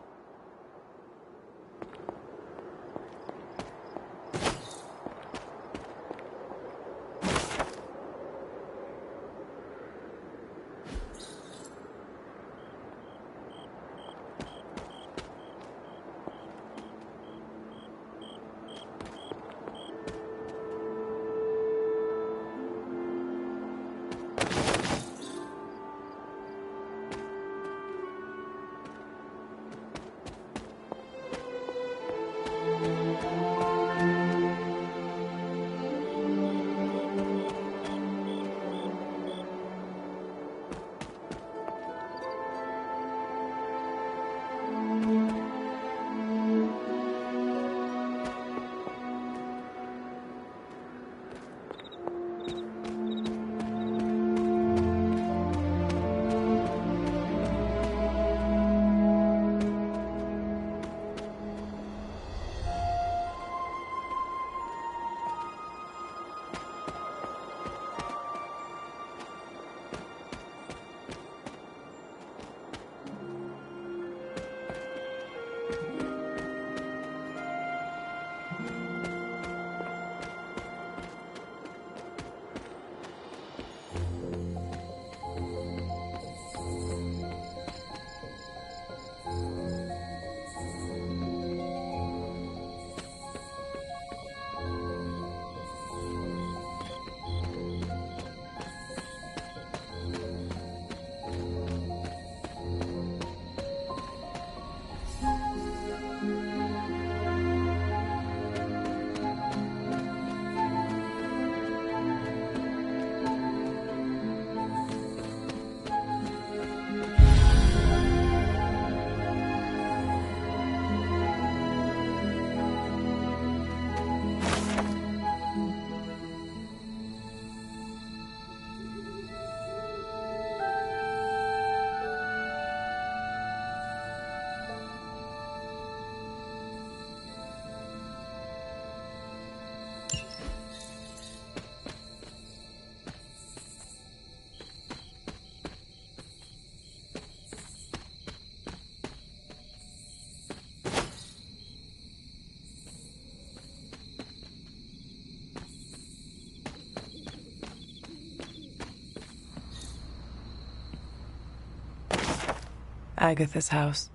Agatha's house.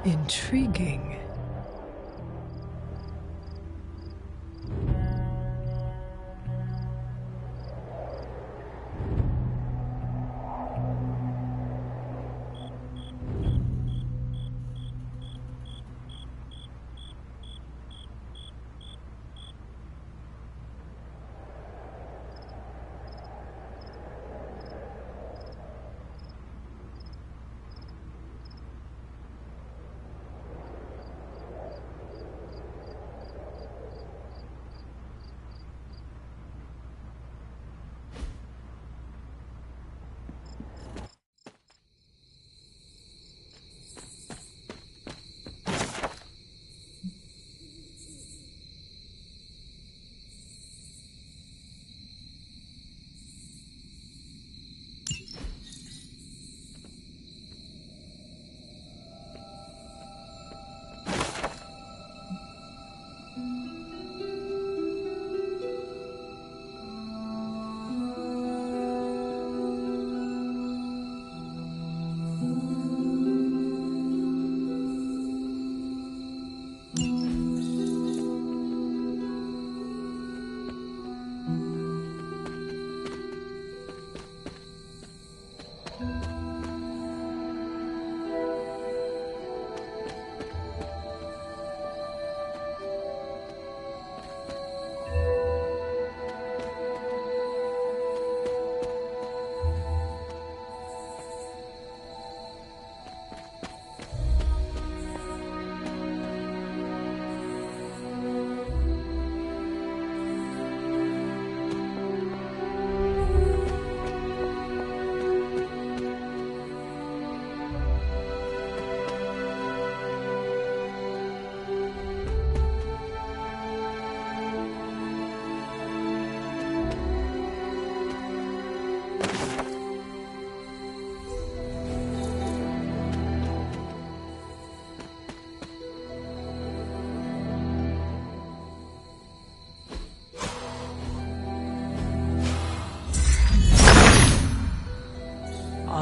Intriguing.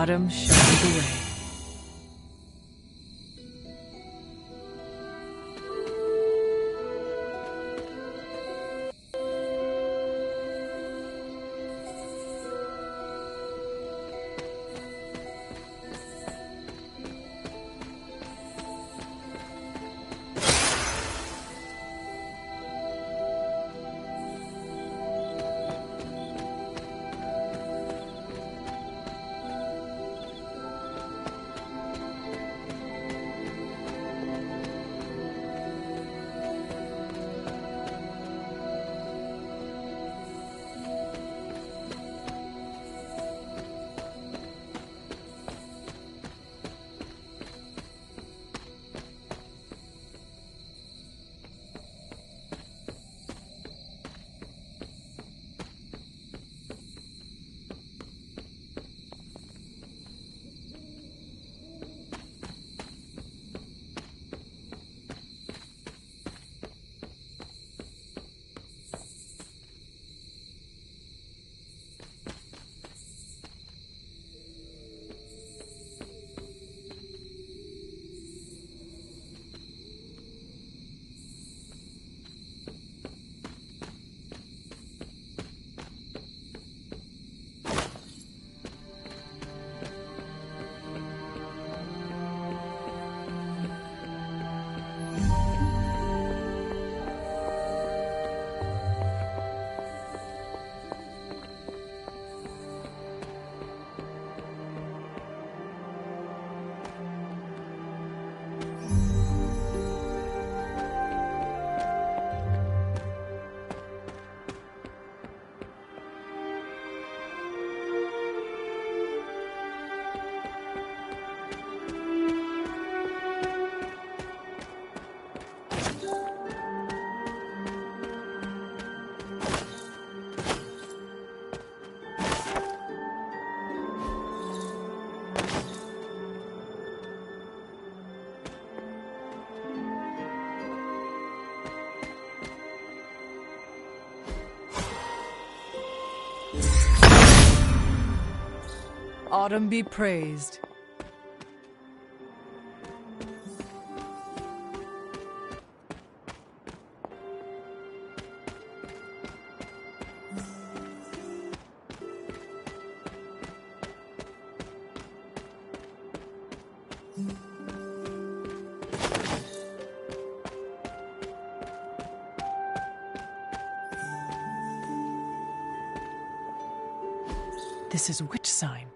Autumn shines away. Autumn be praised. This is which sign?